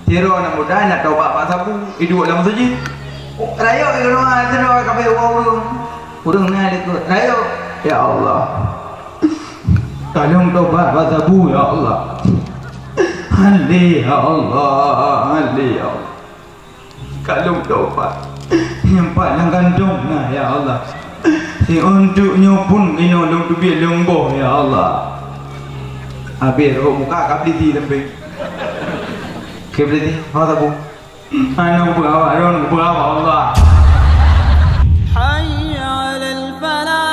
Tiro nak muda nak taubat pak sabu hidup dalam masjid. Rayo ke rumah tiro kafe urung ni ada kot. Rayo ya Allah. Tolong taubat pak sabu ya Allah. Hali ya Allah, hali ya Allah. Kalau taubat nyempat nang kandung nah ya Allah. Si untuknya pun kena long tu biar lombo ya Allah. Habis muka kabli lebih. Kebeli apa bu? Anak bawa, orang bawa Allah. Hayya 'alal falah.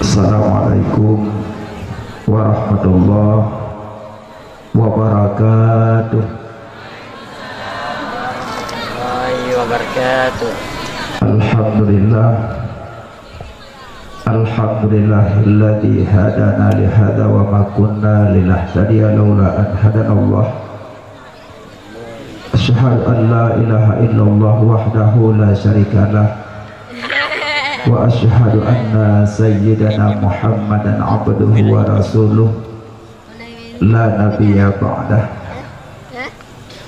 Assalamualaikum warahmatullahi wabarakatuh. Alhamdulillah. Alhamdulillahilladzi hadana li hadza wa ma kunna linahtadiya laula an hadana Allah. Asyhadu an la ilaha illallah wahdahu la syarikalah. Wa asyhadu anna sayyidana Muhammadan abduhu wa rasuluh la nabiyya ba'dah.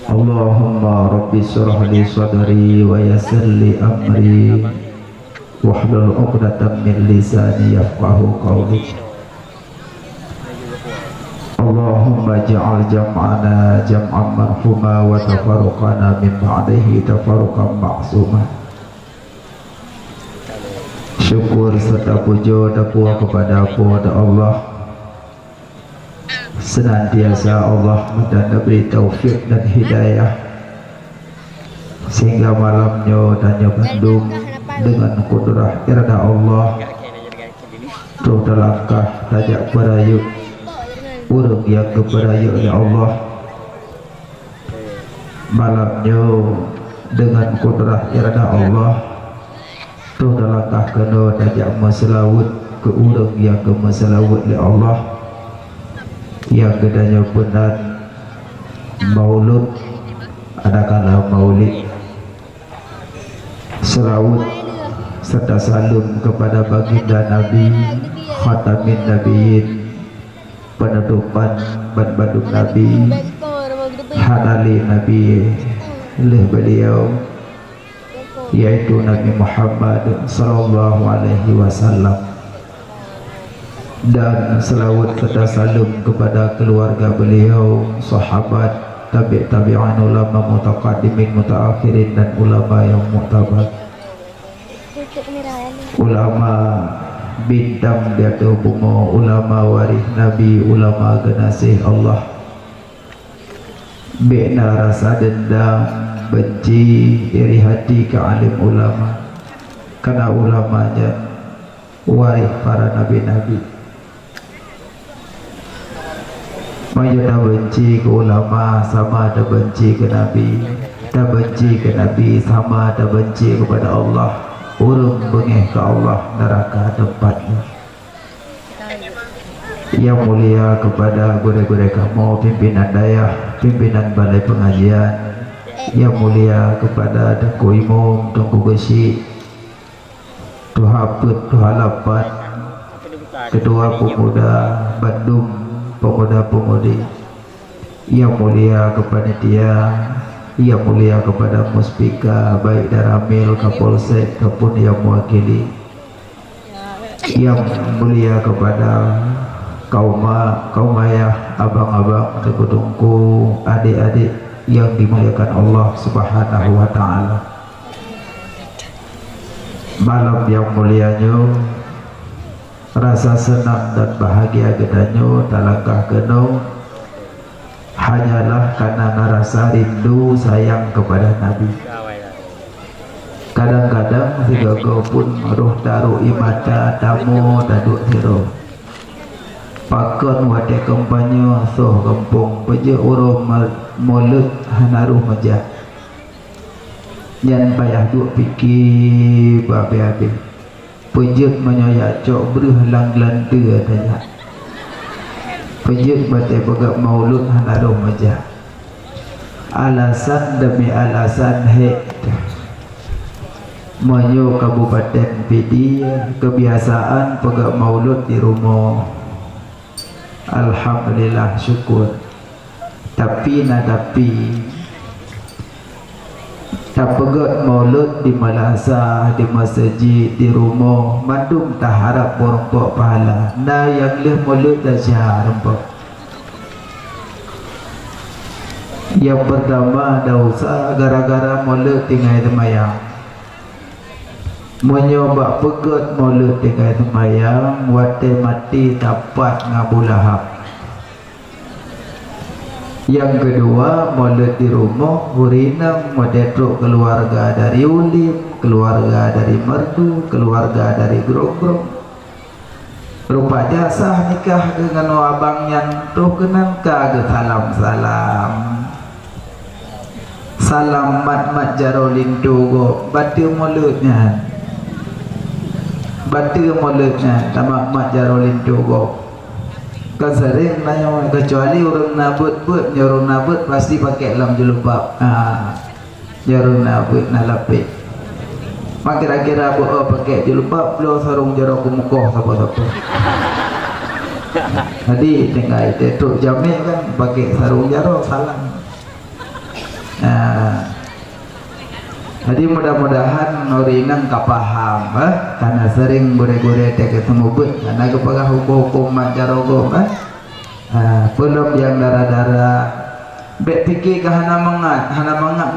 Allahumma rabbi shrah li sadri wa yassir li amri wahlul 'uqdatam min lisani yafqahu qawli. Allahumma ja'al jam'ana jam'an marhuma wa tafarruqana min ba'dihi tafarruqan ma'suma. Syukur serta puja dan puja kepada Allah. Senantiasa Allah memberi taufik dan hidayah sehingga malamnya dan Bandung dengan kudrah irada Allah terus langkah tajak berayut urung yang keberayut oleh Allah. Malamnya dengan kudrah irada Allah tu dalangkah kena tajak maselawut ke urang yang ke maselawut oleh Allah yang kedanya benar maulud adakala maulid selawut serta salam kepada baginda Nabi khatamin nabiyyin penutupan badung Nabi hadali Nabi oleh beliau yaitu Nabi Muhammad sallallahu alaihi wasallam, dan selawat serta salam kepada keluarga beliau, sahabat, tabi'in, ulama mutaqaddimin, mutaakhirin, dan ulama yang mu'tabar, ulama bintang di atas bumi, ulama waris Nabi, ulama generasi Allah. Bina rasa dendam, benci, iri hati ke alim ulama, karena ulamanya waris para nabi-nabi. Maju tak benci ke ulama sama tak benci ke nabi, tak benci ke nabi sama tak benci kepada Allah. Urung bengih ke Allah, neraka tempatnya. Yang mulia kepada guru-guru kamu, pimpinan dayah, pimpinan balai pengajian. Yang mulia kepada Tengku Imam, Tengku Gesi, Tuha Put, Tuha Lapat, Ketua Pemuda Bandung, Pemuda-Pemudi. Yang mulia kepada dia, yang mulia kepada Muspika, baik Daramil, Kapolsek, kapun yang mewakili. Yang mulia kepada kaum ayah, abang-abang, tengku-tengku, adik-adik yang dimuliakan Allah Subhanahu wa ta'ala. Malam yang mulianya, rasa senang dan bahagia gedanya talangkah kena hanyalah karena ngerasa rindu sayang kepada Nabi. Kadang-kadang tiga pun roh taruh imata tamu daduk tiro pakon wate kampanye soh kampung peje urung mulut hanaruh meja yang payah duk fikir babe-babe pejek menyoyak cok berhalang gelanda tanya pejut batai pegak maulud hanado majah alasan demi alasan hek Monyo Kabupaten PD kebiasaan pegak maulud di rumah. Alhamdulillah syukur. Tapi tak pegat maulud di madrasah, di masjid, di rumah mandum tak harap borong pahala. Nah yang leh maulud dah syarempok. Yang pertama dah usah gara-gara maulud tinggal temayang. Menyoba pegat maulud tinggal temayang, wate mati dapat ngabulahap. Yang kedua, maulud di rumah hurinang modetruk keluarga dari ulim, keluarga dari merdu, keluarga dari grogrong. Rupanya sah nikah dengan abangnya tuh kenang kagak salam-salam. Salam mat jarolin dogo batu mauludnya. Batu mauludnya tamak mat jarolin dogo. Kan sering nanya kecuali orang nabut orang nabut pasti pakai lam julubab. Orang nabut nalapik. Mak kira-kira pakai julubab lo sarung jaro kumukoh siapa-siapa. Jadi tinggal itu jamin kan pakai sarung jaro salam. Jadi mudah-mudahan Norinang kapaham karena sering gore-gore teke semubut karena kepada hukum-hukum mancarogo belum yang darah-darah bek fikir ke hana mangat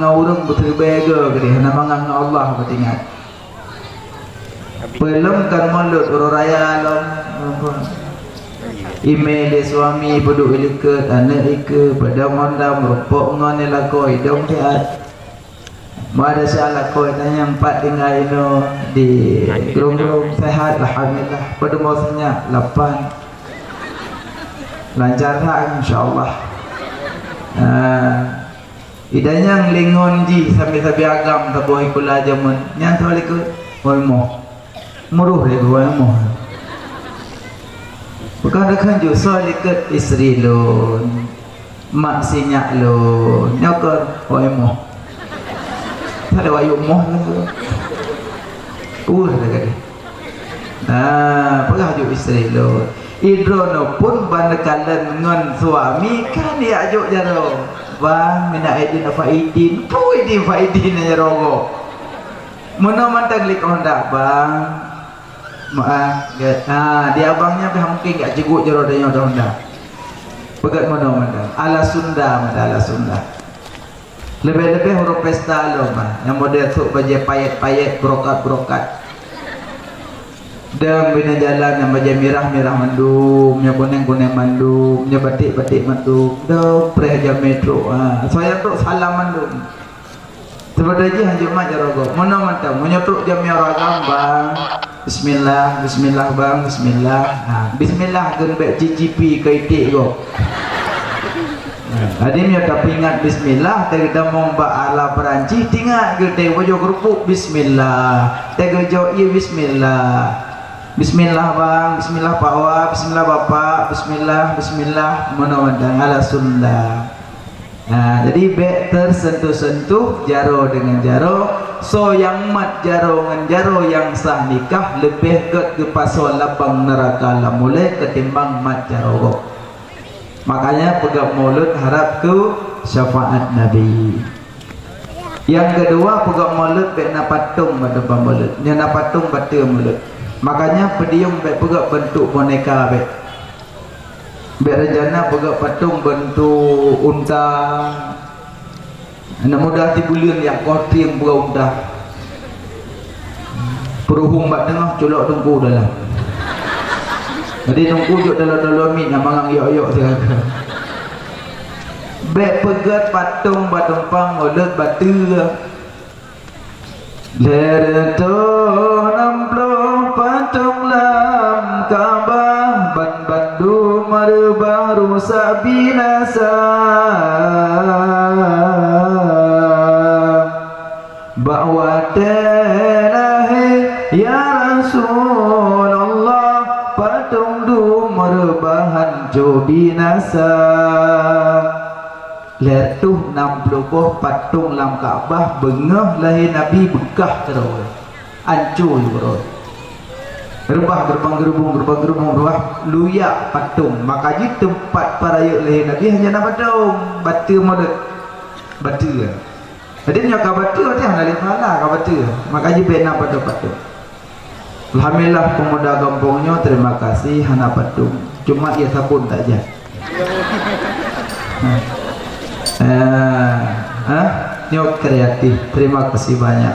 ngaurung betul bega gede hana mangat nga Allah betingat belum kan mulut uru raya alam email suami peduk ilikut anak ike pada mondam rupok ngone lakoi dong tiat ada salah kau yang 4 tinggal itu di gerung-gerung sehat alhamdulillah pada maksudnya 8 lancar tak insyaallah. Idanya ngelingon ji sambil agam tabuh ikula jamun yang tu ikut walmo muruh le walmo bukan dekan jo soal ikut isteri lo mak sinyak lo nyokor walmo ada wayu moh dekat. Pegah juk isteri lo. Idrono pun bandekalan ngon suami kan dia ajuk jaro. Bang mina aidin faidin. Pui di faidin jaro. Mono mantang lik Honda bang. Maaf, dia abangnya mungkin gak jegut jaro dia Honda. Pegat mono mantang. Ala Sunda. Lebih-lebih huruf pesta lo mah yang model tu baju payet-payet brokat dan bina jalan yang baju mirah-mirah mandum yang kuning-kuning mandum yang batik-batik mandum dong preja metro saya tu salam mandum sebenarnya hanya mak jarogo mana mantap menyetuk jam ragam bang bismillah bang bismillah gerbek cicipi kaitik go. Adimnya tapi ingat bismillah kita mau ala Perancis tinggal kita wajah kerupuk bismillah tega jauh iya bismillah bang bismillah pak wa bismillah bapak bismillah menawadang ala Sunda. Jadi bek tersentuh-sentuh jaro dengan jaro so yang mat jaro dengan jaro yang sah nikah lebih ke pasal lapang neraka lah mulai ketimbang mat jaro. Makanya pegang maulud harap ke syafaat Nabi. Yang kedua pegang maulud bek na patung pada maulud. Yang na patung pada maulud. Makanya pedium bek pegang bentuk boneka bek. Bek rencana pegang patung bentuk unta. Anak muda tibulian yang koti yang pegang unta. Peruhung bak tengah colok tungku dalam. Jadi tunggu juk dalam min yang mangang yok-yok siapa. Bek pegat patung pang mulut batu. Lereto 60 patung lam Kaabah ban bandu baru sabinasa. Bahwa tenahe ya Rasulullah patung du merubahan baju binasa letuh 60 buah patung lam Kaabah bengah lahir Nabi bekah terus hancur bro rebah gerbang-gerbung rebah luyak patung makanya tempat paraya lahir Nabi hanya nak patung batu model batu jadi nyoka batu ada yang nak pahala ka batu makanya bena patung alhamdulillah pemuda kampungnya terima kasih hana patung cuma ia sabun tak aja nyok kreatif terima kasih banyak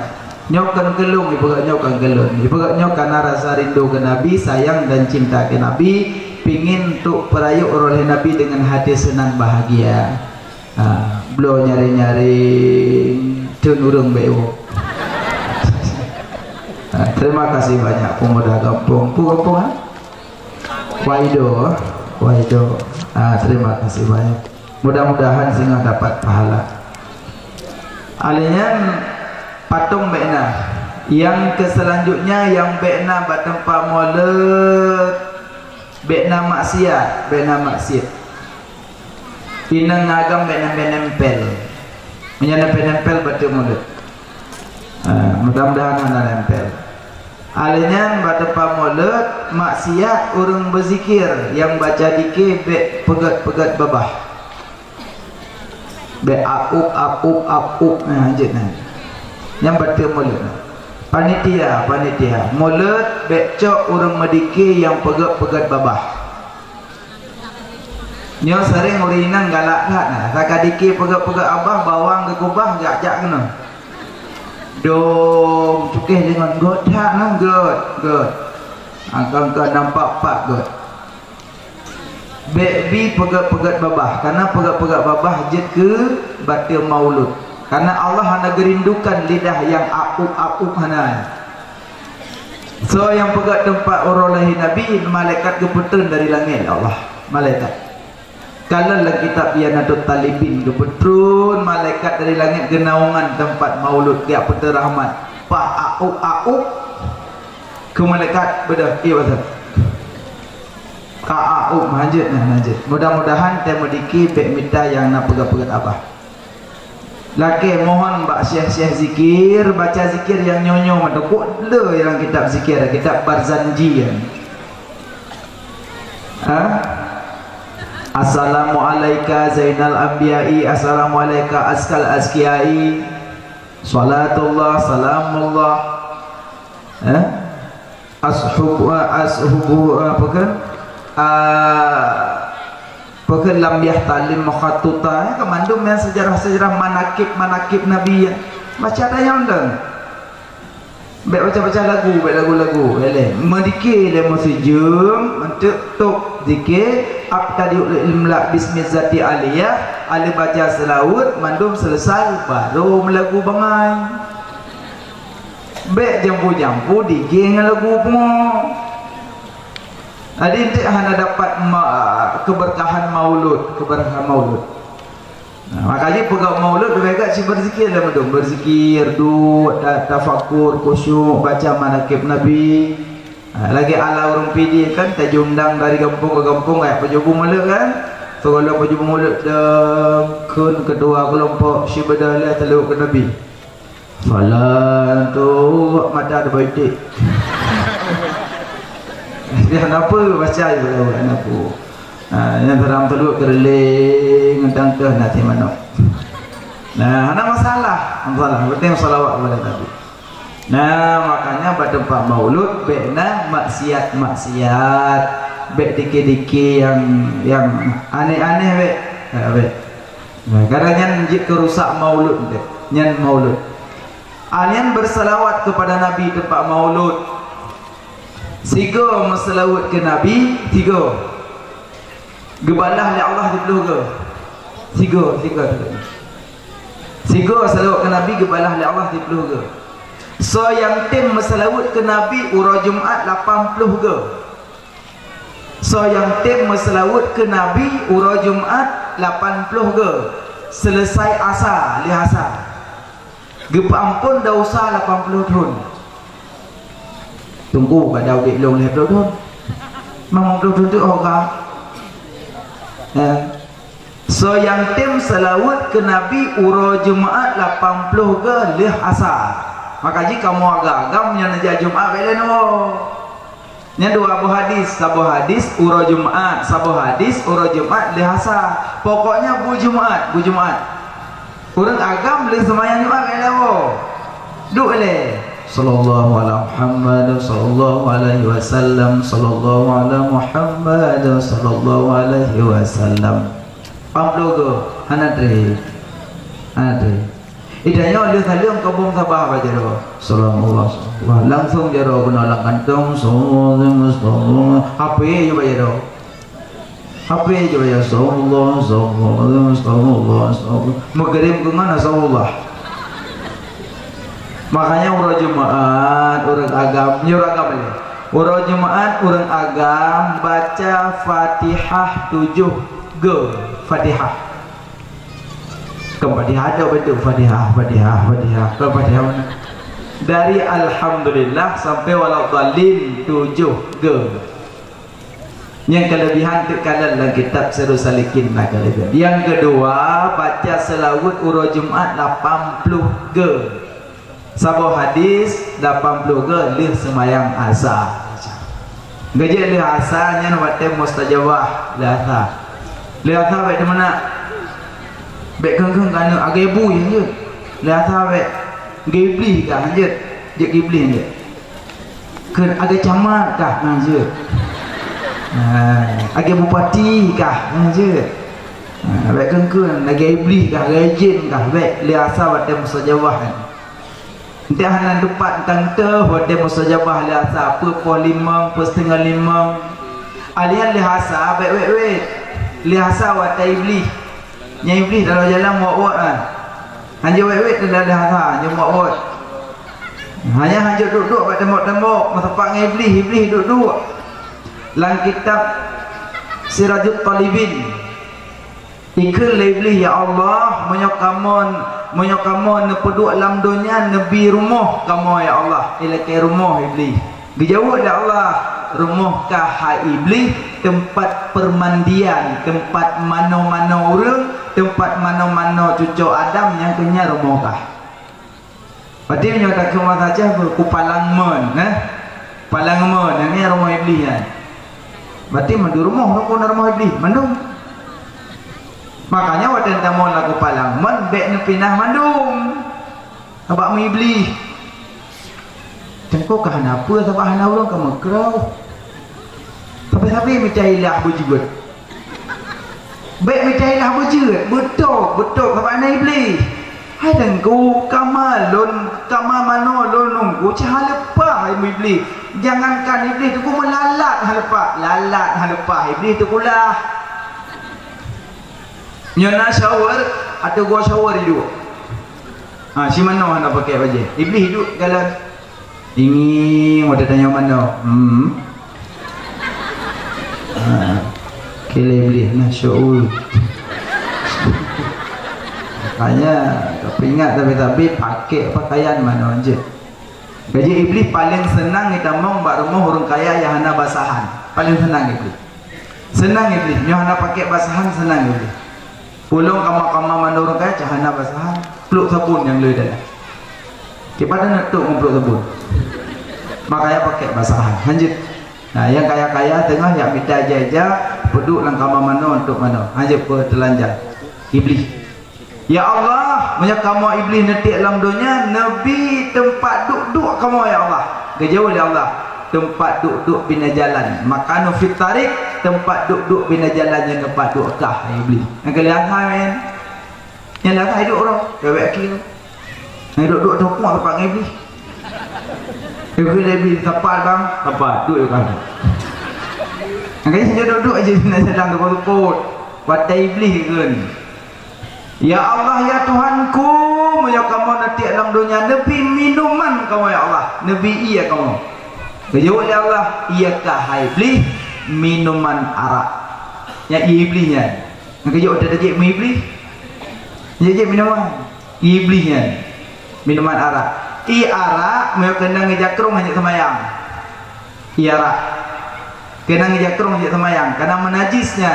nyokan gelung ibarat nyokan gelung ibarat nyokan rasa rindu ke Nabi sayang dan cinta ke Nabi pingin untuk perayuk oleh Nabi dengan hati senang bahagia belum nyari-nyari cenurung bewo terima kasih banyak pemuda kampung kampung Waido terima kasih banyak mudah-mudahan singa dapat pahala alian patung bekna yang selanjutnya yang bekna batempa molet bekna maksiat ina ngagam bekna nempel menyana-nempel batu molet mudah-mudahan anda nempel alinya batempa molet maksiat urang berzikir yang baca dikir bek pegat-pegat babah bek akup anjit yang baca mulut panitia mulut becok orang mediki yang pegat-pegat babah nyo sering urinan galak kat sakadiki pegat-pegat abah bawang ke kubah jak kena dong cukih dengan god tak nah god angka nampak pak god baby pegat-pegat babah karena pegat-pegat babah jet ke batil maulud karena Allah hanya gerindukan lidah yang akup hana so yang pegat tempat orang lahir Nabi malaikat keputun dari langit Allah malaikat kalau lah kitab Yanadut Talibin keputun malaikat dari langit genaungan tempat maulud dia putera rahmat pak akup ke malaikat bedah betul ka'a'u manjid mudah-mudahan temu diki bek minta yang nak pegat-pegat abah laki mohon bak syekh-syekh zikir baca zikir yang nyonyo madakut le yang kitab zikir kitab Barzanji Assalamualaikum Zainal Anbiya'i Assalamualaikum Askal Azkiyai Salatullah Salamullah Ashubu Bukan lambiah talim makhatuta kemandum yang sejarah-sejarah manakib Nabi ya. Baca ada yang dong baca lagu mendikir le musijum untuk tok zikir abtadiul imla bismi zati aliyah ali baca selawat mandum selesai baru melagu bangai bek jampu dikir lagu pun Adi tidak hanya dapat keberkahan maulud. Makanya pegang maulud mereka si berzikir lah madum, berzikir, tafakur, khusyuk, baca manakib Nabi. Lagi ala orang PD kan tajundang dari kampung ke kampung kayak pejubu mulut kan. So kalau pejubu mulut kun kedua kelompok si badalah teluk ke Nabi. Falan tu mata ada baitik. Dia kenapa baca itu kenapa yang terang teluk kerling tangkah nanti mana nah ada masalah penting salawat kepada Nabi nah makanya pada tempat maulud bekna maksiat bek dikit-dikit yang aneh-aneh bek nah kadang-kadang jika kerusak maulud nyan maulud alian bersalawat kepada Nabi tempat maulud sigo masalawat ke Nabi tiga gebalah li Allah dipuluh ke sigo salawat ke Nabi gebalah li Allah dipuluh ke so yang tim masalawat ke Nabi urah Jumaat 80 ke so yang tim masalawat ke Nabi urah Jumaat 80 ke selesai asar li asar gepampun dah usah 80 tahun tunggu pada audit long lepas tu memang betul-betul orang So yang tim selawat ke Nabi uro Jumaat 80 ke leh asar. Maka jika kamu agak-agam yang najak Jumaat belen nya dua sabu hadis uro Jumaat, sabu hadis uro Jumaat leh asar. Pokoknya bu Jumaat. Orang agam leh semayang Jumaat belen duk leh. Sallallahu ala Muhammad sallallahu alaihi wasallam, sallallahu ala Muhammad sallallahu alaihi wasallam. Pablogo anadre idanya oleh kalian kabung sabah baca doa sallallahu langsung jaro kena kantong sallallahu apa je baca doa apa je baca sallallahu maghrib ke mana sallallahu. Makanya urang Jumaat urang agam urang Jumaat urang agam baca Fatihah 7 ge Fatihah. Fatihah ada betul Fatihah mana? Dari alhamdulillah sampai waladhdallin 7 ge. Yang kelebihan terkadang dalam kitab Sirrus Salikin lah kelebihan. Yang kedua baca selawat urang Jumaat 80 ge. Sabu hadis 80 ge lih semayang asar. Gajah lih asarnya wate mustajabah lah. Lihat apa di mana? Bek kengkeng kan agak ibu yang je. Lihat apa? Gibli kah je? Je gibli je. Ken agak camat kah je? Agak bupati kah je? Bek kengkeng agak iblis kah? Agak jin kah? Bek lihat apa di mustajabah kan? Dia hanya depan tante di mustajabah lihat apa? Pukul 5, pukul setengah 5. Alian lihat apa? Wait. Lihasa wata iblis nya iblis dalam jalan muat kan hanya wet dalam lihasa hanya muat hanya duduk pada tembok tempat dengan iblis duduk dalam kitab Sirajut Talibin ikut iblis ya Allah menyokamon nepeduk dalam dunia nabi rumah kamu ya Allah ilakai rumah iblis dijawab ya Allah rumah kah iblis tempat permandian, tempat mano-mano orang, tempat mano-mano cucu Adam yang kenya rumah kah. Berarti menyatakan rumah saja berkupalang men, palang men, yang ni rumah iblis kan. Berarti mandu rumah iblis, mandu. Makanya waktu tamu laku palang men, bek ni pindah mandum. Abak mu iblis. Tengok kah apa sebab hana orang kamu kerau. Tapi mencailah berjugut. Baik mencailah berjugut. Betul sebab hana iblis. Hai tengku kamalon kamamano lonungku cahalepah iblis. Jangankan iblis tu ku melalat halepah iblis tu kulah. Nyana shower atau gua shower hidup. Si mana hana pakai baju? Iblis hidup jalan. Ini mau tanya mana? Kele iblis nak syu'ul. Makanya kepingat tapi pakai pakaian mana aja. Gaji iblis paling senang kita mau buat rumah orang kaya yang hana basahan. Paling senang iblis. Senang iblis. Yang hana pakai basahan senang iblis. Pulung kamar-kamar mana orang kaya hana basahan. Peluk sabun yang lebih dalam. Kepada nak tuk peluk sabun. Makanya pakai basahan. Lanjut. Nah, yang kaya-kaya tengah yang minta jaja peduk lang kamar mana untuk mana. Lanjut ke telanjang. Iblis. Ya Allah, banyak kamu iblis netik dalam dunia, Nabi tempat duduk kamu ya Allah. Kejauh ya Allah. Tempat duduk bina jalan. Makanu fit tarik, tempat duduk bina jalan yang tempat duduk kah iblis. Yang kelihatan men. Yang lihat hidup orang, kewek kira. Yang duduk tokok tempat iblis. Iblis lebih tepat bang, tepat duduk kan. Angkanya saja duduk aja nak sedang tepuk-tepuk. Pada iblis kan. Ya Allah ya Tuhanku, ya kamu nanti dalam dunia Nabi minuman kamu ya Allah. Nabi iya kamu. Kejawab ya Allah, iyakah iblis minuman arak. Ya iblisnya. Kejawab ada je iblis. Jadi minuman iblisnya. Minuman arak. Arak mau kena ngejakrung hanya semayang. Arak kena ngejakrung hanya semayang karena menajisnya.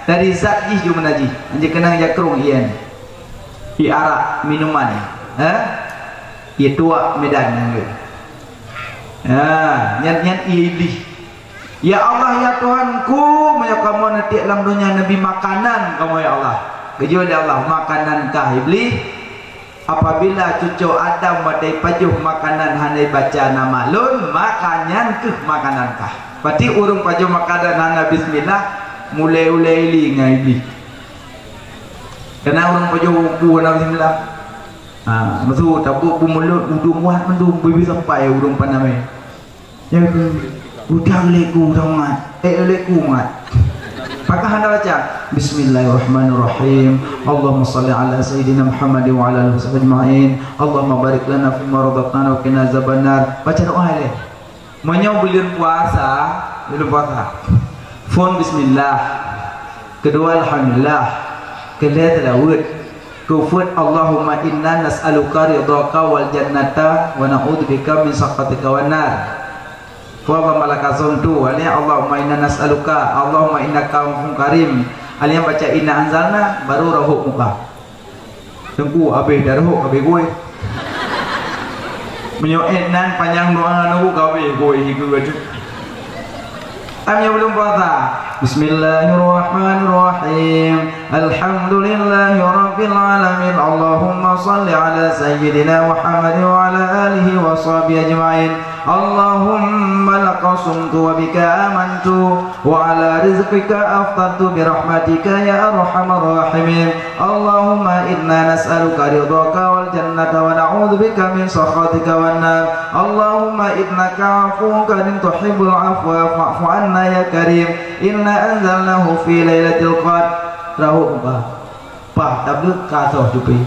dari zat ih ju menaji anje kena jakrung ian i arak minuman ia tua medan nangge nyan iblis ya Allah ya Tuhanku maya kamu nanti alam dunia nabi makanan kamu ya Allah kejo ya Allah makanan kah iblis apabila cucu Adam wadai pajuh makanan hanai baca nama lun makanyan ke makanan kah berarti urung pajuh makanan hana bismillah mulai li ngai iblis kena urung pajuh buah nama bismillah maksud tabuk mulut udung muat mendung bibi sampai urung panamai ya udang leku sangat leku mat maka anda baca Bismillahirrahmanirrahim Allahumma salli ala sayyidina Muhammad wa ala alihi ajma'in Allahumma barik lana fima razaqtana wa qina azabannar baca doa le menyo bulan puasa phone bismillah kedua alhamdulillah ketiga tadawud kufut Allahumma inna nas'aluka ridhaka wal jannata wa na'udzubika min sakhatika wan nar wa malaka zontu ali Allahumma inna nas'aluka Allahumma innaka afuwwun karim ali yang baca inna anzalna baru rahuk muka tengku habis dah rahuk habis gue menyoenan panjang doa nunggu kabeh gue higu baju amnya belum puasa Bismillahirrahmanirrahim Alhamdulillahi Rabbil Alamin Allahumma salli ala sayyidina Muhammad wa ala alihi wa sahbihi ajma'in Allahumma laka sumtu wa bika amantu wa ala rizqika aftartu birahmatika ya arhamar rahimin Allahumma inna nas'aluka ridhaka wal jannata wa na'udzubika min sakhatika wan nar Allahumma innaka afuwwun karim tuhibbul afwa fa'fu anna ya karim inna anzalnahu fi lailatul qadr rahu pa tablut kasoh jupi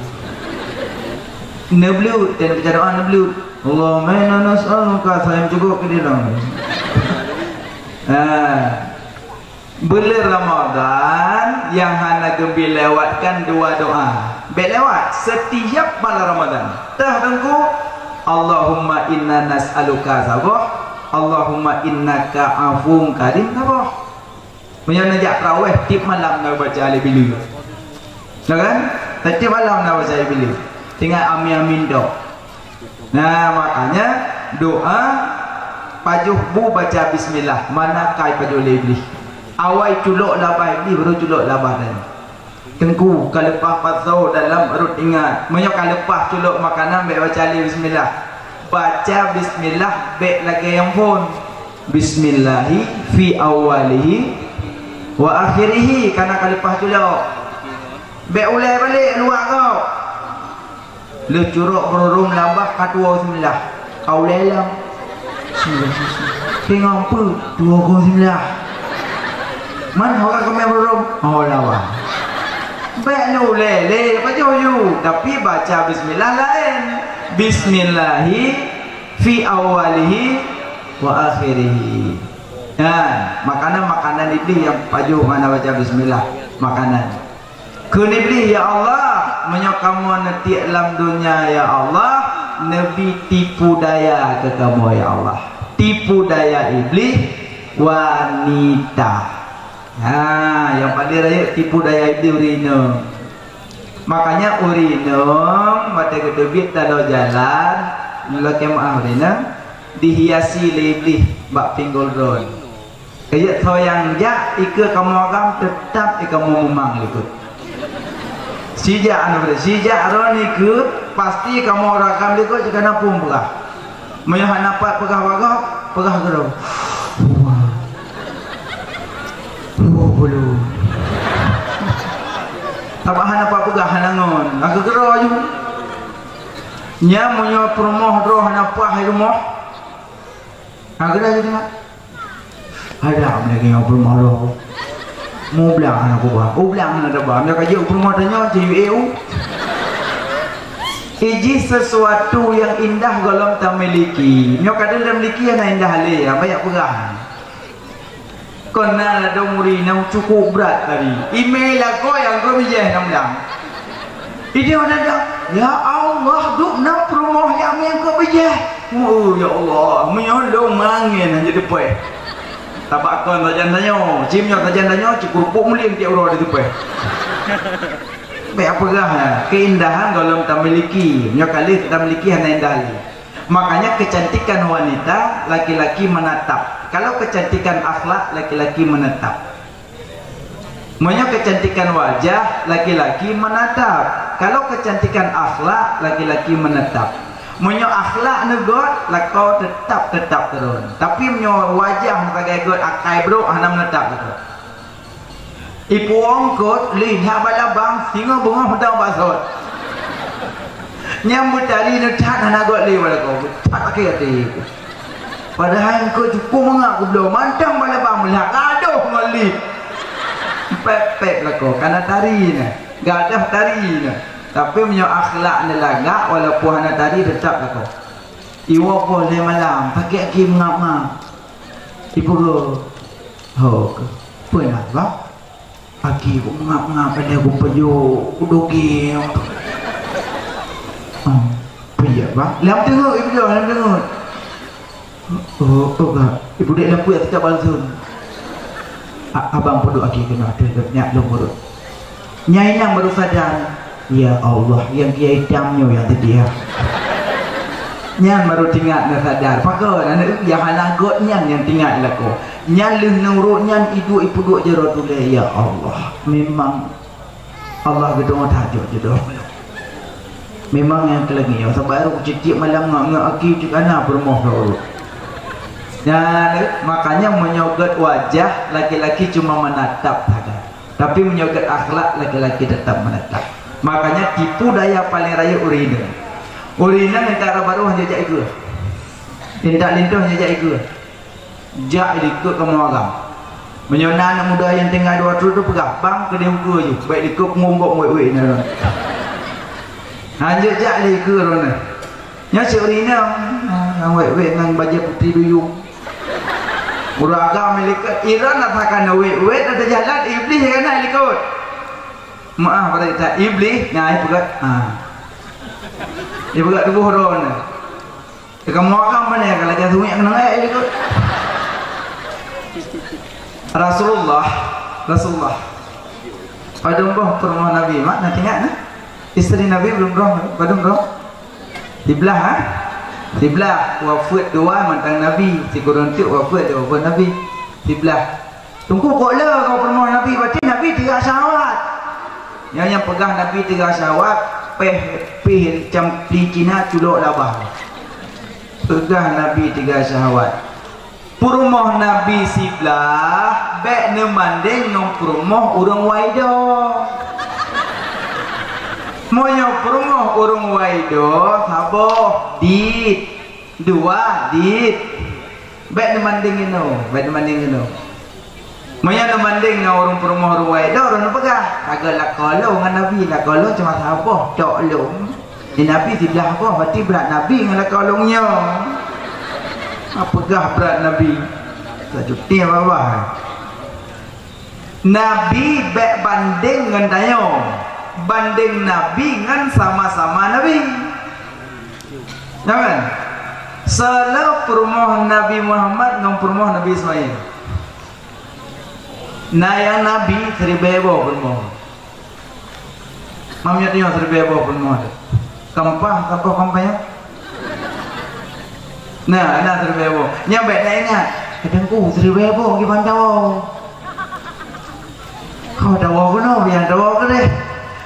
neblu dan baca doa neblu Allahumma inna nas'aluka sayang cukup ke dia dong bulan Ramadan yang hana gembi lewatkan dua doa belewat setiap malam Ramadan tah tengku Allahumma inna nas'aluka sabah Allahumma innaka afuwwun karim sabah menyanajak tarawih tiap malam nak baca alif bilu kan tiap malam nak baca alif bilu tinggal amin dok. Nah makanya doa pajuh bu baca bismillah mana kai pajuh lebih awai culuk labah ni baru culuk labah dan tengku kalepah pasau dalam perut ingat menyok kalepah culuk makanan baik baca alif bismillah baca bismillah baik lagi yang pun bismillahi fi awalihi wa akhirihi karena kalepah culuk baik ulai balik luar kau le curuk berurum lambah katua bismillah kau lelang tengok apa 209 mana orang kami berurum oh lawan baik lu lele baca you tapi baca bismillah lain bismillahi fi awalihi wa akhirihi makanan iblis yang pajuh mana baca bismillah makanan kun iblis ya Allah menyakamu nanti alam dunia ya Allah Nabi tipu daya ke kamu ya Allah tipu daya iblis wanita yang pada raya tipu daya iblis urino makanya urino mata kedebit dalam jalan lelaki maaf urino dihiasi oleh iblis bak pinggul ron kayak soyang jak ika kamu agam tetap ika mau memang ikut sijak anu sijak roni ke pasti kamu rakam liko jika napung pegah meyahan napak pegah gerau bulu tabahan apa pegah hanangon aku gerau ayu nya munyo promoh roh napah rumah agak aja tengok ada lagi ngobrol malu mau bilang aku bah bilang ada bah mereka jauh rumah tanya JUEU iji sesuatu yang indah golong tak miliki nyok ada dalam miliki yang indah le ya banyak perang kena ada muri yang cukup berat tadi email aku yang kau bijah nam bilang ini ada ya Allah duk nak promoh yang kau bijah oh ya Allah menyolong mangin aja depan Tabak kon tajan tanyo, cimnya tajan tanyo cukup mulian tiap orang di tupai. Baik apa gah? Keindahan kalau kita miliki, nyokali kita miliki hanya indah. Makanya kecantikan wanita laki-laki menatap. Kalau kecantikan akhlak laki-laki menatap. Makanya kecantikan wajah laki-laki menatap. Kalau kecantikan akhlak laki-laki menatap. Menyo akhlak negot lakau tetap terus. Tapi menyo wajah sebagai god akai bro hana menetap tu. Ipu ongkot lihat balabang singa bunga pedang basot. Nyambut dari netat hana god li balakau. Tak kaki. Padahal kau cukup mengaku belum mantang balabang melihat gaduh ngali. Pepek lah kau karena tari ni gadah tari ni tapi punya akhlak ni lagak walaupun hana tari tetap lah kau iwa boleh malam pakai aki mengap-ngap ibu ke ho ke pernah bang aki aku mengap-ngap pada aku pejuk kudogi pergi bang lam tengok ibu dah lam tengok oh kak ibu dek lampu yang tetap balsun abang perut lagi kena ada nyak long perut nyai nang baru sadar ya Allah yang kiai hitamnya yang tadi ya nyan baru tinggal nak sadar pakai anak yang halagot nyan yang tinggal lah ko nyan leh nurut nyan ibu duk jero tulis ya Allah memang Allah gedung tajuk jodoh memang yang kelengi yang sampai aku cicik malam ngak aki cik ana bermoh dulu. Dan makanya menyogot wajah laki-laki cuma menatap saja. Tapi menyogot akhlak laki-laki tetap menatap. Makanya tipu daya paling raya urina. Urina minta baru hanya jak ikut. Tindak lintuh hanya jak ikut. Jak ikut ke orang. Menyona anak muda yang tinggal dua tu pegang bang ke dia muka je. Baik ikut ngombok wei-wei ni. Hanya jak ikut rona. Nya si urina yang wei-wei dengan baju putih duyung. Uraga milikat Iran atakan wet ada jalan iblis yang kena ikut. Maaf pada kita iblis nyai pegat. Dia pegat tubuh ron. Dekat muakam mana kalau dia sunyi kena ikut. Rasulullah. Pada umroh permohon Nabi mak nanti ingat nah. Isteri Nabi belum umroh, pada umroh. Di belah Sebelah wafat dua mantang Nabi si Korontik wafat Nabi sebelah tunggu kok lah kau permohon Nabi berarti Nabi 3 syawat yang pegang Nabi 3 syawat peh macam di Cina culuk labah pegang Nabi 3 syawat permohon Nabi sebelah bek nemandeng nong permohon urang waido moyo permoh urung waido saboh dit dua dit bek nemanding ino moyo nemanding na urung permoh urung waido urung pegah kagak lah kalau dengan Nabi lah kalau cuma saboh tok long di Nabi sebelah apa berarti berat Nabi dengan kolongnya apakah berat Nabi sejuti apa Nabi bek banding dengan tayo banding Nabi dengan sama-sama Nabi jangan salah permohon Nabi Muhammad dengan permohon Nabi Ismail naya Nabi seribebo permohon mamnya tanya seribebo permohon kampanya nah seribebo nyampe nak ingat kadangku seribebo gimana tahu kau tahu apa yang tahu ke deh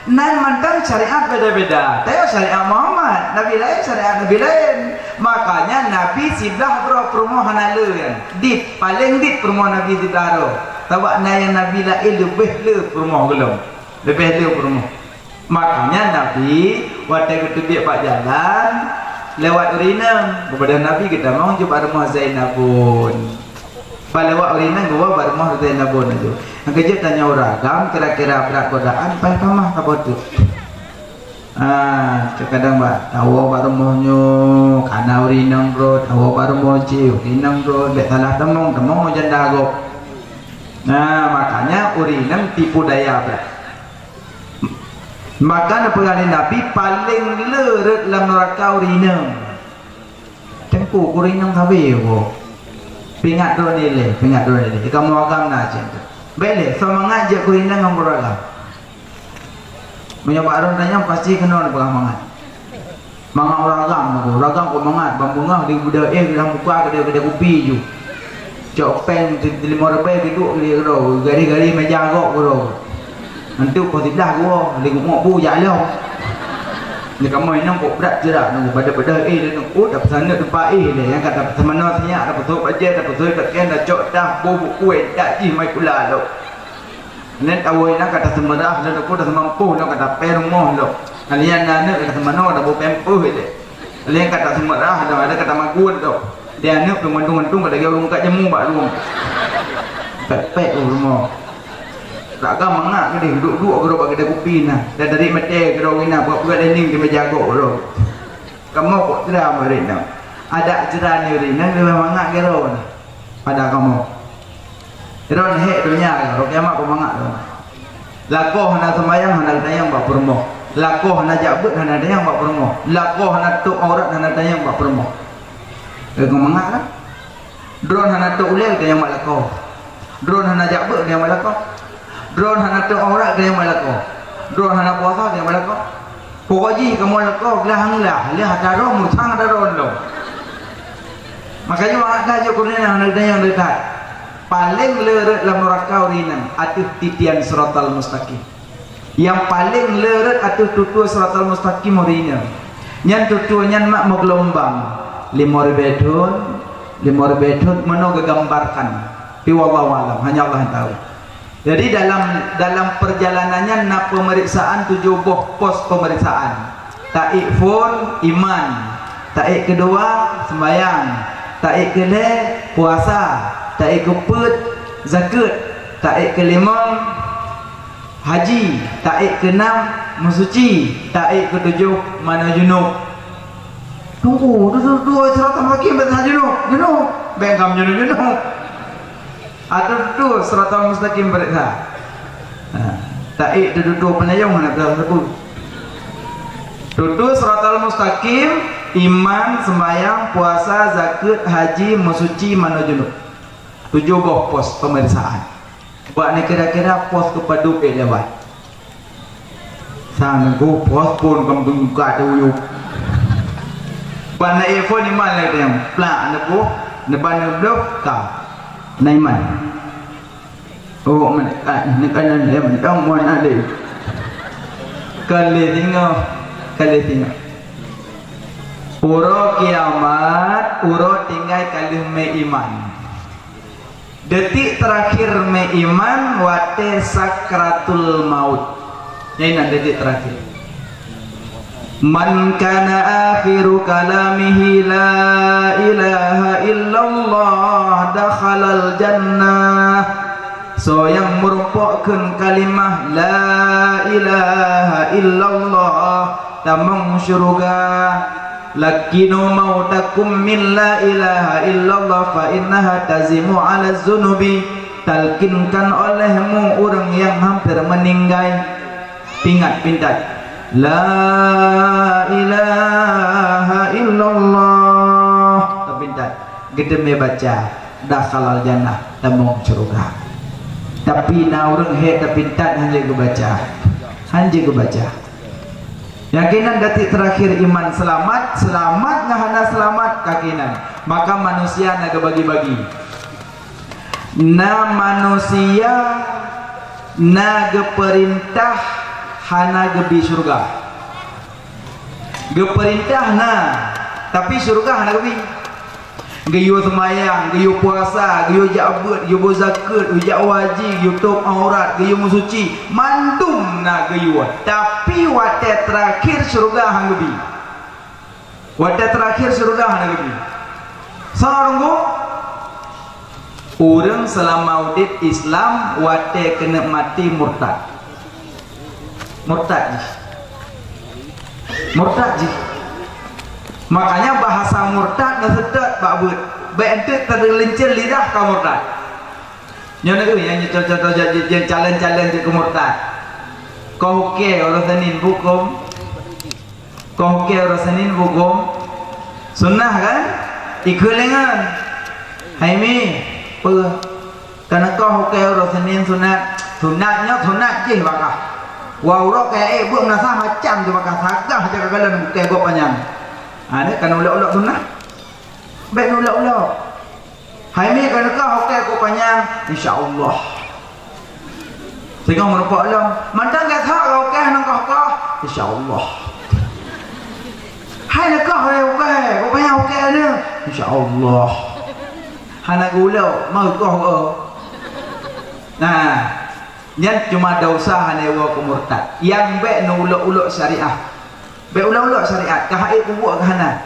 nan mantan syariat beda-beda. Tayo syariat Muhammad, Nabi lain syariat Nabi lain. Makanya Nabi sebelah permohon alayan. Dit paling dit permohon Nabi sebelah ro. Tabak naya Nabi lain lebih le permohon gelom. Lebih le permohon. Makanya Nabi waktu ketubik pak jalan lewat urina kepada Nabi kita mau jumpa rumah Zainabun. Lewat urina gua rumah Zainabun itu. Yang kejap tanya orang, kira-kira berat godaan, paling pamah apa tu? Kadang mbak, tahu baru mohonyo, karena urinang bro, tahu baru moji, urinang bro, lek salah temong janda go. Nah makanya urinang tipu daya berat. Maka pengalaman Nabi paling lerut dalam neraka urinang. Tengku urinang sabi yo. Pingat tu nilai, kamu agam nak je. Boleh, semangat je ku hina ngam beragam. Menyebab orang tanya pasti kena ada mangat. Mangat ragam ku mangat, bambungah di budak dalam buka kedai kopi ju. Cok pen 5,000 duduk dia tu, gari-gari meja agak tu. Nanti kau tidak gua, lagi mau bu jalan. Ni kamu ini kok berat je dah, pada dia nak dapat sana tempat dia, yang kata semana tanya dapat tu aja, dapat tu kat dah cok dah bubuk kuih dah ji mai pula tu. Nen tahu nak kata semana dah aku dah mampu nak kata perumah tu. Kalian nak kata semana dah bu pempuh dia. Kalian kata semana dah ada kata magun tu. Dia nak pemantung-mantung kat dia orang kat jemu bak luang. Pek rumah. Tak kan mangak ke dia duduk ke bagi dia kopi nah. Dah dari mete ke orang ina buat lening di meja gok ro. Kamu kok jeram hari nah. Ada jeran ni ri nah dia mangak ke ro ni. Pada kamu. Ron hek dunia ro kiamat kau mangak ro. Lakoh hana sembayang hana tayang bak permo. Lakoh hana jabut hana tayang bak permo. Lakoh hana tuk aurat hana tayang bak permo. Kau mangak kan? Drone hana tuk ulil tayang bak lakoh. Drone hana jabut tayang bak lakoh. Drone hana tu aurat dia yang malako. Drone hana puasa dia yang malako. Pokoknya kamu malako belahanglah. Lihat darah musang darah lo. Makanya ada je Quran hana yang dekat. Paling leret dalam neraka urinan atuh titian siratal mustaqim. Yang paling leret atuh tutu siratal mustaqim urinan. Nyan tutu nyan mak menggelombang. 5,000 bedun meno gegambarkan. Pi wallahu alam, hanya Allah yang tahu. Jadi dalam perjalanannya nak pemeriksaan 7 buah pos pemeriksaan. Taik phone iman, taik kedua sembahyang, taik kele puasa, taik keempat zakat, taik kelima haji, taik keenam mensuci, taik ketujuh mana junub. Tunggu, dua serata hakim betul junub, bengkam junub. Atau tu siratal mustaqim berita. Taik duduk penayung nak tersebut. Duduk siratal mustaqim, iman, sembahyang, puasa, zakat, haji, mensuci, mana junub. 7 buah pos pemeriksaan. Buat ni kira-kira pos kepadu dia buat. Sana go pos pun kamu buka tu. Buat na iPhone iman lagi yang plak anda go, depan blok kau. Naiman. Oh menekan nekanan dia mentang mon ada. Kali tinggal. Uro kiamat, uro tinggal kali me iman. Detik terakhir me iman wate sakratul maut. Ini detik terakhir. Man kana akhiru kalamihi la ilaha illallah dakhalal jannah. So yang merupakan kalimah la ilaha illallah tamang syurga. Lakinu mautakum min la ilaha illallah fa innaha tazimu ala zunubi. Talkinkan olehmu orang yang hampir meninggal. Pingat. La ilaha illallah terpintat gedeme baca dakhalal jannah tamung surga. Tapi na urang he terpintat hanya ke baca yakinan detik terakhir iman selamat ngahana selamat kakinan. Maka manusia naga bagi-bagi na manusia naga perintah hana gebi surga. Ge perintah na, tapi surga hana gebi. Geyo semayang, geyo puasa, geyo jabat, geyo zakat, geyo wajib, geyo tok aurat, geyo musuci, mandum na geyo. Tapi wate terakhir surga hana gebi. Wate terakhir surga hana gebi. Sarunggu orang selama udip Islam wate kena mati murtad. Murtad ji. Makanya bahasa murtad ngesedet Pak Bud. Baik ente tergelincir lidah ke murtad. Yang itu yang contoh yang challenge ke murtad. Kau ke orang Senin hukum. Sunnah kan? Ikulengan. Hai mi apa karena kau kau Senin sunatnya sunat je bakah wau rok kayak buat nasa macam tu bakah sagah jaga galan kayak gua panjang ada kan ulak-ulak sunat baik ulak-ulak hai mi karena kau kayak gua panjang insyaallah sehingga merupakan alam mandang gak tak kau kayak nang kau insyaallah hai nak kau kayak gua panjang kayak ni insyaallah hana gulau mau kau nah nyan cuma dosa hana wa kumurtad yang baik nu uluk-uluk syariah baik uluk-uluk syariat kahai buat kahana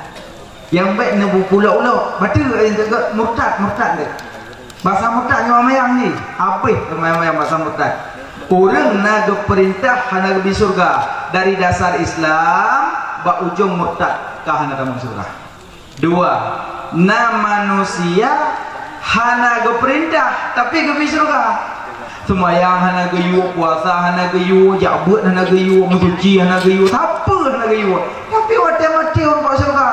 yang baik nu uluk-uluk betul juga murtad dia bahasa murtad nyawa mayang ni apa mayang bahasa murtad orang nak perintah hana di surga dari dasar Islam ba ujung murtad kahana dalam surga dua na manusia hana go perintah tapi go surga semayang hana go yu puasa hana go yu jabut hana go yu mensuci hana go yu apa hana go yu tapi mati orang go surga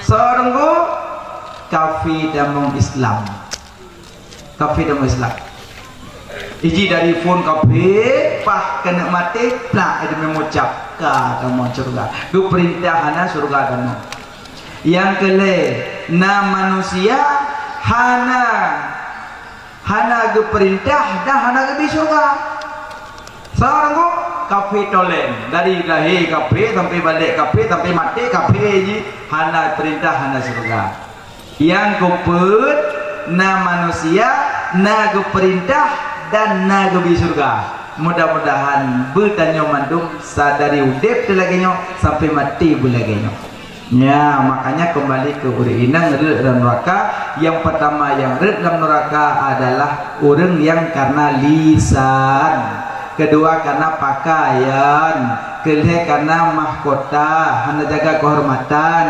seorang go kafir dalam Islam iji dari phone kafir pah kena mati plak ada mengucap ka dalam surga go perintah hana surga dalam yang kele na manusia hana ge perintah dah hana ge di surga seorang kok kafir tolen dari lahir kafir sampai balik kafir sampai mati kafir je hana perintah hana surga yang kuput na manusia na ge perintah dan na ge di surga mudah-mudahan bertanya mandum sadari udep telaginyo sampai mati bulaginyo ya makanya kembali ke urinang red dalam neraka yang pertama yang red dalam neraka adalah orang yang karena lisan kedua karena pakaian ketiga karena mahkota hana jaga kehormatan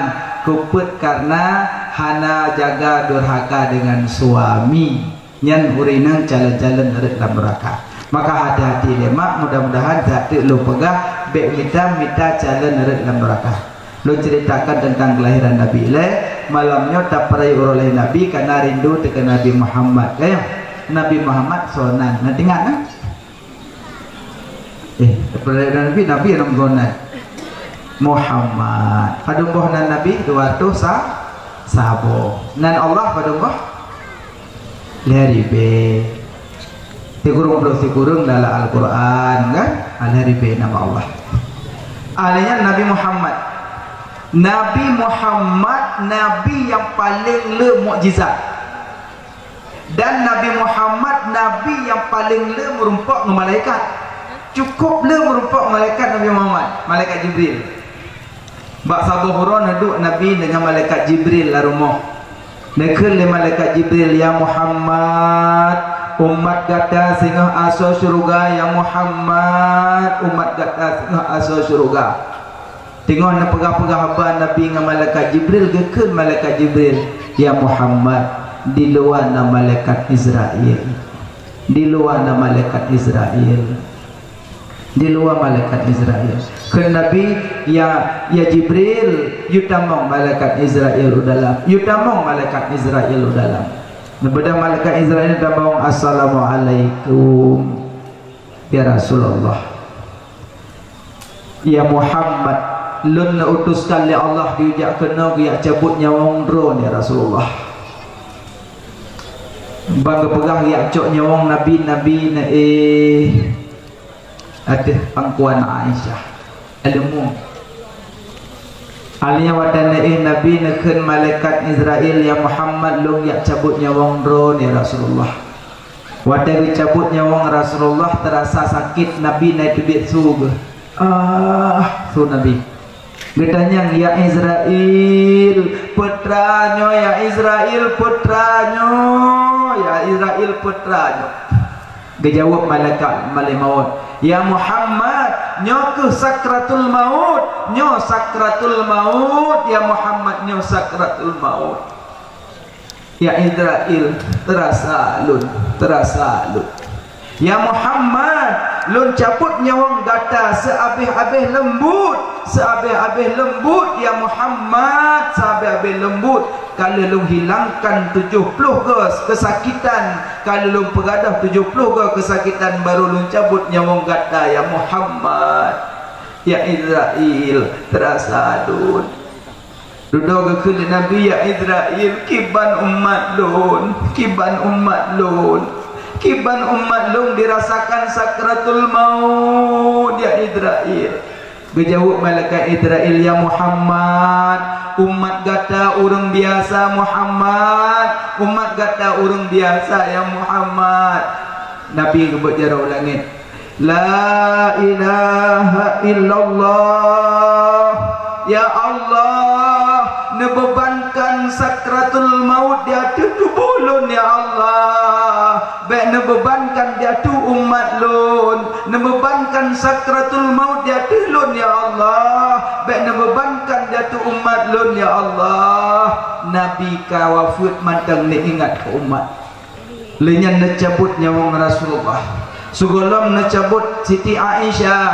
kuput karena hana jaga durhaka dengan suami yang urinang jalan-jalan red dalam neraka maka hati-hati lemak mudah-mudahan tak lu pegah bek mita jalan red dalam neraka lo ceritakan tentang kelahiran Nabi malamnya tak perai oleh Nabi karena rindu dengan Nabi Muhammad Nabi Muhammad sonan nanti ingat kan perai Nabi yang sonan Muhammad padumboh nan Nabi 200 sabo nan Allah padumboh leribe tikurung dalam Al-Quran kan leribe nama Allah alihnya Nabi Muhammad Nabi yang paling le mukjizat dan Nabi Muhammad Nabi yang paling le merumpak dengan malaikat cukup le merumpak malaikat Nabi Muhammad malaikat Jibril bak sabuhuron duduk Nabi dengan malaikat Jibril la rumah nekul le malaikat Jibril ya Muhammad umat gata singa aso syurga ya Muhammad umat gata singa aso syurga tengok nak pegah-pegah haba Nabi dengan malaikat Jibril gekun malaikat Jibril ya Muhammad di luar nama malaikat Israel di luar nama malaikat Israel di luar malaikat Israel ke Nabi ya Jibril yutamong malaikat Israel dalam yutamong malaikat Israel dalam kepada malaikat Israel tamong assalamualaikum ya Rasulullah ya Muhammad lun utuskan oleh Allah diujak kena dia cabut nyawang drone ya Rasulullah bangga pegang dia cok nyawang nabi na ada pangkuan Aisyah ilmu alnya wadan nabi nakun malaikat Israel ya Muhammad lung ya cabut nyawang drone ya Rasulullah wadan dicabut nyawang Rasulullah terasa sakit nabi naik tubik surga so nabi Gedanya ya Israel putranya ya Israel putranya ya Israel putranya dijawab malaikat maut ya Muhammad nyo sakratul maut ya Muhammad nyo sakratul maut ya Israel terasa lun Ya Muhammad, lun cabut nyawang gata seabih-abih lembut, seabih-abih lembut ya Muhammad, seabih-abih lembut. Kalau lun hilangkan 70 kesakitan, kalau lun pegadah 70 kesakitan, baru lun cabut nyawang gata ya Muhammad. Ya Israel terasa lun duduk ke Nabi ya Israel, kiban umat lun, kiban umat lun, kiban umat lun dirasakan sakratul maut ya Israel. Berjawab malaikat Israel, ya Muhammad, umat gata orang biasa Muhammad, umat gata orang biasa ya Muhammad. Nabi gebut jarau langit, la ilaha illallah, ya Allah, nebebankan sakratul maut dia tubuh lun ya Allah, baik nebebankan dia tu umat lun, nebebankan sakratul maut dia tu lun ya Allah, baik nebebankan dia tu umat lun ya Allah. Nabi kawafut mantang ni ingat ke umat lenyan necabut nyawang Rasulullah, sugolom necabut Siti Aisyah,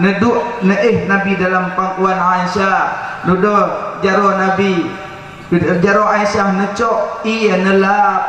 neduk Nabi dalam pangkuan Aisyah, duduk jaro Nabi, jaro Aisyah necok iya nelap,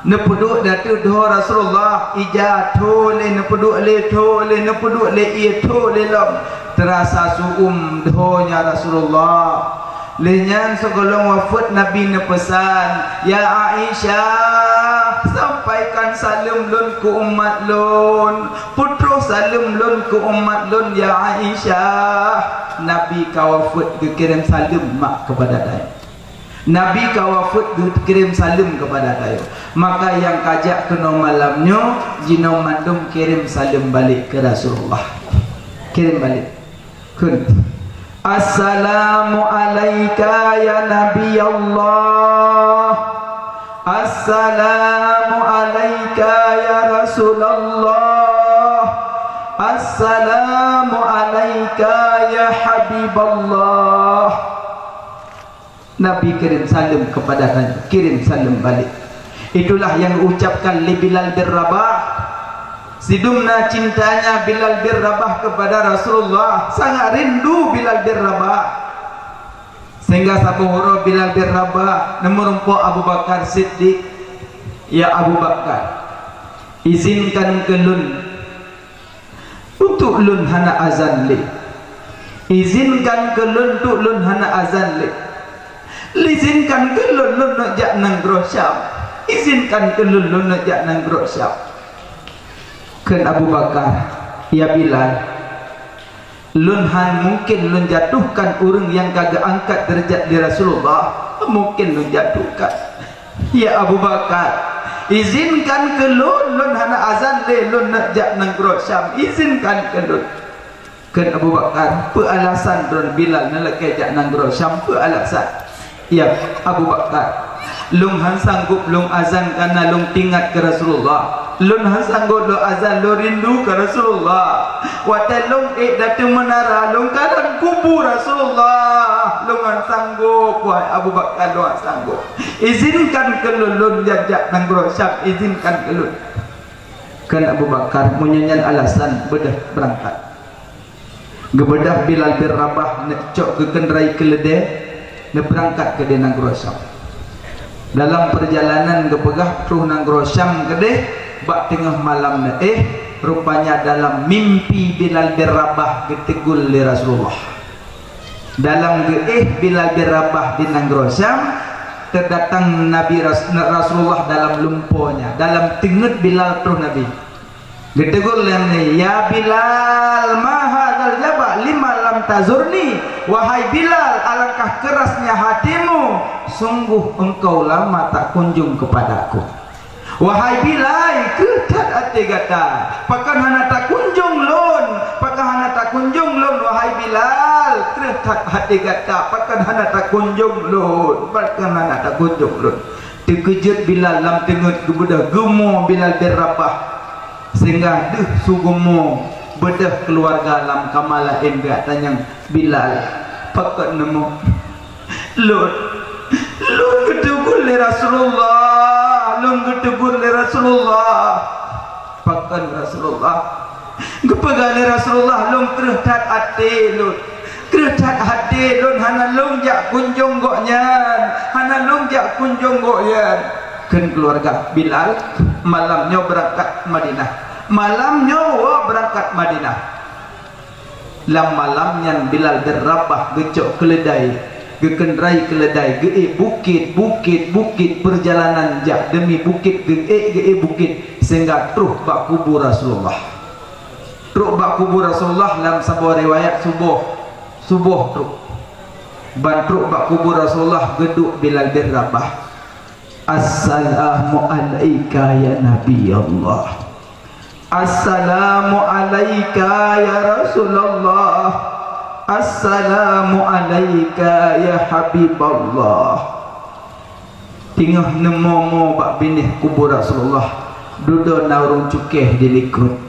nepeduk datu doh Rasulullah ija tole, nepeduk le tole, nepeduk le iya tole lam, terasa suum dohnya Rasulullah. Lenyan segolong wafat Nabi nepesan, ya Aisyah, sampaikan salam lun ku umat lun, putro salam lun ku umat lun ya Aisyah. Nabi kawafat dikirim salam mak kepada dia, Nabi kawafat dikirim salam kepada dia. Maka yang kajak kena malamnya jino mandum kirim salam balik ke Rasulullah, kirim balik kun, assalamu alayka ya Nabi Allah, assalamu alayka ya Rasulullah, assalamu alayka ya Habiballah. Nabi kirim salam kepada kami, kirim salam balik. Itulah yang ucapkan li Bilal bin Rabah. Sidumna cintanya Bilal bin Rabah kepada Rasulullah, sangat rindu Bilal bin Rabah, sehingga sabu huruf Bilal bin Rabah nemurumpo Abu Bakar Siddiq, ya Abu Bakar, izinkan ke lun untuk lun hana azan li, izinkan ke lun untuk lun hana azan li, izinkan ke lun nak jak nang Syam, izinkan ke lun nak jak nang Syam. Ken Abu Bakar, ya Bilal, lun han mungkin lun jatuhkan orang yang kagak angkat derajat di Rasulullah, mungkin lun jatuhkan. Ya Abu Bakar, izinkan ke lun hana azan le, lun nak jak nang Syam, izinkan ke lun. Ken Abu Bakar, pe alasan don Bilal nak jak nang Syam, pe alasan? Ya Abu Bakar, lung han sanggup lung azan karena lung tingat ke Rasulullah, lung han sanggup lung azan lung rindu ke Rasulullah. Watai lung datu menara lung kadang kubur Rasulullah, lung han sanggup. Wahai Abu Bakar, lung han sanggup. Izinkan ke lun jajak nang Syam, izinkan ke lun. Kan Abu Bakar menyanyian alasan bedah berangkat. Gebedah Bilal bin Rabah nak cok ke kenderai keledai, nak berangkat ke nang Syam. Dalam perjalanan kepegah truh nang Syam kedeh, bak tengah malam na rupanya dalam mimpi Bilal bin Rabah ketegul li Rasulullah. Dalam Bilal bin Rabah di nang Syam, terdatang Nabi Rasulullah dalam lumpuhnya, dalam tingut Bilal truh Nabi. Getegul ni, ya Bilal, mahadal jabal lima lam tazurni. Wahai Bilal, alangkah kerasnya hatimu, sungguh engkau lama tak kunjung kepadaku. Wahai Bilal, ketat hati kata, pakan hana tak kunjung lun, pakan hana tak kunjung lun. Wahai Bilal, ketat hati kata, pakan hana tak kunjung lun, pakan hana tak kunjung lun. Terkejut Bilal lam tengut kebudah gemo Bilal bin Rabah, sehingga sugumo bedah keluarga lam kamala enggak tanyang Bilal, pakat nemu lun ketugul li Rasulullah, lun ketugul li Rasulullah. Pak kan Rasulullah. Gepegane Rasulullah lung terus tat ate lut. Kertat hati lun hana lung jak kunjung goknyan, hana lung jak kunjung goknyan. Kan keluarga Bilal malamnya berangkat Madinah. Malamnya berangkat Madinah. Lam malamnya Bilal berrabah gecok keledai, gekendrai keledai, bukit perjalanan jak demi bukit bukit sehingga truh bak kubur Rasulullah. Truh bak kubur Rasulullah dalam sebuah riwayat subuh truk ban truk bak kubur Rasulullah geduk Bilal bin Rabah. Assalamu alayka ya Nabi Allah, assalamu alayka ya Rasulullah, assalamu alayka ya Habiballah. Tingah nemomo bak binih kubur Rasulullah duduk naurung cukeh di likut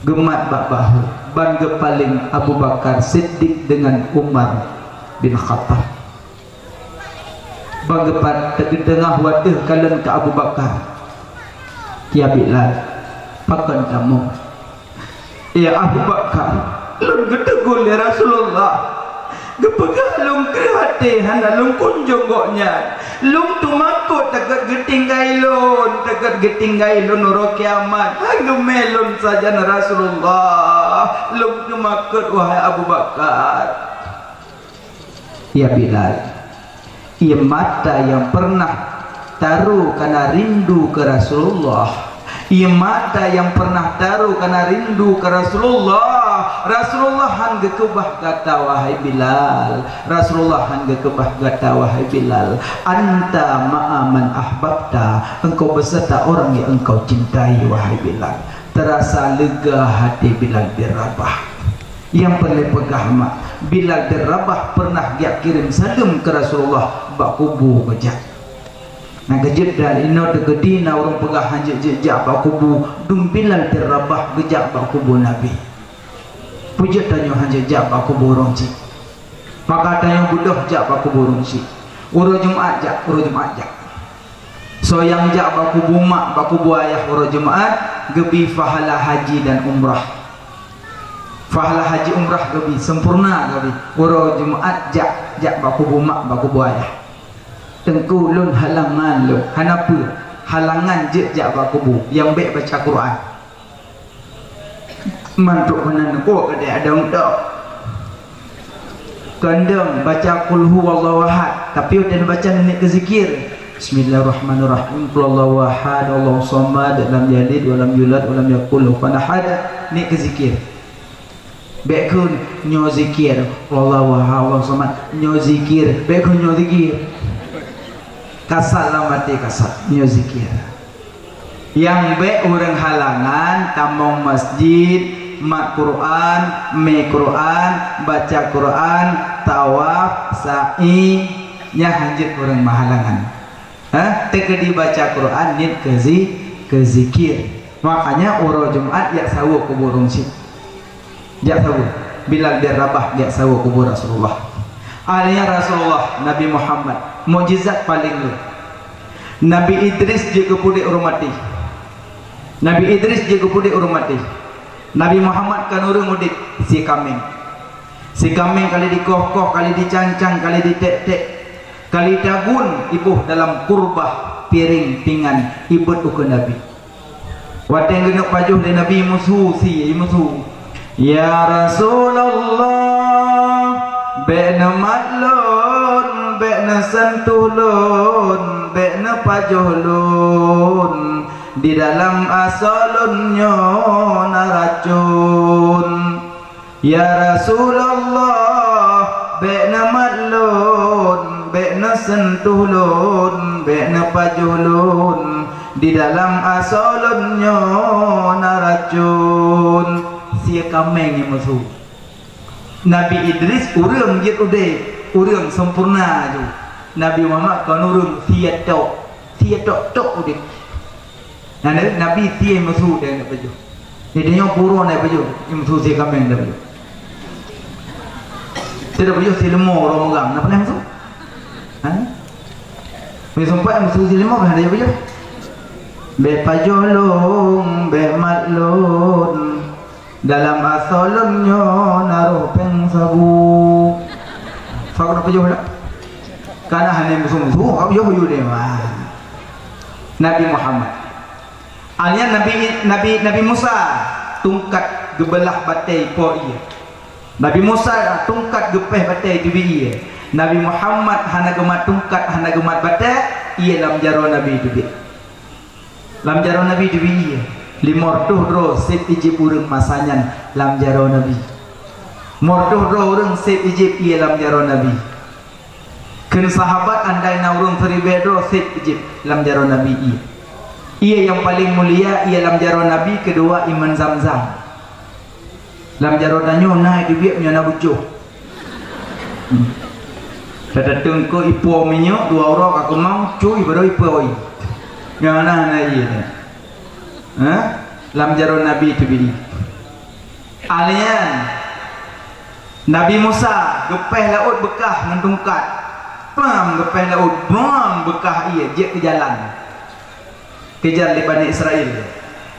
gemat bak bahu ban gepaling Abu Bakar Siddiq dengan Umar bin Khattab. Banggepat tengah wadah kalian ke Abu Bakar. Ya Bilal, pakan kamu. Ya Abu Bakar, lun getegul ya Rasulullah. Gepegah lung kerhati hana lung kunjung goknya. Lung tumakut tekat getinggai lun uro kiamat. Hanggu melun saja na Rasulullah. Lung tumakut wahai Abu Bakar. Ya Bilal, ia mata yang pernah taruh karena rindu ke Rasulullah. Ia mata yang pernah taruh karena rindu ke Rasulullah. Rasulullah han gekebah kata wahai Bilal. Rasulullah han gekebah kata wahai Bilal. Anta ma'aman ahbabta, engkau beserta orang yang engkau cintai wahai Bilal. Terasa lega hati Bilal bin Rabah. Yang paling pegah mak Bilal bin Rabah pernah dia kirim sadum ke Rasulullah bak kubu gejak. Nah gejak dan ino degedina orang pegah hanjak jejak bak kubu dung Bilal bin Rabah gejak bak kubu Nabi. Pujat tanya hanjak jak bak kubu rongci. Maka tanya budoh jak bak kubu rongci. Uro Jumat jak, So yang jak bak kubu mak bak kubu ayah uro Jumat gebi fahala haji dan umrah. Fahala haji umrah gabi sempurna gabi. Uro Jumaat jak baku bumak baku buaya. Tengku lun halangan lun. Hanapa halangan je jak baku bu yang baik baca Quran. Mantuk menan ko kada ada untuk. Kandang baca qul huwallahu ahad tapi udah baca nenek ke zikir. Bismillahirrahmanirrahim. Qul huwallahu ahad, Allahu samad, lam yalid wa lam yulad wa lam yakul lahu ahad. Ni ke zikir. Bekun nyo zikir wallahu Allah samad nyo zikir bekun nyo zikir kasat lah mati kasat nyo zikir yang be orang halangan tamong masjid mak Quran me Quran baca Quran tawaf sa'i nya hanjit orang mahalangan teka dibaca Quran nit ke zikir. Makanya uro Jumat ya sawu ku burung sih. Jak sawu Bilal bin Rabah jak sawu kubur Rasulullah. Alia Rasulullah Nabi Muhammad mukjizat paling lu. Nabi Idris juga pudik urmati. Nabi Idris juga pudik urmati. Nabi Muhammad kan urung udik si kambing. Si kambing kali dikoh-koh, kali dicancang, kali ditek-tek, kali dagun ibuh dalam kurbah piring pingan ibut uke Nabi. Wateng genuk pajuh dari Nabi musuh si musuh. Ya Rasulullah, be'na matlun, be'na sentulun, be'na pajuhlun, di dalam asalunnya naracun. Ya Rasulullah, be'na matlun, be'na sentulun, be'na pajuhlun, di dalam asalunnya naracun. Sia kameng yang musuh. Nabi Idris urang je ude, urang sempurna tu. Nabi Muhammad kan urang sia tok ude. Nabi sia musuh dia nak baju. Dia yang puro nak baju, yang musuh sia kameng dah baju. Tidak baju sia lemah orang megang, nak pernah musuh? Dia sempat musuh sia lemah dah baju. be pajolong be matlun dalam asolonnya naruh pengsabu fakir pajolong karena hanya musuh-musuh kau jauh deh mah Nabi Muhammad alnya Nabi Musa tungkat gebelah batai po iya Nabi Musa tungkat gepeh batai tu iya Nabi Muhammad hana gemat tungkat hana gemat batai iya lam jaro Nabi tu lam jaro Nabi tu iya limortuh ro set ijib urang masanyan lam jaro Nabi mortuh ro urang set ijib iya lam jaro Nabi ken sahabat andai na urang teribedo set ijib lam jaro Nabi iya yang paling mulia ia lam jaro Nabi kedua iman Zamzam lam jaro danyo naik di biak nyana bujuh datang ke ipo minyak 2 orang aku mau cuy baru ipo oi nyana na iya lam jaro Nabi itu bini alian Nabi Musa gepeh laut bekah mentungkat pam gepeh laut bom bekah iya je ke jalan kejar di Bani Israel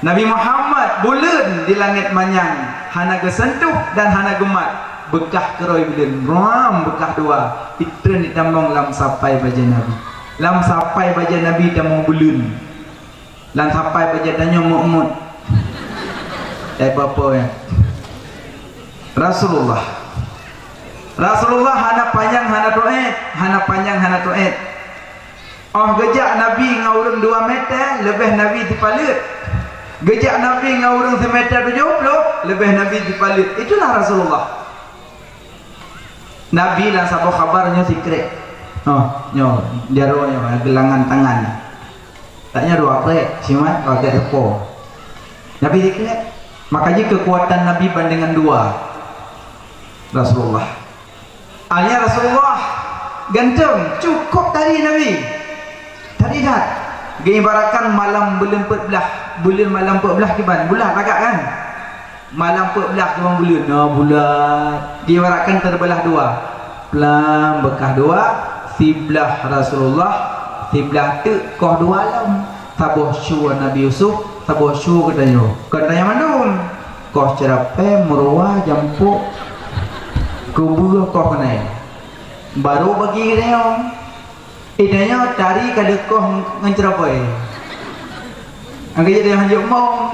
Nabi Muhammad bulan di langit manyang hana kesentuh dan hana gemat bekah keroi bulan ram bekah dua itren ditambang lam sampai baja Nabi lam sampai baja Nabi tamang bulan lam sampai baja tanya mu'mud apa ya Rasulullah hana panjang hana tu'id hana panjang hana tu'id oh gejak Nabi ngawurung 2 meter lebih Nabi dipalit gejak Nabi ngawurung 1 meter 70 lebih Nabi dipalit itulah Rasulullah Nabi lah sabo kabarnya secret oh nyo jaro nyo gelangan tangan taknya 2 krek siman kalau tak depo Nabi secret makanya kekuatan Nabi bandingan 2 Rasulullah alnya Rasulullah ganteng cukup tadi Nabi tadi dah diibaratkan malam bulan 14 bulan malam 14 kiban bulan agak kan malam 14 kiban bulan bulan diibaratkan terbelah 2 pelan bekah 2 siblah Rasulullah siblah tu koh 2 alam tabuh syur Nabi Yusuf tabuh syur katanya mandum koh cerape meruah jampuk kubur koh kenai baru bagi reong idanya tari kada koh ngecerapai angkat jadi hanjuk mong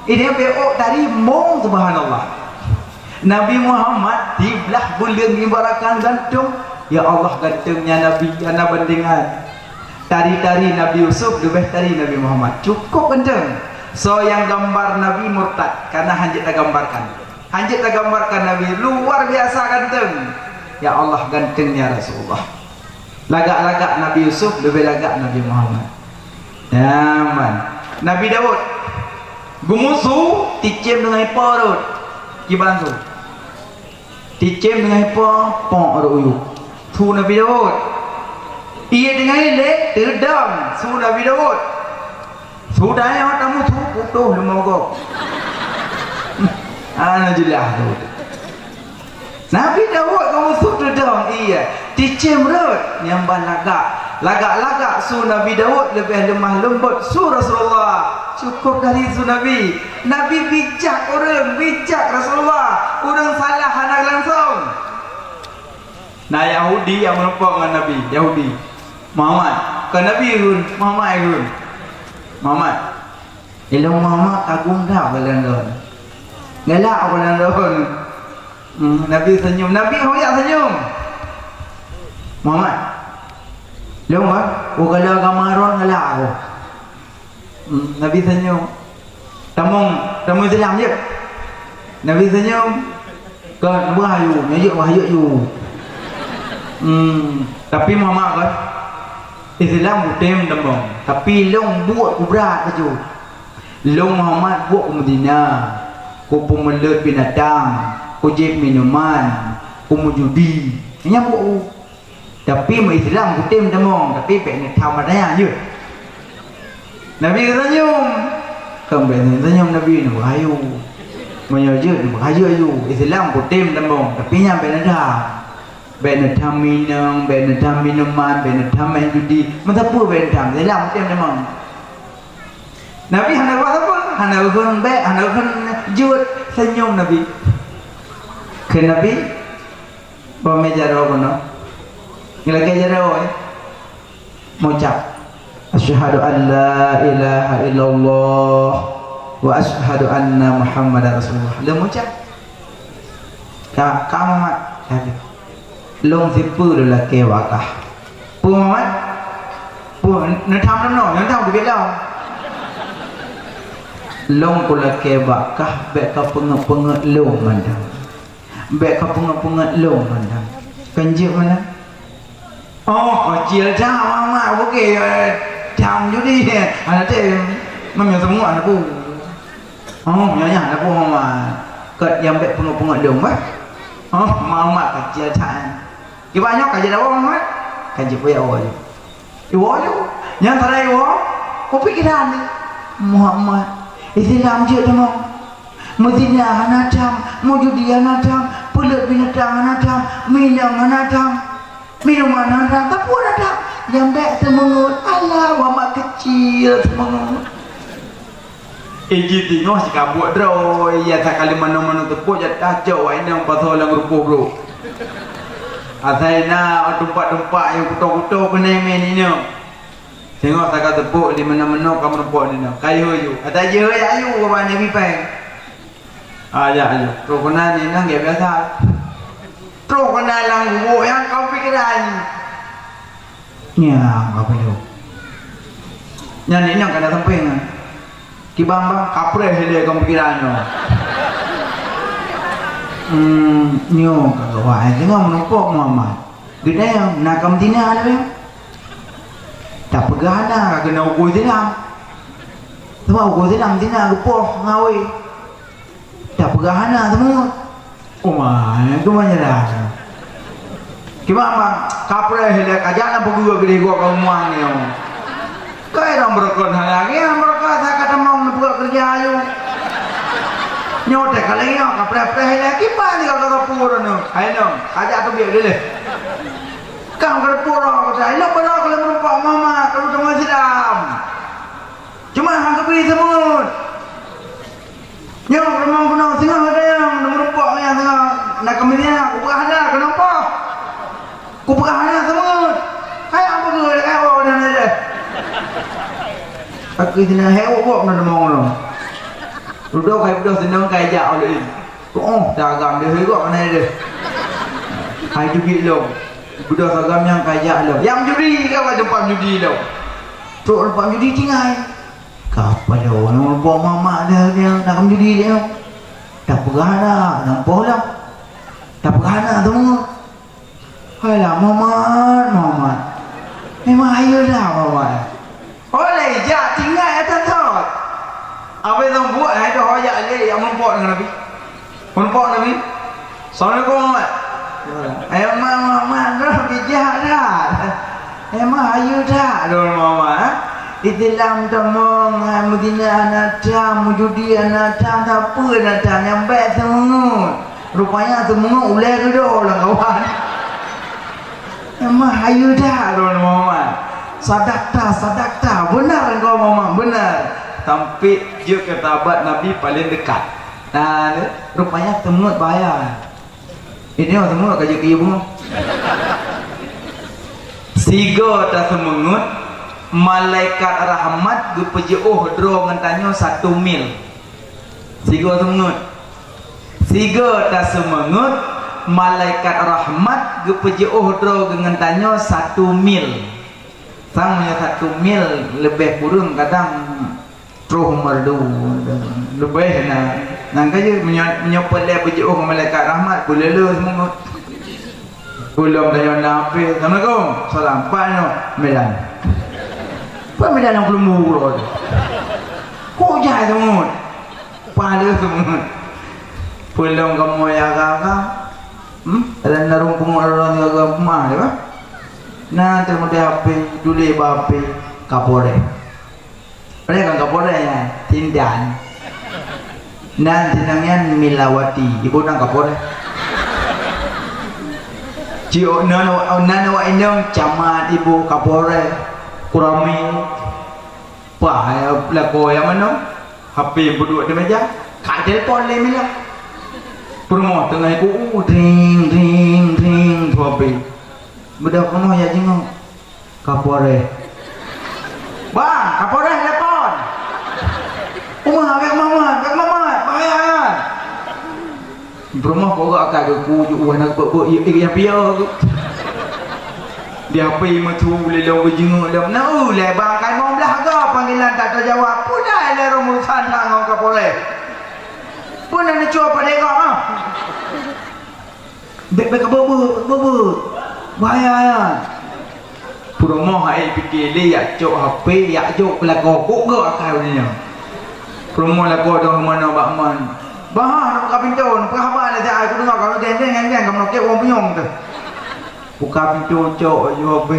idanya beok tari mong subhanallah Nabi Muhammad di belah bulan ibaratkan gantung ya Allah gantungnya Nabi ana bandingan tari-tari Nabi Yusuf lebih tari Nabi Muhammad cukup ganteng so yang gambar Nabi murtad karena hanjit tak gambarkan Nabi luar biasa ganteng ya Allah gantengnya Rasulullah lagak-lagak Nabi Yusuf lebih lagak Nabi Muhammad nyaman Nabi Daud gumusu ticim dengan porot gimana tu ticim dengan porot uyuk tu Nabi Daud ia dengan lek terdam su Nabi Daud sudah yang tamu tu putuh lemogok Alhamdulillah Nabi Daud kamu sudah dong iya ticim rot nyamban lagak su Nabi Daud lebih lemah lembut su Rasulullah cukup dari su Nabi bijak Rasulullah orang salah anak langsung nah Yahudi yang menumpang dengan Nabi Yahudi Muhammad ke Nabi Irun Muhammad ilmu Muhammad agung dah belandon ngelak belandon Nabi senyum Nabi hoyak senyum Muhammad lewat kalau agama ngelak aku Nabi senyum tamu Islam je Nabi senyum kan wahyu nyayuk wahyu tapi Muhammad kan Islam utem dembong tapi long buat ku berat baju long Muhammad buat ku Medina ku pemelet binatang ku jeb minuman ku mujudi hanya buat tapi Islam utem dembong tapi bek thamadaya je Nabi senyum kembali senyum Nabi ni wahyu menyajud wahyu Islam utem dembong tapi nyampe nada bena tham minang bena tham minuman bena tham main judi masa apa bena tham dalam macam memang Nabi hendak buat apa? Hendak baik, hendak jut senyum Nabi. Ke Nabi bawa meja roh kono. Ngelaki aja roh mengucap asyhadu an la ilaha illallah wa asyhadu anna muhammadar rasulullah. Dia mengucap kamu mat long sipu dah laki wakah pu mat pu nak tham no yang tahu dia dah long pula ke wakah bek ka pengep long mandang bek ka pengep long mandang kanjik mana oh kecil jauh mak okey jam judi anak tu memang semua anak pu oh nyanya anak pu mama ket yang bek pengep long bah oh mama kecil jauh banyak kaji dah orang mat kaji punya awal iwo yang terakhir iwo kopi kita ni Muhammad Islam je demang Madinah anadam Mujudi anadam Pelut binatang anadam Minang anadam Minuman anadam tak pun ada yang baik semangut Allah wamak kecil semangut Iji tengok si kabut droi ya tak kali mana-mana tepuk jatah jauh ini yang pasal yang rupuh bro Asaina tempat-tempat yang kutuk-kutuk kena main ni. Tengok tak tepuk di mana-mana kamu tepuk ni. Kayu je. Atas je ayu apa ni pipai. Ya ayu. Terkena ni nang dia biasa. Terkena lang gua yang kau pikiran. Ya, apa lu? Yang ni yang kena sampai kan. Kibamba kapre hele kau pikirannya. Nyo kalau wah tengok menumpuk Muhammad gede yang nak kamtina ada yang tak pegang dah kena ukur tilam semua ukur tilam tina lupa ngawi tak pegang dah semua oh mana tu banyak dah gimana kapre hele kajalan pergi gede gua kau muang ni kau yang berkon lagi yang berkon saya kata mau buat kerja ayu nyotek kalau ini orang pernah lagi balik kalau pura no, ayo ajak tu biar dulu. Kau kalau pura kata, ayo benar kalau merupak mama kalau cuma sedam. Cuma hang kepi semut. Nyok remang punau tengah ada yang merupak yang tengah nak kemudian aku berada kenapa? Aku berada semut. Kayak apa tu? Kayak apa dan ada. Aku tidak hebat kok nak demong lo. Duduk kayak duduk senang kayak jauh oleh ini. Oh, dagang dia juga mana dia? Hai judi lo. Duduk dagang yang kayak lo. Yang judi kau tempat judi lo. Tu tempat judi tinggal. Kapal lo, orang bawa mama dia nak judi dia. Tak berada, nampak lah. Tak berada semua. Alah, mama. Memang ayo dah mama. Oleh jak tinggal atas tot. Apa yang buat ada hoyak lagi yang membuat dengan Nabi. Membuat Nabi. Assalamualaikum Muhammad. Mama dah bijak dah. Ayo dah mama. Islam tamong Madinah anadam Mujudi anadam tak apa anadam yang baik semua. Rupanya semua ulai kedua lah kawan. Ayo dah mama. Sadakta benar kau mama benar. Sampai dia ketabat Nabi paling dekat. Nah, rupanya semut bayar. Ini semut kerja ke ibu. Siga tak semengut malaikat rahmat gepejeuh dro ngantanyo 1 mil. Siga semengut. Siga tak semengut malaikat rahmat gepejeuh dro ngantanyo 1 mil. Sang punya 1 mil lebih kurang kadang roh merdu lebih nak kerja menyopel dia berjauh dengan malaikat rahmat boleh lu semua belum dah yang nabi. Assalamualaikum salam pano medan yang belum murah kok jahit semua pada semua belum kamu ya kakak ada narung pengurangan agak mah ya nah termudah HP dulu HP kapore. Mereka kapolres ya, tindan. Dan tindangan Milawati, ibu nang kapolres. Cio nana wa indong camat ibu kapolres, kurami Pah pelako yang mana? HP berdua di meja. Kat telefon le mila. Rumah tengah aku ring ring ring tu HP. Budak rumah ya jengok. Kapore. Bang, kapore telepon. Umah agak mama, bahaya. Rumah kau agak aku jual nak buat yang piau aku. Dia apa yang macam lelong berjenguk dalam nak bang kai mau belah ke panggilan tak terjawab pun dah le rumusan hang ke boleh pun nak cuba pada kau ah bek bebu bahaya ya pura mau hai fikir le ya cok HP ya cok lagu kok ke akal ni promo lagu dah mana bak man bah nak buka pintu nak apa dah aku dengar kau geng kamu nak ke orang penyong tu buka pintu cok HP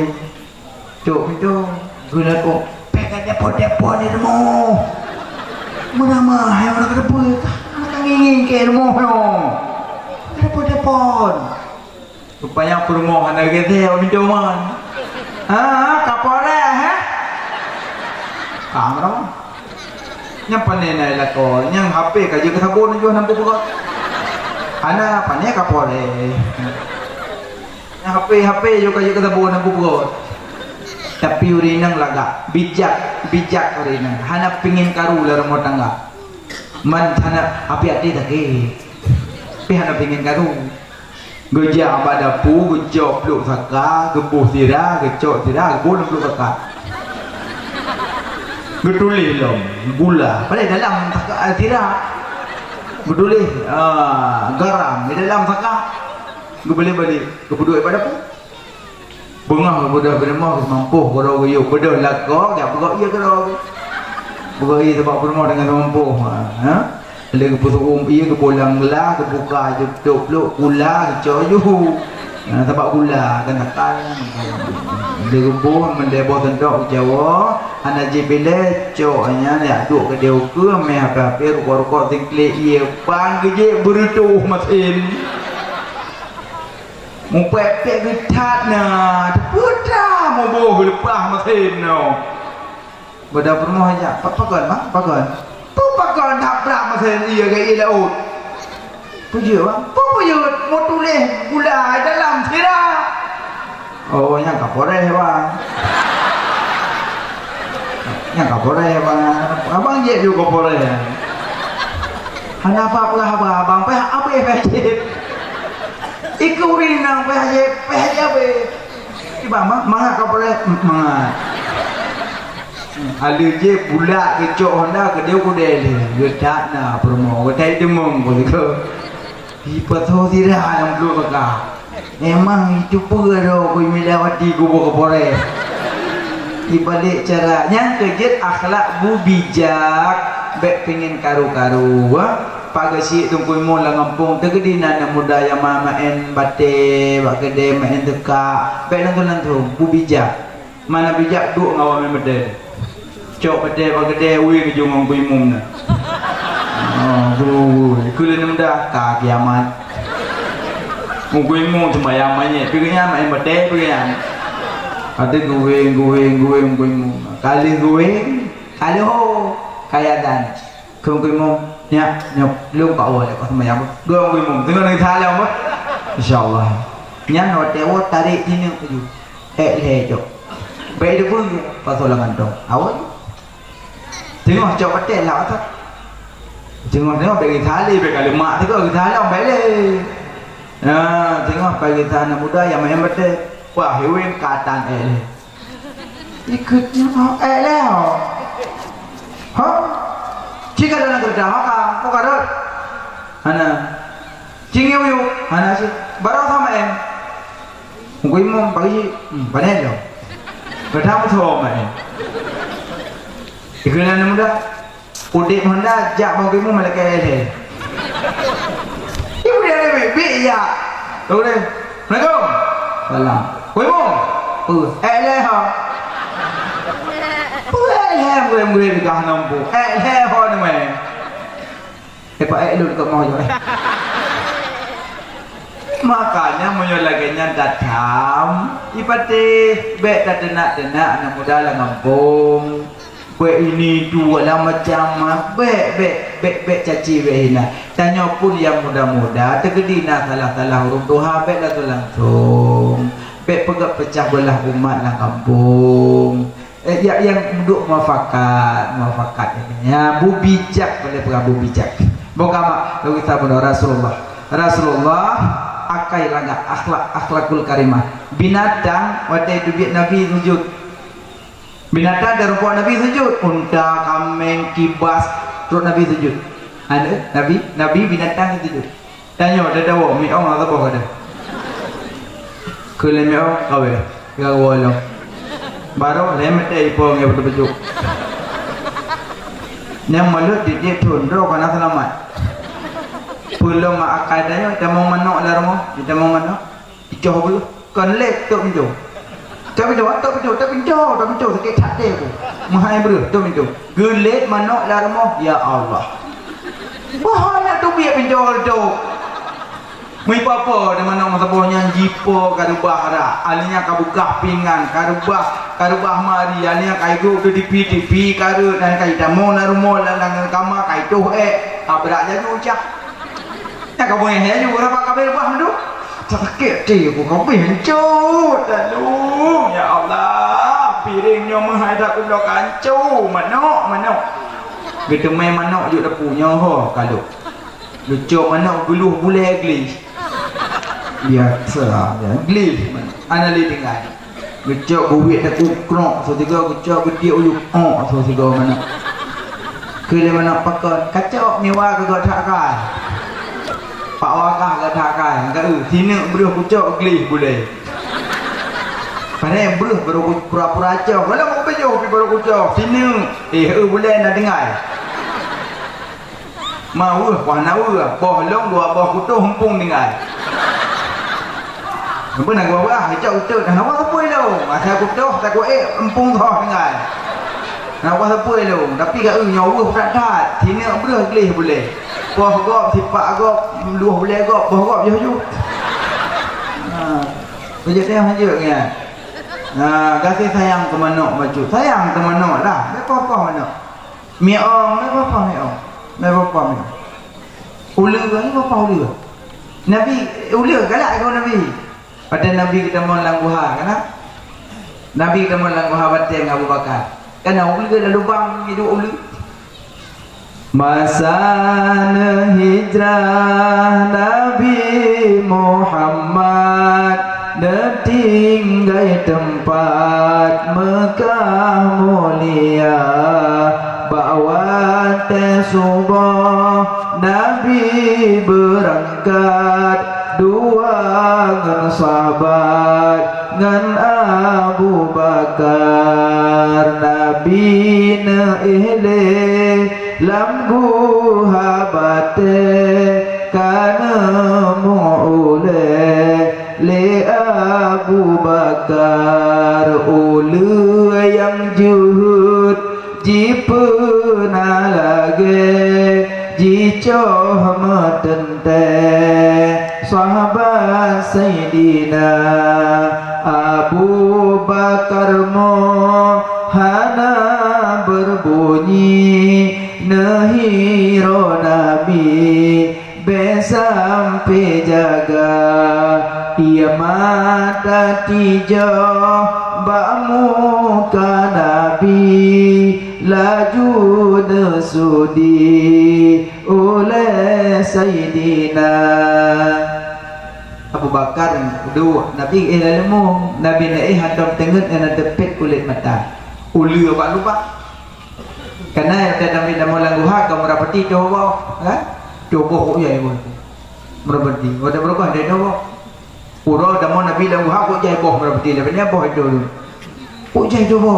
cok pintu guna kok pegang depo ni demo mana mah yang nak depo nak ngingin ke demo depo rupanya permohonan lagi dia pintu man kapore kamera yang panen lah kau yang HP kaji kesabun juga nampak buka ana panen kapore HP juga ketemu nak buat. Tapi urinang laga bijak urinang. Hana pingin karu lah rumah tangga. Man hana api hati tak ke. Tapi hana pingin karu. Gejak pada pu, gejok peluk saka, gebuh tira, gecok tira, gebuh peluk saka. Getulih lom, gula. Pada dalam saka tira. Getulih garam di dalam saka. Gue balik ke berdua pada pun bengah ke berdua mampu kalau gue berdua laku gak bergok iya kalau bergok iya sebab berdua dengan mampu ada ke pusuk iya ke bolang gelah ke buka jepuk peluk gula ke coyu sebab gula kan takkan dia gebuh mendebor tentok Jawa anak jebele coknya ya duk ke dia ke meh apa-apa rukuk-rukuk tingklik iya pan ke berutuh masin mau pepek getat na, terputar mau boh lepas mesin no. Benda rumah aja, pakai tak berat mesin iya ke iya laut. Pujuk bang, pujuk mau tulis gula dalam tira. Oh yang kapore bang, yang kapore bang, abang je juga kapore. Kenapa abang apa efek? Iku rinang PHJ apa? Iba mangga kau boleh mangga. Ada je bulat kecok Honda ke dia kudel. Getak na promo. Getai demong boleh ke. Dipatho tidak dalam dulu maka. Memang itu perlu kau melewati gubuk kepore. Di balik caranya kejet akhlak bu bijak. Bek pengen karu-karu. Pagasi tungkui mo lang ampung tegedina na muda yang main bate bagede main teka belang tu bubijak mana bijak duk ngawam mede cok bate bagede wi ke jungong kui mum na kulen muda ka kiamat kui mum cuma yang mainnya pikirnya main bate pikirnya ada gue mum kali kali ho kaya dan kui mum nhá nhập luôn cậu rồi có thằng mày gương người mùng tiếng người tha leo mất insyaallah nhắn nói téo tadi ini tuju lejo bay được vương pasolangan dong awal tiếng họ cho bắt tên lão thật tiếng họ nếu bị tha đi bị cả lima thì có người tha leo bé lên tiếng họ bị người tha là muda yang main bete wah hiểu em cả tan ikutnya leo hả jika dalam kerja kau kadar, ana, cingeu yo, ana sih, baru sama em, mungkin mau bagi, panen lo, bertemu sama em, ikhlas muda, udik Honda, jak mungkin mau melek ele, ibu dia lebih ya, tahu deh, Assalamualaikum, salam, kau mau, ele ha. Gue di kah nampu ho ni meh pak lu dekat mau je makanya menyolaganya datang ipate bek tak tenak anak muda lah ngampung Buat ini dua lah macam Bek caci behina. Tanya pun yang muda-muda terkedina salah-salah huruf Tuhan. Bek lah tu langsung. Bek pegat pecah belah umat lah kampung. Yang duduk muafakat ini. Ya, bu bijak boleh Prabu bijak. Bukan mak lalu kita benar Rasulullah akai langgar akhlakul karimah. Binatang wadai duit Nabi sujud. Binatang dan rupa Nabi sujud. Unta, kambing, kibas, terus Nabi sujud. Ada Nabi binatang sujud. Tanya ada dawa miong atau apa ada? Kalau miong kawe, gawa lo. Baru lemet deh ipong yang betul-betul. Yang malu dia tunduk kena selamat. Belum akadanya kita mau manok lah rumah, kita mau manok. Icoh dulu, kan lek tu pinjau. Tak pinjau sakit hati aku. Mahal ber, tu pinjau. Gelet manok lah rumah, ya Allah. Wah, nak tu biar pinjau tu. Mai apa de mana masa bohnya jipo karubah ra alinya kabukah pingan karubah mari alinya kai go di TV karu dan kai damo narumo lang kama kai tu abrak ja ju cha ya ka boy he ju berapa kabel bah tu sakit ti aku kau pincut lalu ya Allah piringnya menghadap ke belakang kancu manok gitu main manok ju dah punya ho kalau lucu manok guluh boleh glis biasa ya glis analis dengan gecok buit tak kukrok so tiga gecok gede ulu so tiga mana ke mana pakon kacau mewah ke tak kai pak wakah ke tak kai enggak sini beruh gecok glis boleh padahal beruh baru pura-pura cok kalau mau bejo baru gecok sini boleh nak dengar mau warna boh long dua boh kutu humpung dengar. Apa nak gua bah, hijau dah nak apa lo? Masa aku tu, tak gua empung thau dengan. Nak apa lo? Tapi kat nyawa tak. Sini berah gelih boleh. Boh gop sipak gop, luah boleh gop, boh gop jauh. Kerja saya aja kan. Kasih sayang ke manok maju. Sayang ke manok lah. Apa manok? Miong, apa miong? Apa? Ulu ke apa ulu? Nabi ulu galak kau Nabi. Pada Nabi kita mau langguha kan? Nabi kita mau langguha batang Abu Bakar. Karena ulu ada lubang hidup ulu. Masa hijrah Nabi Muhammad ditinggai tempat Mekah mulia bawa tesubah Nabi berangkat dua ngan sahabat ngan Abu Bakar Nabi na ihle lam guhabate kana mu'ule le Abu Bakar ulu yang juhud jipuna lage jicoh matente sahabat Sayyidina Abu Bakar mohana berbunyi nahiro Nabi besampai jaga ia mata tijo bamuka Nabi laju desudi oleh Sayyidina Abu Bakar dua Nabi ilmu Nabi naik hadam tengah dan tepet kulit mata ulu apa lupa karena ada Nabi dah mula luha kau merapati coba kan coba kok ya ibu merapati ada berapa ada coba pura dah mau Nabi dah luha kok jai boh merapati dah banyak boh itu kok jai coba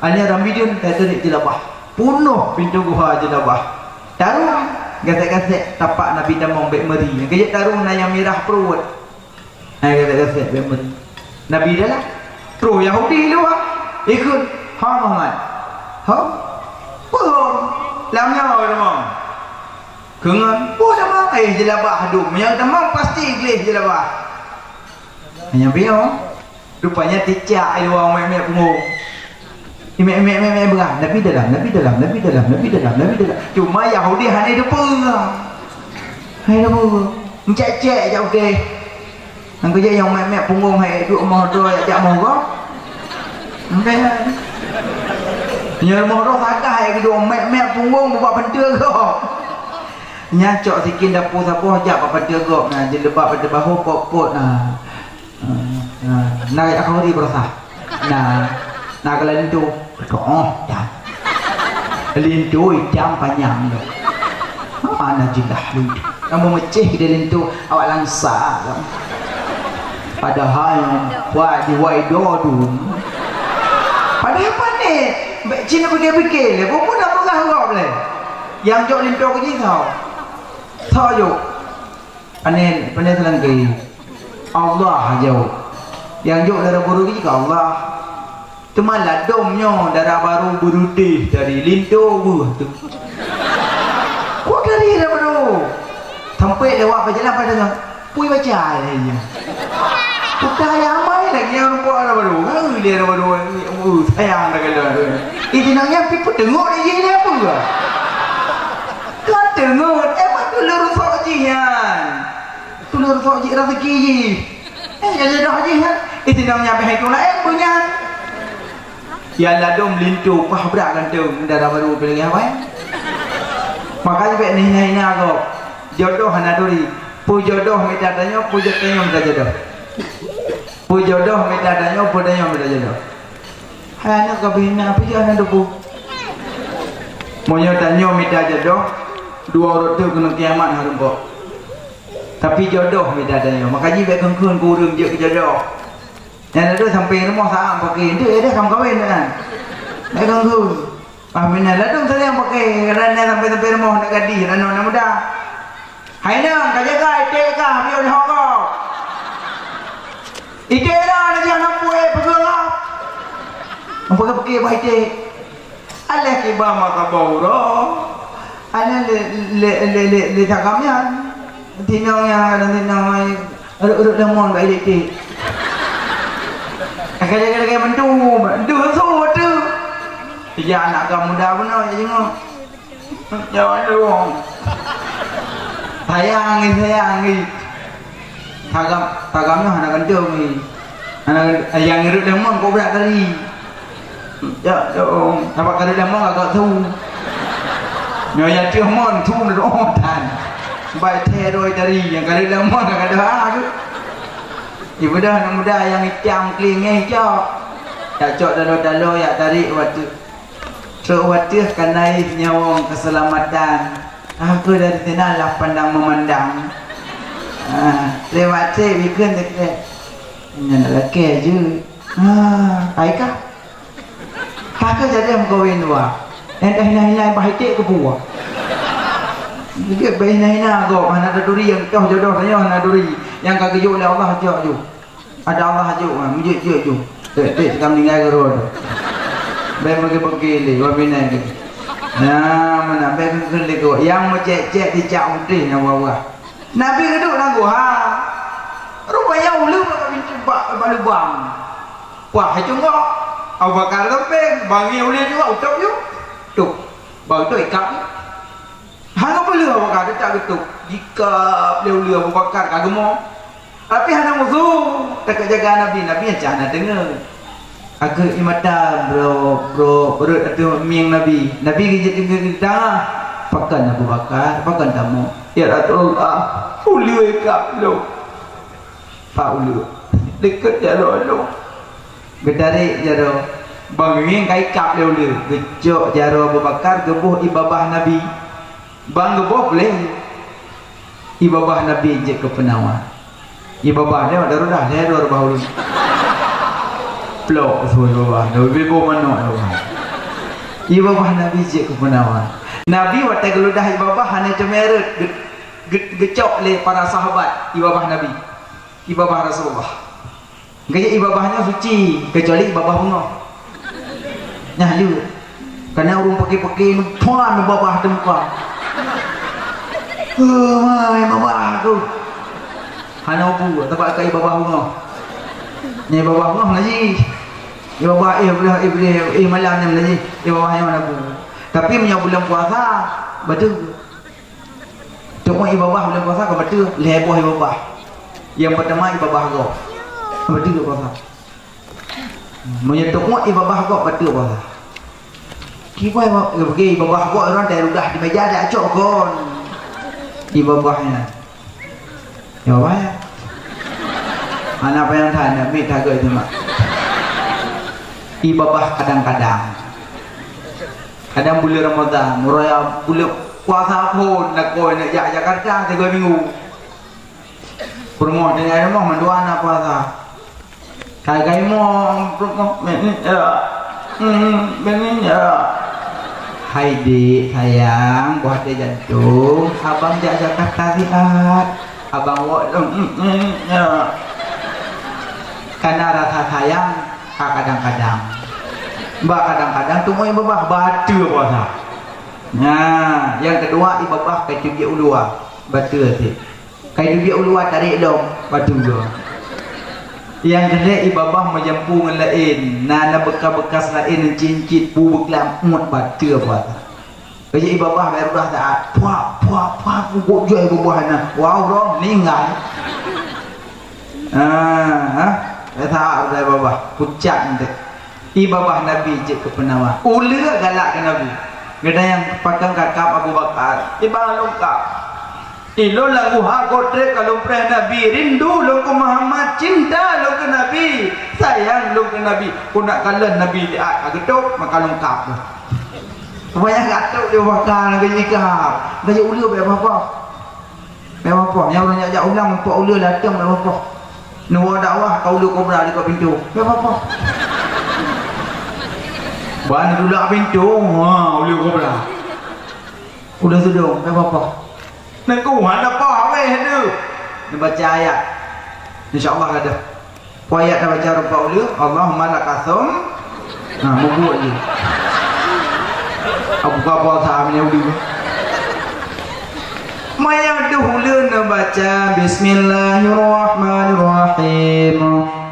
hanya Nabi dia kata ni jelabah punuh pintu guha jelabah taruh gasek-gasek tapak Nabi dah mau bek meri kejap taruh nayang merah perut gasek-gasek bek meri Nabi dah lah terus Yahudi lu ikut ha Muhammad ha pun lamnya orang kengan dah mau jelabah aduh yang dah pasti glis jelabah hanya biar rupanya ticak ai orang main-main punggung Imek berat. Nabi dalam. Cuma Yahudi hanya depan. Hai depan. Cek je okey. Nang kerja yang mek punggung hai duk moh tu ajak moh kau. Okey. Nya moh tu sakah hai duk mek punggung buat pentil kau. Nya cok sikit dapur sabuh ajak buat pentil kau. Nah je lebak pada bahu pot nah. Nah aku di berasah. Nah kalau itu dah. Lintu jam panjang tu. Mana jelah lintu. Kamu mecih ke lintu awak langsa. Padahal buat di waidodu. Padahal apa ni? Cina fikir-fikir le. Pun nak bergarap le. Yang jok lintu ke ni tau. Tahu jok. Panen selangki. Allah jauh. Yang jok darah baru ke Allah. Cuma ladomnya darah baru berutih dari lintu tu. Kau dari darah baru. Sampai lewat berjalan pada tu. Pui baca lagi. Bukan yang mai lagi yang buat darah baru. Dia darah baru. Sayang dah kalau. Itu namanya pipu tengok lagi ni apa ke? Kau tengok. Tu rusak jihan. Tu rusak jih rezeki jih. Jadi dah jihan. Itu namanya behai tu lah punya. Yang ladum lintu pah berat kan tu darah baru pilih apa? Makanya bek ni aku jodoh hanaduri. Pu jodoh minta tanya, pu jodoh minta jodoh. Pu jodoh minta tanya, pu tanya minta jodoh. Hai anak kabina apa je anak tu? Moyo tanya minta jodoh, dua orang tu kena kiamat harum kok. Tapi jodoh minta tanya. Makanya bek kengkun kurung je jodoh. Yang ada sampai rumah tak pakai itu dia kamu kahwin kan? Nak ganggu. Benar lah tu saya yang pakai kerana sampai rumah nak gadis dan anak muda. Hai nang kerja kah itik kah biar di Hong Kong. Itik dah nak jangan puai pergelap. Apa pakai baik itik? Alah kibar maka bauro. Alah le takamnya. Tinongnya dan tinong urut lemon baik itik. Kadang-kadang mendu tu. Dia anak kamu muda pun nak tengok. Jangan dong. Sayang ni. Tagamnya anak kandung ni. Anak yang irut lemon kau berat tadi. Ya dong. Nampak kada lemon agak tu. Nyonya lemon tu dah dan. Baik teroi tadi yang kada lemon kada ada. Ibu dah anak muda yang hitam kelingih cok. Tak cok dalo-dalo ya tarik waktu. Terwatih kanai nyawang keselamatan. Aku dari sana lah pandang memandang. Lewat saya bikin dekat. Ini lelaki je. Baikah? Kakak jadi yang kawin dua. Yang dah hina-hina bahagia ke buah. Dia hina-hina kau. Mana ada duri yang kau jodoh tanya mana duri. Yang kagak oleh Allah jauh. Ada Allah ajuk, mujud je. Dek sekarang meninggal ke roda. Baik bagi-bagi ni, wabina ni. Nah, mana baik bagi kau. Yang macet-cek dicak putih yang bawah. Nabi keduk nak gua. Rupanya ulu kami cuba balubang. Wah, cuma Abu Bakar lempeng, bangi ulu juga utup you. Tuh, bang tu ikat. Hang apa lu Abu Bakar tak getuk. Jika beliau Abu Bakar kagak mau. Tapi hana musuh tak jaga Nabi yang jangan dengar. Aku imata bro atau miang Nabi kita pakan Abu Bakar pakan tamu. Ya Rasulullah ulu ikap lo. Pak ulu dekat jaro. Gedari jaro. Bang miang kai kap lo ulu. Gejok jaro Abu Bakar gebuh ibabah Nabi. Bang gebuh boleh. Ibabah Nabi je ke penawar. Ibabah dia ada rudah, dia ada rubah ulu. Plok suai ibabah, Nabi bawa mana ibabah. Ibabah Nabi je ke penawar. Nabi waktu geludah ibabah hanya cemerut, gecok le para sahabat ibabah Nabi, ibabah Rasulullah. Gaya ibabahnya suci, kecuali ibabah bunga. Nah lu, karena orang pakai tuan ibabah tempat. Ibabah tu. Hana bu tempat kai babah bunga. Ni babah bunga ngaji. Ibu bapa malam ni lagi. Ibu bapa yang mana pun. Tapi punya bulan puasa betul. Tengok ibu bapa bulan puasa kau betul. Leboh ibu bapa. Yang pertama ibu bapa kau. Betul puasa. Menyetukmu ibu bapa kau betul puasa. Kibai pergi ibu bapa kau orang dah rudah di meja dah cok kon. Ibu bapanya. Ya bapa ya. Anak apa yang tanya minta ke itu mak. Ibu bapa kadang-kadang bulan Ramadan, raya bulan puasa pun nak kau nak Jakarta 3 minggu. Permoh dengan rumah mandua anak puasa. Kai mo benin ya. Hai dik sayang, buat dia jantung. Abang Jakarta lihat. Abang ya. Karena rasa sayang kadang-kadang. Mbak kadang-kadang tu mau ibu bah batu puasa. Nah, yang kedua ibu bah kai dia ulua. Batu sih. Kai dia ulua tarik dong, batu dong. Yang kedua ibu bah menjampu dengan lain. Nana bekas-bekas lain cincin bubuk lamut batu puasa. Jadi ibu bah baru dah saat puak pukul jual ibu bah na. Wow bro, ninggal. Tak ada ibu bah, pucat nanti. Ibabah Nabi je ke penawa. Ula galak ke Nabi. Gada yang pakai kakap Abu Bakar. Ibang lengkap. Ilo lagu hak kotrek kalau pernah Nabi. Rindu lo ke Muhammad. Cinta lo ke Nabi. Sayang lo ke Nabi. Kau nak kalah Nabi di agetuk maka lengkap. Banyak katuk dia bakar gaji ikap. Gaji ula berapa? Berapa? Yang orang ajak ulang empat ula datang berapa? Nuwa dakwah kau ula kau berada di pintu. Berapa? Ban dulu pintu, uli kobra. Udah sudah, apa? Nak kuat apa? Aweh tu. Nak baca ayat. InsyaAllah ada. Ayat nak baca rupa uli. Allahumma lakasum. Mubuk je. Aku kapal sahamnya uli. Maya dahulu nak baca Bismillahirrahmanirrahim.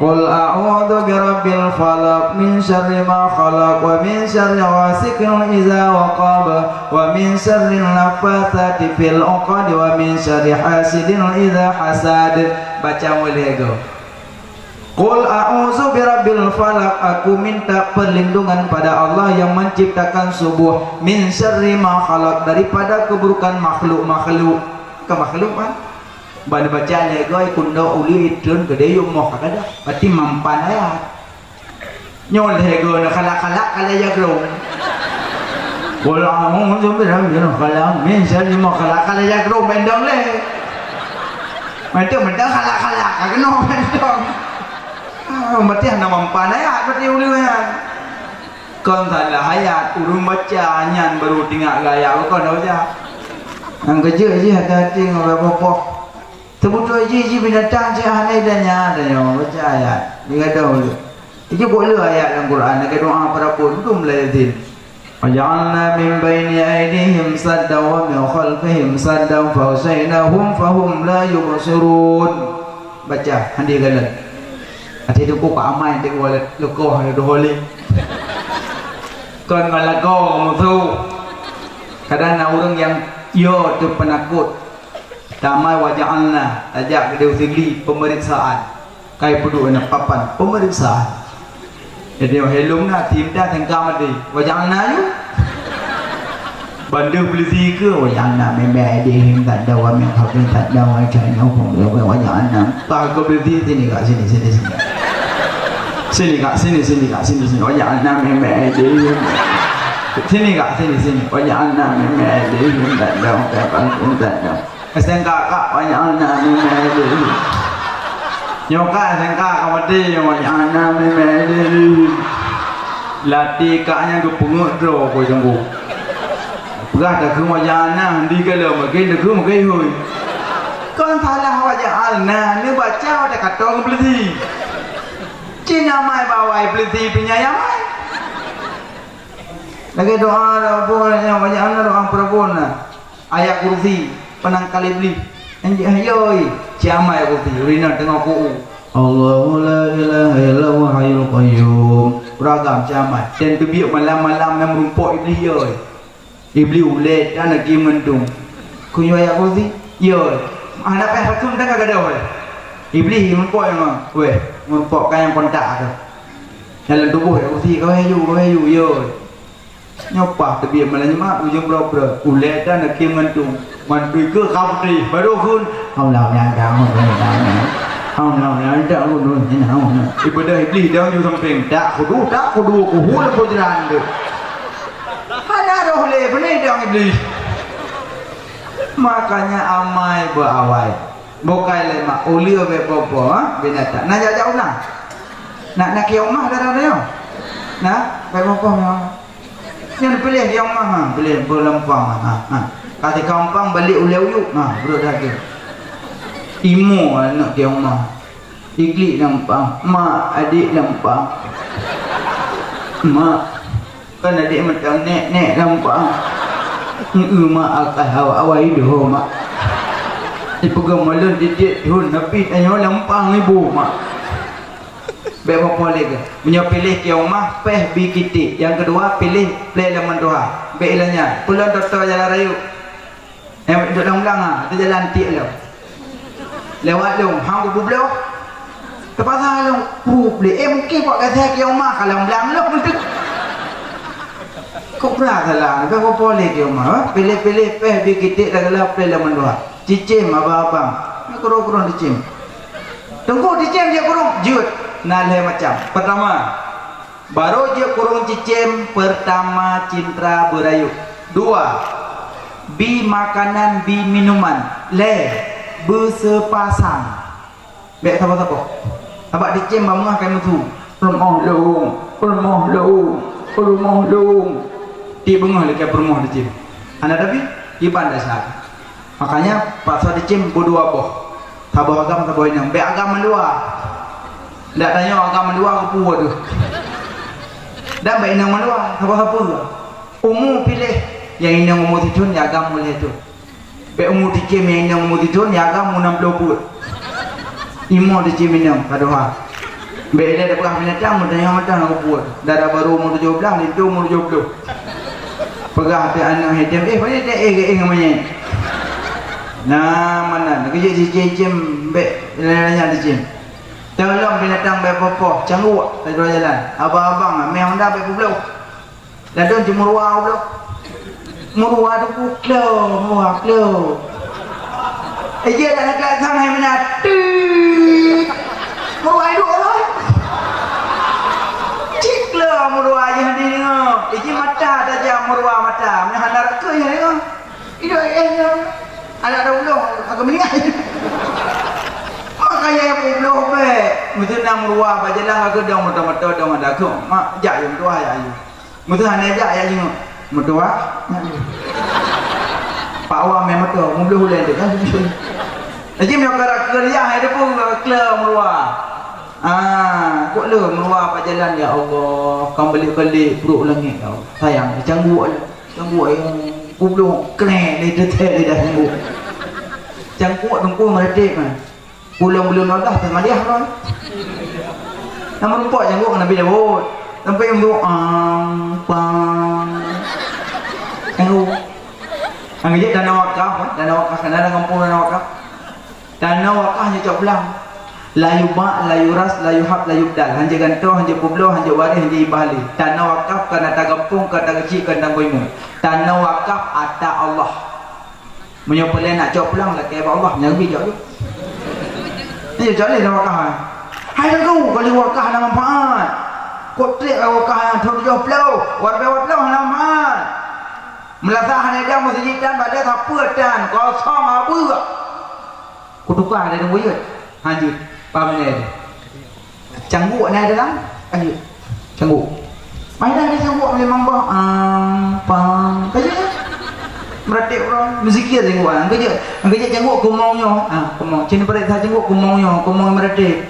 Qul a'udzu birabbil falaq min syarri ma khalaq wa min syarri ghasiqin idza waqab wa min syarri nafatsati fil 'uqad wa min syarri hasidin idza hasad. Baca mulai go. Qul a'udzu birabbil falaq, aku minta perlindungan pada Allah yang menciptakan subuh, min syarri ma khalaq, daripada keburukan makhluk-makhluk. Ke makhluk kan? Bada baca lego kundo uli itun gede yung mo kakada. Berarti mampan ayat. Nyol lego na kalak-kalak kala jagrong. Wala mo mo birabbil falaq min syarri ma khalaq kala jagrong bendong le. Mentang kalak-kalak kageno bendong. Berarti hanya mampan ayat berarti ulian. Kon salah ayat urung baca nyan baru tinggal gaya kon aja. Yang kerja je hati-hati ngapa apa. Sebutlah je binatang je aneh dan nyata baca ayat. Dia kata ulu. Itu boleh ayat dalam Quran nak doa para pun tu melayatin. Waja'alna min baini aydihim saddan wa min khalfihim saddan fa usaynahum fahum la yubsirun. Baca handi galan. Hati tu ku pak amai tu wallet lekoh tu holih. Kon malako mutu. Kadang orang yang yo tu penakut. Tamai waja'alna ajak dia usili pemeriksaan. Kai perlu nak papan pemeriksaan. Jadi helum na tim dah tengkam ade. Waja'alna you. Bandar polisi ke waja'alna memang dia him tak ada wa min khabin tak ada wa jana pun waja'alna. Tak kau polisi sini kat sini. Sini kak sini waja'alna memang dia. Sini kak sini waja'alna memang dia tak ada wa tak ada. Sengkak kak waja'alna memang dia. Nyoka sengkak kawati waja'alna memang dia. Lati kaknya ke pungut ro ko janggu. Berat dah ke waja'alna di kala makin dah ke makin hui. Kon salah waja'alna ni baca dah kata ke polisi. Cina mai bawai polisi penyayang. Lagi doa apa yang waja'alna doa perabon ayat kursi penangkal iblis. Anjing ayoi ciamai kursi rina tengok ku. Allahu la ilaha illa huwa hayyul qayyum ragam camat dan kebiak malam-malam yang merumpok iblis oi. Iblis ulet dan lagi mendung. Kunyo ya ko si? Yo. Anak peh patung dah kagak ada oi. Iblis merumpok yang weh, merumpok kan yang kontak tu. Dalam tubuh ya ko si kau heyu yo. Nyopa kebiak malam mak ujung bro ulet dan lagi mendung. Mantui ke kapri baru kun. Allah yang kamu Allah yang tak kudu ibadah iblis diaอยู่samping tak kudu ku hul pujran tu ada roh le benih dia iblis makanya amai berawai bokai le mak ulia be popo binatang nak jauh nak kiamah dah dia nak be popo yang pilih kiamah pilih berlempang kasih kampang balik uliu bro dah ke imo anak dia rumah igli nampak mak adik nampak mak kan adik macam nek nampak mak akal awal hidup mak dipegang malam didik hun tapi tanya lampang ibu mak baik apa lagi punya pilih dia rumah peh bi kitik yang kedua pilih play laman doa baik ilahnya pulang doktor jalan raya duduk dalam belakang tu jalan tik lah lewat dong hang ku bublo terpaksa long bubli mungkin kok kata ke rumah kalau belang long tu kok pula salah apa boleh ke rumah pilih-pilih peh bi kitik dah gelap play laman doa cicim abang-abang ni kurang-kurang dicim tunggu dicim dia kurang jut nalai macam pertama baru dia kurang cicim pertama cinta berayu dua bi makanan bi minuman le bersepasang baik siapa-siapa abak dicem bamah kan tu rumah long di bengah dekat rumah dicem anda tapi di bandar sah makanya pasal dicem berdua boh tabah agam tabah inang baik agam mendua tak tanya agam mendua ke puwa tu dan baik inang mendua siapa-siapa umum pilih yang inang umur tidun ya agam boleh tu be umur dicem yang inang umur tidun ya agam 60 put imo dicem inang kadoha be dia dah pernah binatang muda yang matang aku buat dah baru umur 17 itu umur 70 pegah tu anak hitam mana dia namanya nah mana nak kerja cicem be nanya dicem tolong binatang be popo cangguk tak ada jalan abang-abang memang dah be pulau dan don cemurua pulau murua tu klo aja dah nak sang hai mana murua itu orang ciklo murua je hadi dengar iki mata saja murua mata mana handar ke ya dengar itu ada ulung agak meninggal makanya yang ulung be mesti nak murua bajalah agak dong mata-mata dong ada ke mak jak yang tua ya ayu mesti hanya jak ya jeng mertua Pak Awam yang mertua mula hulan tu kan jadi yang kerja ada pun kelar mertua kok le mertua pak jalan ya Allah kau balik-balik perut langit kau sayang cangguk yang kublu kena dia dah cangguk cangguk tunggu meredik kan pulang belum nodah sama dia kan nama rumput cangguk Nabi Daud sampai yang tu ang jadi dana wakaf kan ada kampung dana wakaf hanya cok belang la yuba la yuras la yuhab la yubdal hanya gantung hanya publo hanya waris hanya ibali dana wakaf kana tagampung kata kecil kana boimu dana wakaf ada Allah menyopelai nak cok belang lah ke Allah nyari jauh ni jauh dana wakaf hai tu kalau wakaf ada manfaat kotrek wakaf yang terjauh plau warga plau manfaat melatah dia masjid dan pada apa dan kosong apa kutukar dia tunggu je lanjut pamen dia cangguk ni ada dalam lanjut cangguk main dah dia cangguk memang bah kerja meratik orang muzikir cangguk kerja cangguk kumongnya kumong cina pada saya cangguk kumongnya kumong meratik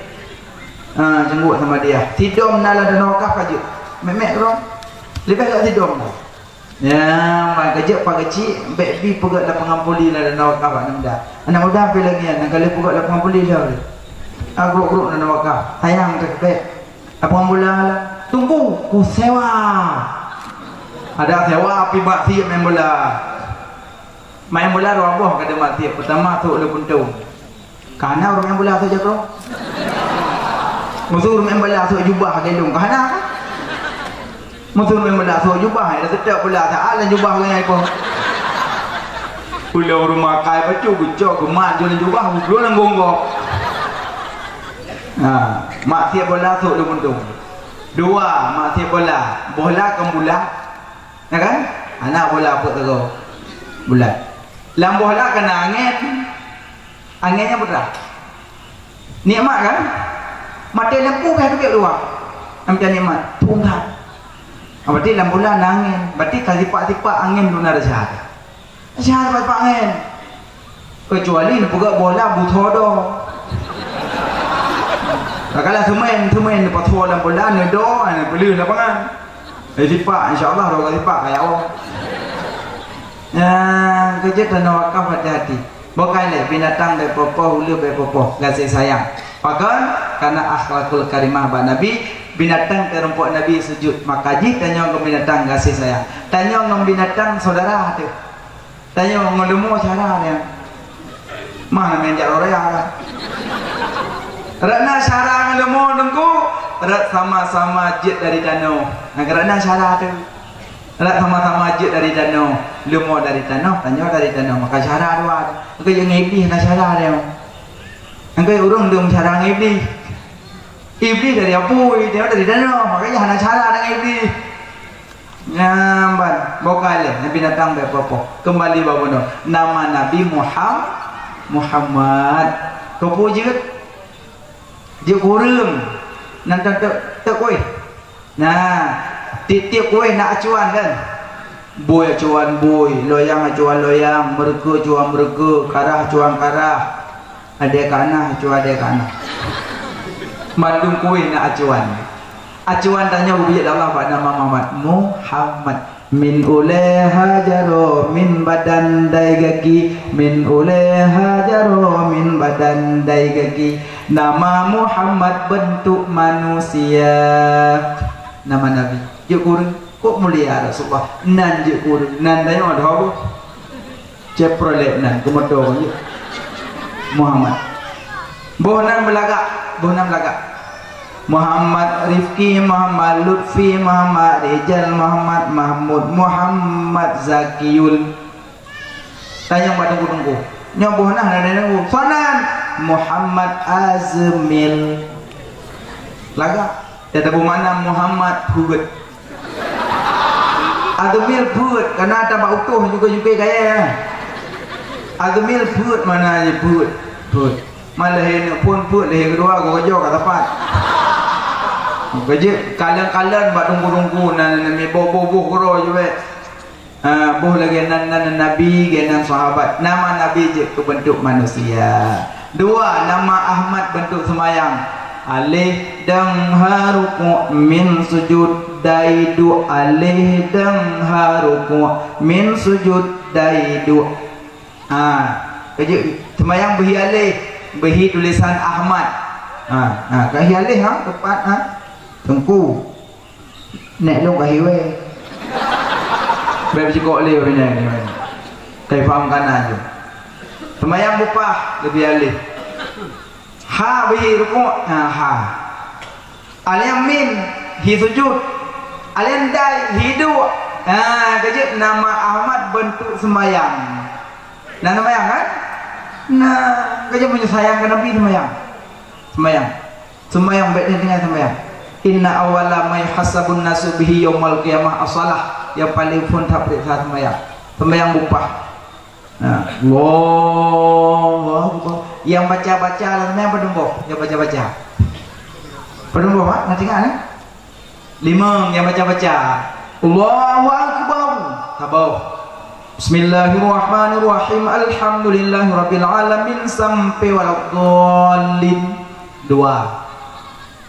cangguk sama dia tidur menala dan wakaf kerja memek orang lebih tak tidur ya, mak kerja pak kecil, baby pegat lapangan poli lah dan wakaf anak muda. Anak muda apa lagi ya? Nak kali pegat lapangan poli lah. Grup-grup dan wakaf. Sayang tak baik. Lapangan bola lah. tunggu ku sewa. Ada sewa api mak tiap main bola. Main bola dua buah kada mak tiap. Pertama tu le puntung. Karena orang main bola tu je bro. Musuh main bola tu jubah gendong karena kan. Musuh main bola tu jubah dah sedap bola tak ada jubah dengan apa. Pulau rumah kai pacu gucok gemat jual jubah belum nang gonggok. Mak tiap bola tu le puntung. Dua mak tiap bola. Bola bulat. Ya kan? Anak bola apa tu? Bulat. Lam bola kena angin. Anginnya berah. Nikmat kan? Mati lampu kan tu luar. Macam nikmat. Tunggal. Berarti lam bola angin. Berarti kalau tipak-tipak angin tu nak ada syahadat. Syahadat tipak angin. Kecuali nak buka bola butodo. Kalau semen lepas tua lam bola ni do, ni beli lapangan. Tipak insya-Allah roga tipak kayak awak. Kerja tanah wakaf hati-hati. Bukan binatang dari popoh, ulu dari popoh, kasih sayang. Bahkan karena akhlakul karimah bah Nabi, binatang terempuk Nabi sujud. Makaji tanya ke binatang kasih sayang. Tanya ke binatang saudara tu. Tanya ke lemu cara dia. Mana menjak orang. Kerana cara lemu dengku, rat sama-sama jid dari danau. Kerana cara tu. Rat sama-sama jid dari danau. Lemu dari danau, tanya dari danau. Maka cara dua. Engkau yang iblis nak cara dia. Engkau urung dum cara iblis. Iblis dari apa? Dia dari danau. Makanya nak cara dengan iblis. Nyamban, bokale Nabi datang berpopo. Kembali babono. Nama Nabi Muhammad. Kau puji dia kurang. Nanti tak koi. Nah, tiap koi nak acuan kan? Boy acuan boy, loyang acuan loyang, mereka acuan mereka, karah acuan karah, ada kanah acuan ada kanah. Mandung koi nak acuan. Acuan tanya ubiyat Allah pada Muhammad. Min uleha jaro min badan daigaki, min uleha jaro min badan daigaki. Nama Muhammad bentuk manusia. Nama Nabi. Dia kurang. Kok mulia Rasulullah. Nan je kurang. Nan tanya ada apa? Ceprolek nan. Kemotor je. Muhammad. Bohnan belagak. Muhammad Rifki, Muhammad Lutfi, Muhammad Rijal, Muhammad Mahmud, Muhammad Zakiyul. Tanya pada tunggu. Nyoboh nah ada nunggu. Sonan Muhammad Azmil. Laga. Dia tahu mana Muhammad Hubud. Azmil Hubud karena ada bak utuh juga gaya. Azmil Hubud mana je Hubud. Malah ini pun Hubud leh kedua gua kerja kat tempat. Kerja kalian buat tunggu-tunggu nami boh kero juga. Boh lagi nan Nabi dengan sahabat. Nama Nabi je ke bentuk manusia. Dua, nama Ahmad bentuk semayang. Alih dang haruku min sujud daidu. Alih dang haruku min sujud daidu. Kerja semayang behi alih, behi tulisan Ahmad. Kahi alih tepat tengku nek long kahi we beb cikok le punya ni kai faham kanan je semayang bupah lebih alih ha behi ruku ha aliam min hi sujud aliam dai hidu kerja nama Ahmad bentuk semayang nama yang kan kerja punya sayang ke Nabi semayang baik dengan semayang. Inna awala may hasabun nasu bihi yaumal qiyamah as-salah. Yang paling pun tak periksa sembahyang bupah. Yang baca-baca namanya pedemboh. Yang baca-baca pedemboh mak nanti kan lima yang baca-baca Allahu Akbar tabau Bismillahirrahmanirrahim Alhamdulillahirabbil alamin sampai waladdallin. Dua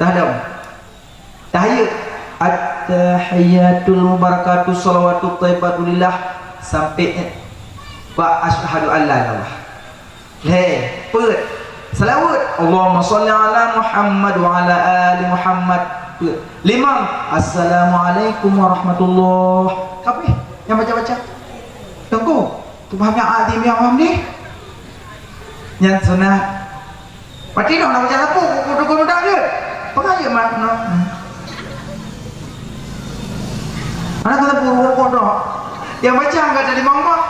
tahdam tahiyat at-tahiyatul mubarakatuh salawatut thayyibatulillah sampai wa asyhadu an la ilaha ปิดsalawat Allahumma shalli ala Muhammad wa ala ali Muhammad 5 assalamualaikum warahmatullahi. Apa yang baca-baca tunggu tu fahamnya adim yang faham ni yang sunat pati nak baca apa kudu dah je pengaja mana anak kata bodoh yang baca enggak ada 5 orang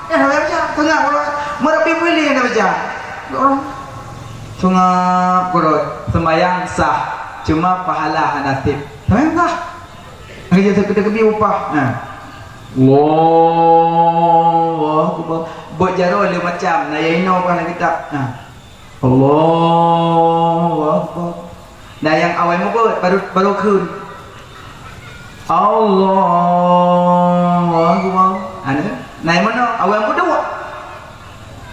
yang baca tengah orang merapi pilih yang baca orang sungap bodoh sembahyang sah cuma pahala natib sembahyang sah kerja sekedar upah nah Allah buat jaro dia macam naya ino kan kita nah Allah nah yang awal muka baru kun Allah ana naik mana awal muka dua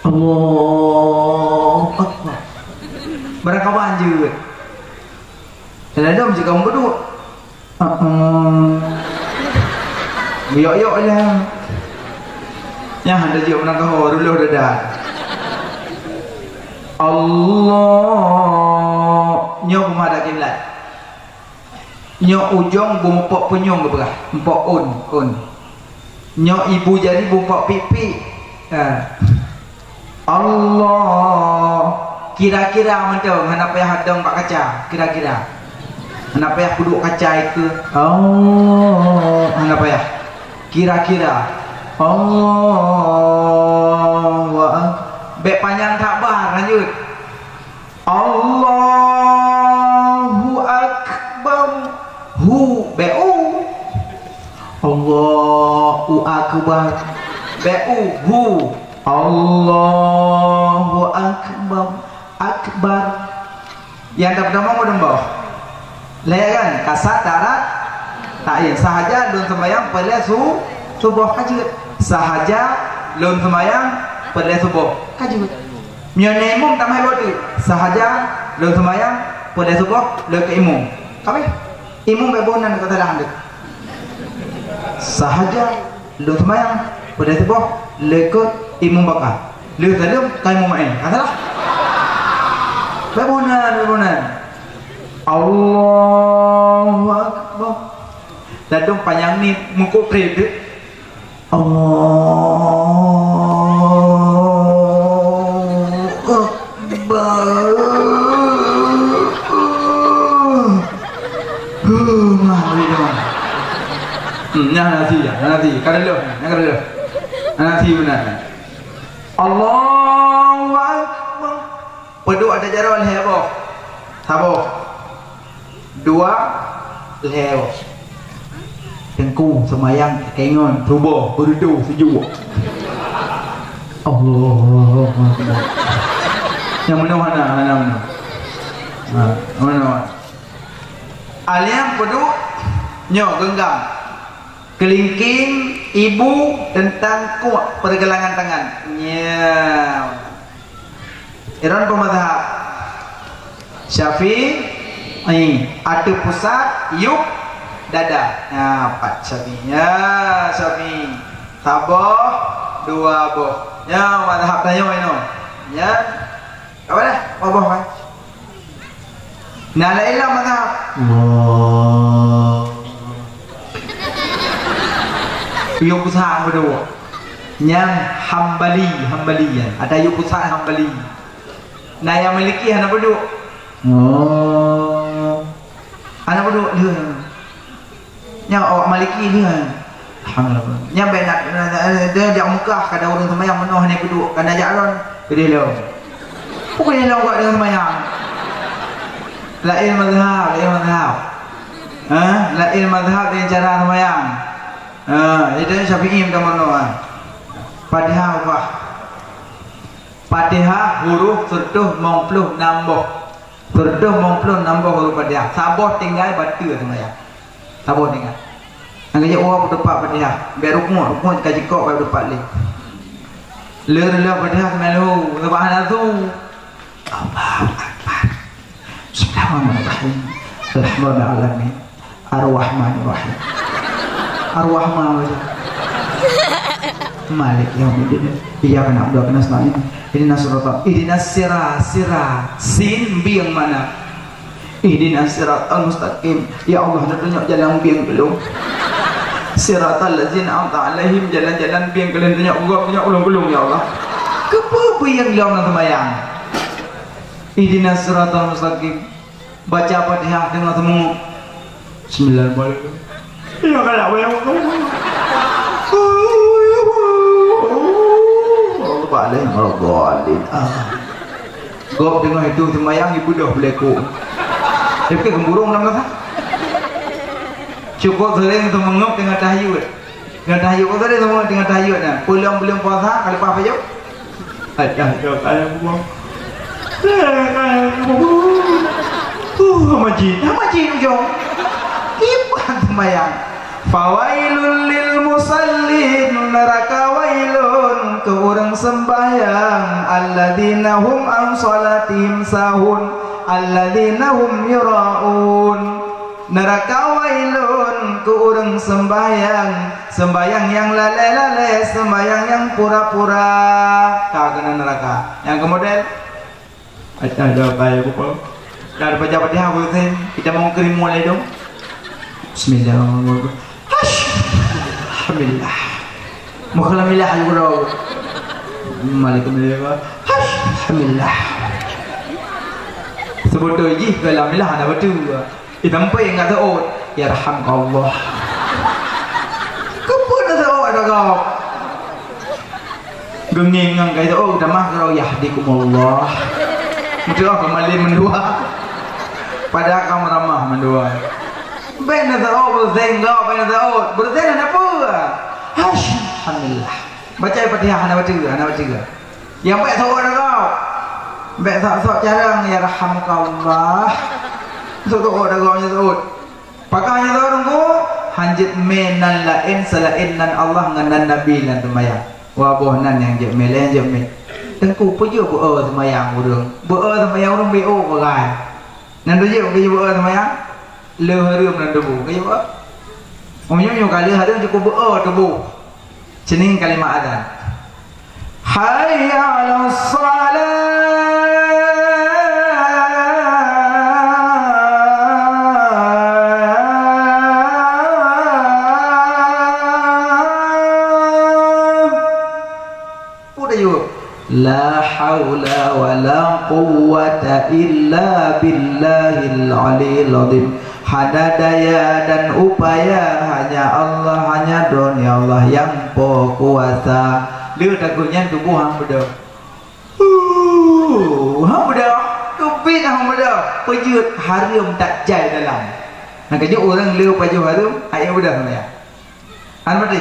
Allah barang kawan je kadang-kadang jika muka dua yok lah yang ada juga menang kau dulu dah Allah nyok ada kiblat nyok ujung bumpok penyung ke berah empok un nyok ibu jadi bumpok pipi Allah kira-kira mentang hendak payah hadang pak kaca kira-kira hendak payah duduk kaca itu oh hendak payah kira-kira Allah bek panjang takbar lanjut Allahu akbar hu bu Allahu akbar bu Allahu akbar yang pertama mau dembah lihat kan kasat darat tak ya sahaja don sembahyang pada subuh kaji sahaja lon sembahyang pada subuh kaji nyone imum tamai bodu sahaja lon sembahyang pada subuh le ke imum apa imum bebonan kata dah hendak sahaja lon sembahyang pada subuh le ke imum bakal le dalam kai imum main katalah bebonan Allahu akbar dadung panjang ni mengkuk kredit Allahu akbar nanti kada dulu nanti benar Allahu akbar peduk ada jaran heboh saboh dua lew tengku semayang kengon tubuh berdu sejuk Allah yang mana aliam peduk nyok genggam kelingking ibu tentang kuat pergelangan tangan nyaw iran pemazhab Syafi'i ada pusat yuk dada pat Syafi'i Syafi'i tabah dua boh ya mazhab tayo ino ya apa dah boh kan nah la ilah mazhab yuk pusat berdua yang hambalian ada yuk pusat hambali nah yang miliki anak berdua anak berdua dia yang awak maliki dia alhamdulillah yang banyak dia jak mukah kada orang sembahyang menuh ni duduk kada jalan gede lo pokoknya lo buat dengan sembahyang lain mazhab lain mazhab dengan cara sembahyang itu Syafi'i minta menuh Fatihah apa Fatihah huruf sertuh mengpluh nambah sertuh mengpluh nambah huruf Fatihah sabah tinggal batu sembahyang sabah tinggal yang kerja orang berdepak Fatihah biar rukun kaji kok biar berdepak le Fatihah semalu subhanallah Allahu akbar bismillahirrahmanirrahim alhamdulillahirrahmanirrahim ar-rahmanirrahim Malik yaumiddin iyyaka na'budu wa iyyaka nasta'in ihdinas sirata sin bi yang mana Ihdinas siratal mustaqim. Ya Allah, nak tunjuk jalan biang belum? Siratal ladzina an'amta alaihim, jalan-jalan biang kalian tunjuk Allah belum ya Allah. Kepa yang dalam nak sembahyang? Ihdinas siratal mustaqim. Baca Fatihah dengan temu. Bismillahirrahmanirrahim. Ya kalau yang Allah balik merodolin. Gop dengan itu sembahyang ibu dah beleku. Dia ke gemburung dalam kata. Cukup sering untuk mengup dengan tahiyud. Dengan tahiyud kau tadi semua dengan tahiyud nah. Pulang puasa kali apa je? Ada kayak buang. Majid jom. Iban sembahyang. Fawailul lil musallin, neraka wailun ke orang sembahyang, alladzina hum an salatihim sahun, alladzina hum yuraun. Neraka wailun ke orang sembahyang yang lalai, sembahyang yang pura-pura. Kau kena neraka. Yang kemudian ada kayak apa? Dah baca Fatihah boleh. Kita mau kirim mulai dong. Bismillahirrahmanirrahim. Alhamdulillah. Alhamdulillah al-Qur'an. Alhamdulillah. Alhamdulillah. Sebut tu je kalau alhamdulillah ada betul. Tanpa yang kata oh, yarhamkallah. Kepun ada oh ada kau. Genging ngang kata oh damah kalau yahdikumullah. Mesti kembali mendua. Pada kamu ramah mendua. Benar tak oh berzengau, benar tak oh berzengau apa? Alhamdulillah. Baca Fatihah anak baca. Yang baik tak ada kau. Baik tak jarang ya rahmukallah. Sok ada kau nya tak. Pakainya tak orang ko hanjit menan lain selain nan Allah dengan Nabi lan sembahyang. Wabuh nan yang je melen je me. Tengku puju bu sembahyang urang. Bu sembahyang urang bo bagai. Nan tu je bu sembahyang. Leharum dan debu. Kaya apa? Umumnya kali harum cukup debu. Cening kalimat adzan. Hayya 'alas salat. Udah yuk. La haula wa la quwwata illa billahil aliyil azim. Ada daya dan upaya hanya Allah, hanya dunia Allah yang berkuasa. Dia takutnya tubuh hang beda. Hang beda. Tupin hang beda. Pejut harum tak jai dalam. Nak kerja orang leu paju harum, ayah beda sama ya. An berarti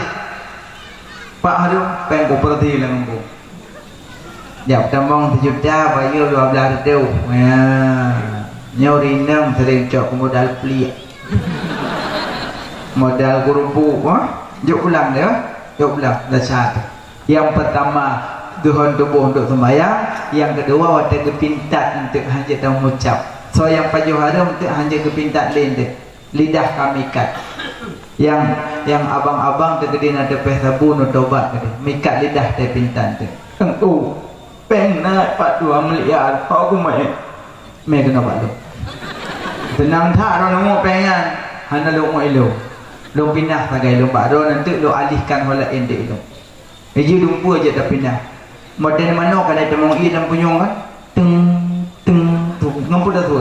Pak harum peng koperati lah ngomong. Jap tambang 7 juta, bayar 12 ribu. Ya. Nyori nang sering cok modal pelik. Modal kurupu, jok ulang dia, jok ulang dasar. Yang pertama Tuhan tubuh untuk sembahyang, yang kedua waktu kepintat untuk hajat dan mengucap. So yang paju harum untuk hajat kepintat lain deh. Lidah kami kat. Yang abang-abang tergede ada peh sabun tobat tadi. Mikat lidah teh pintan teh. Engkau peng nak 42 miliar, kau mai. Mai kena buat tu. Tenang tak orang nak pengan hana lu mau elo lu pindah pakai lu pak do nanti lu alihkan hola endek lu eji dumpu aja tak pindah model mana kalau temong i dan punyong kan teng tu ngampu dah tu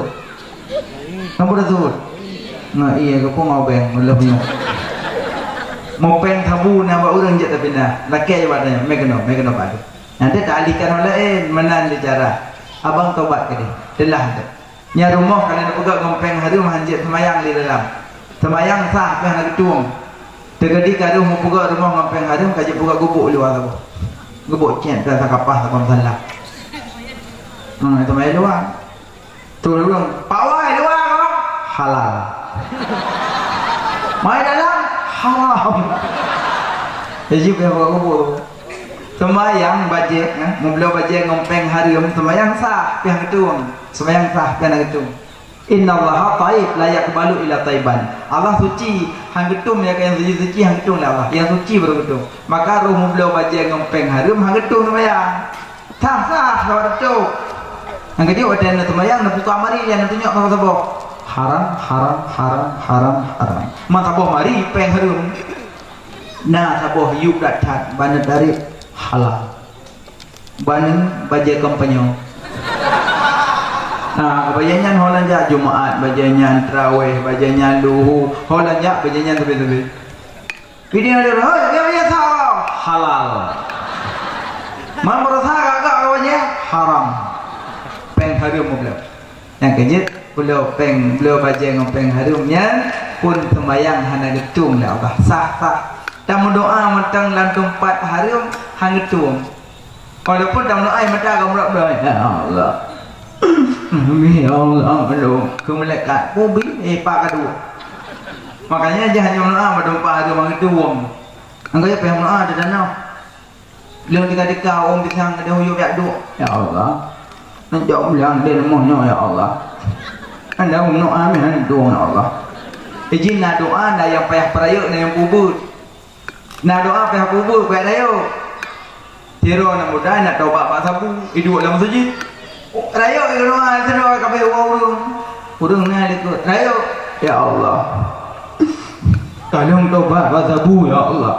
nah iya ke pun mau beng mula punyong mau peng tabu nama orang je tak pindah laki aja padanya megano padu nanti tak alihkan hola menan cara abang tobat ke dia telah tu nya rumah kalian pegang gompeng harum hanjit semayang di dalam. Semayang sah pe nak tuang. Terjadi kadu mau pegang rumah gompeng harum kaje buka gubuk luar tu. Gubuk cen dah kapah tak salah. Itu mai luar. Tu orang pawai luar kau halal. Mai dalam haram. Jadi pe buka gubuk. Semayang bajek, mublo bajek ngompeng harum semayang sah pihak ketung, semayang sah pihak ketung. Inna Allah taib la yakbalu ila taiban. Allah suci, hang ketung ya yang suci hang ketung lah Allah, yang suci baru ketung. Maka roh mublo bajek ngompeng harum hang ketung semayang. Sah sah lawat ketung. Hang kedua ada semayang nak buka mari yang tunjuk kau sebab. haram haram haram haram haram mata boh mari peng harum na saboh yuk dathat bana dari halal banen baje kampanyo nah bajenyan holanja Jumaat bajenyan tarawih bajenyan duhu holanja bajenyan tebi-tebi video dia dia salah halal man berusaha kagak awalnya haram peng harum beliau yang kejit beliau peng beliau bajeng peng harumnya pun sembayang hana getung lah bah sah dan doa matang lan tempat harum hang getung walaupun dalam doa mata kamu berdoa ya Allah ya Allah aduh ke malaikat pubi pak kedua makanya jangan doa berdoa harum hang getung anggo ya peng doa ada danau beliau tika om pisang ada huyuk yak duk ya Allah nak jauh bilang dia namanya ya Allah anda doa meh doa ya Allah izin na doa na yang payah perayuk na yang kubur na doa payah kubur payah rayuk tiro na mudah nak taubat pak sabu hidup dalam masjid rayuk doa tiro kabeh urung na ikut rayuk ya Allah tolong taubat pak sabu ya Allah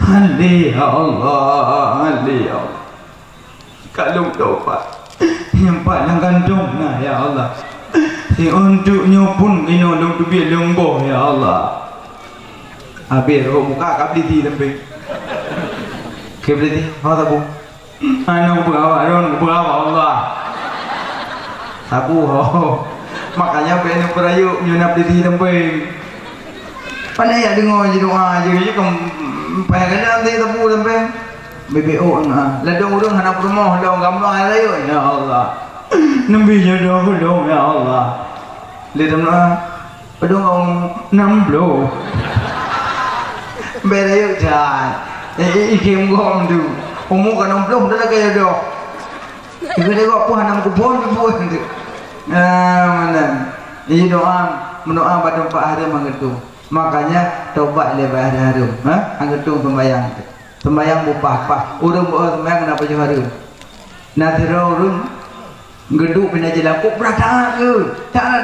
Halli ya Allah halli ya Allah kalau taubat yang paling gandung nah ya Allah si untuknya pun ino long tu biar lombo ya Allah habis roh muka kap di lebih kebleti apa tabu anu berapa ron berapa Allah tabu makanya pengen perayu nyunap di lebih pandai ya dengar je doa je kem pengen nanti tabu lebih BBO nah ladong urang hana rumah dong gambar ayo ya Allah nembi jodoh dong ya Allah lidam na padong ang namblo berayo jan ikim gom du umu kan namblo dah kayak do ibu dia kok puan aku pun tu mana ini doa mendoa pada Pak Harum anggetu makanya tobat lebar Harum anggetu pembayang sembayang bupah urung sembayang kenapa je harum nak terus urung geduk pindah je lampu berada ke tak nak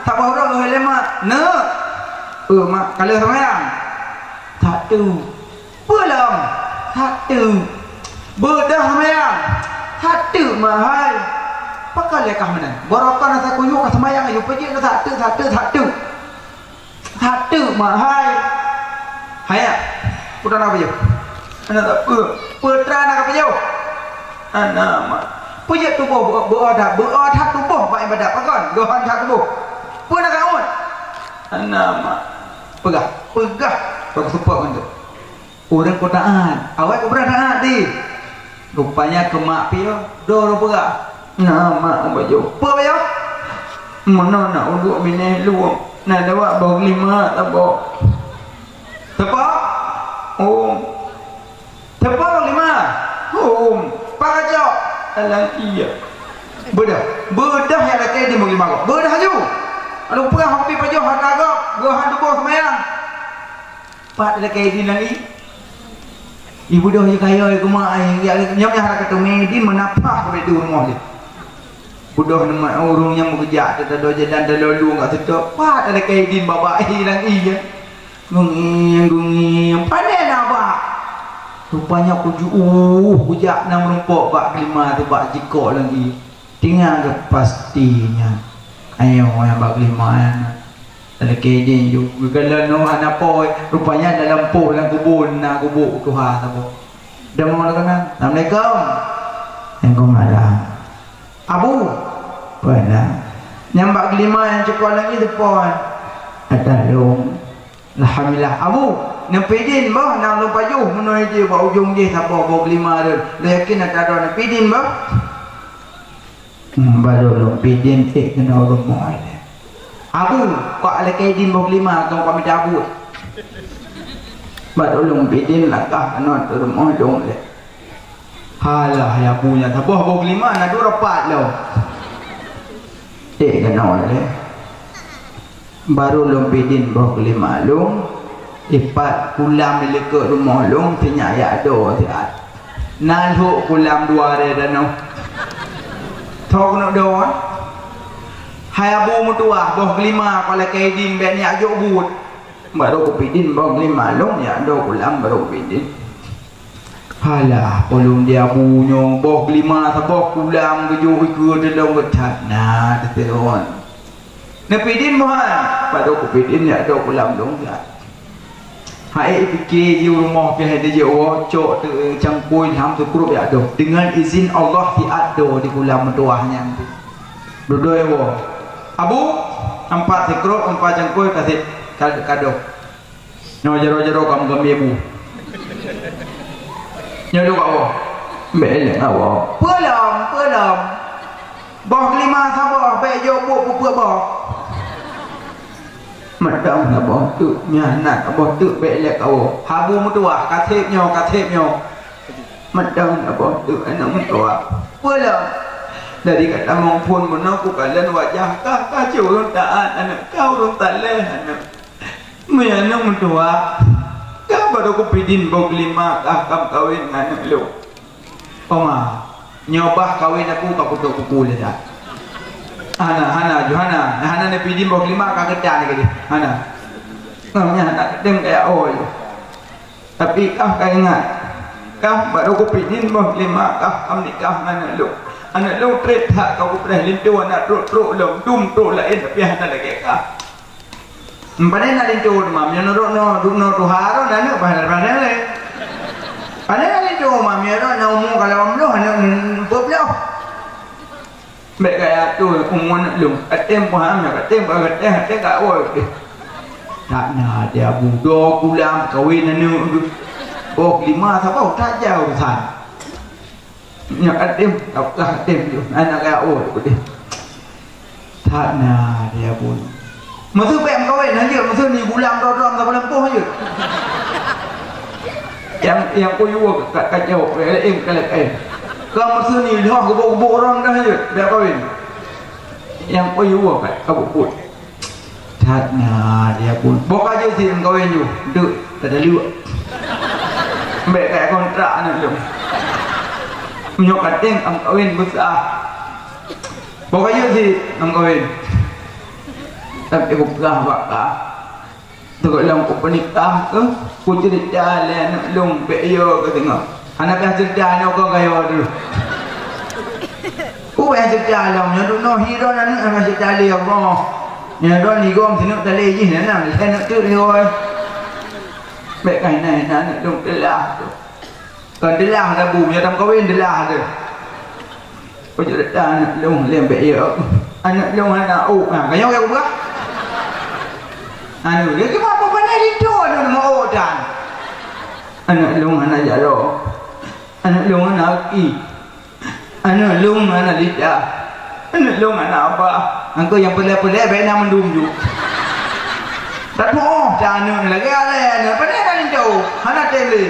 tak bawa orang ke lemak nak mak kalau sembayang tak tu belum tak tu bedah sembayang tak tu mahal pakai lekah mana barokah nak kuyuk ke sembayang ayo pergi ke tak tu mahal hayat putra nak apa je? Anak tak apa. Putra nak apa je? Anak mak. Punya tubuh berodah tubuh buat ibadat apa kan? Dohan tak tubuh. Pun nak kawan. Anak mak. Pegah. Bagi support kan tu. Orang kotaan. Awak kau berada di. Rupanya ke mak pio. Doro pegah. Nah mak apa je? Apa je? Mana nak uduk mineh luang. Nak dapat bau 5 tak bau. Tepat? Tepat 5 pakai jauh alang iya bedah yang laki dia mungkin magok bedah ju ada perang hampir pajau hak agak gohan tu bos mayang pak laki dia lagi ibu dah je kaya aku mak nyamnya harap kata medin menapah kepada rumah dia budak nama orang yang bekerja tak ada jalan dah lalu kat situ pak laki dia babak hilang iya gungi pandai nak pak rupanya kujak nak merumpok bak kelima tu bak jikok lagi tinggal ke pastinya ayo yang bak kelima ada kejin juga kalau no anak poi rupanya dalam poh dalam kubun nak kubuk Tuhan apa dah mau kan Assalamualaikum Waalaikumsalam Abu mana yang bak kelima yang jikok lagi tu poi ada long alhamdulillah Abu Napidin bah nak lupa juh menoi dia bau ujung dia siapa bau kelima dia yakin nak ada napidin bah baru napidin kena rumah dia Abu kok ada kaidin bau kelima kau kami cabut baru napidin langkah kena rumah dong dia halah ya punya siapa bau kelima nak dua rapat lo kena dia baru napidin bau kelima long ipat kulam milik rumah long tinyak ya do tiat nalhu kulam dua re danau thok no do hai abu mutua boh kelima kalau kaidin ben ya ajuk but baru kupidin boh kelima long ya do kulam baru kupidin halah polong dia bunyo boh kelima saboh kulam keju ikut dalam getat nah teteron nepidin mohan baru kupidin ya do kulam long ya hai fikir di rumah pihak dia jauh cok cangkui ham tu grup ya do dengan izin Allah di ado di kulam metuahnya berdua wo abu 4 sekrup 4 cangkui kasih kado no jero kamu kami ibu nyo kau bele awak pelong boh kelima saboh be yo bu boh madam na boh tu nya nak boh tu bele kau habu mutua katep nyo madam na boh tu anak mutua pelong dari kata mongpun menaku kalian wajah kah curun taat anak kau rung taleh anak anak mutua kau baru kupidin boh kelima kah kawin anak lu oma nyobah kawin aku kau kuku le dah Hana Johana ne pidin boh kelima kah kedan lagi Hana namanya anak kedeng kayak tapi kah ingat kah baru kupidin boh kelima kah nikah anak lu tret hak kau pernah lintu anak truk lom truk lain tapi anak lagi kah padahal nak lintu mam yang no tuharo anak padahal le padahal lintu mam yang no umum kalau om lu anak pop lu baik kayak tu umum lu atem paham ya atem kat tak nak dia budo kulam kawin anak boh lima siapa tak jauh san nyak atem tak atem tu anak kayak dia tak nak dia pun masa pem kawin aja masa ni bulan dodom sama lempoh aja yang ku yuwa kat jauh kalak kalau masa ni dah gebuk orang dah aja dia kawin yang ku yuwa kat kabut tak nak dia pun bok aja sih kawin tu duk tak ada liwat baik kayak kontrak anak tu menyok kateng am kawin besar bok aja sih am kawin tapi aku pernah bakar terlalu aku pernikah ke aku cerita le anak long beyo ke tengok anak yang cerita ni kau gaya dulu aku yang cerita long yang tu no hero anak cerita le Allah yang tu ni gom sini tak le je nak nak tu ni oi baik kai nai anak long telah tu kan telah dah bu yang tam kawin telah tu aku cerita anak long le beyo anak long anak kaya aku berah anu dia kenapa pandai itu anu mau dan anak lung anak jaro anak lung anak anak lung anak lidah anak lung anak apa angko yang pelak-pelak baik nak mendum ju tak mau anu lagi ada pandai dah itu anak tele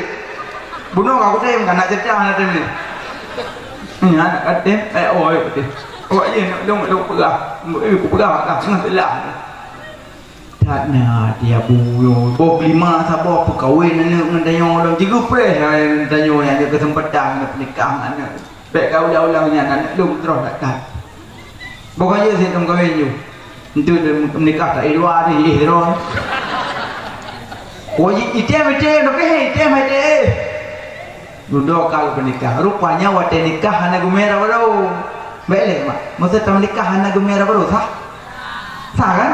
bunuh aku tem anak cerita anak tele ini anak katem betul ye nak lung perah aku perah lah sangat telah tak nak dia buyo boh lima sabar perkahwin anak mendanyo orang jigu fresh danyo yang dia kesempatan nak nikah anak baik kau ulang-ulangnya anak lu terus dekat bukan je saya kahwin you itu menikah tak luar ni hero oh item nak item duduk kau pernikah rupanya waktu nikah anak gumera baru baik mak masa tam nikah anak gumera baru sah kan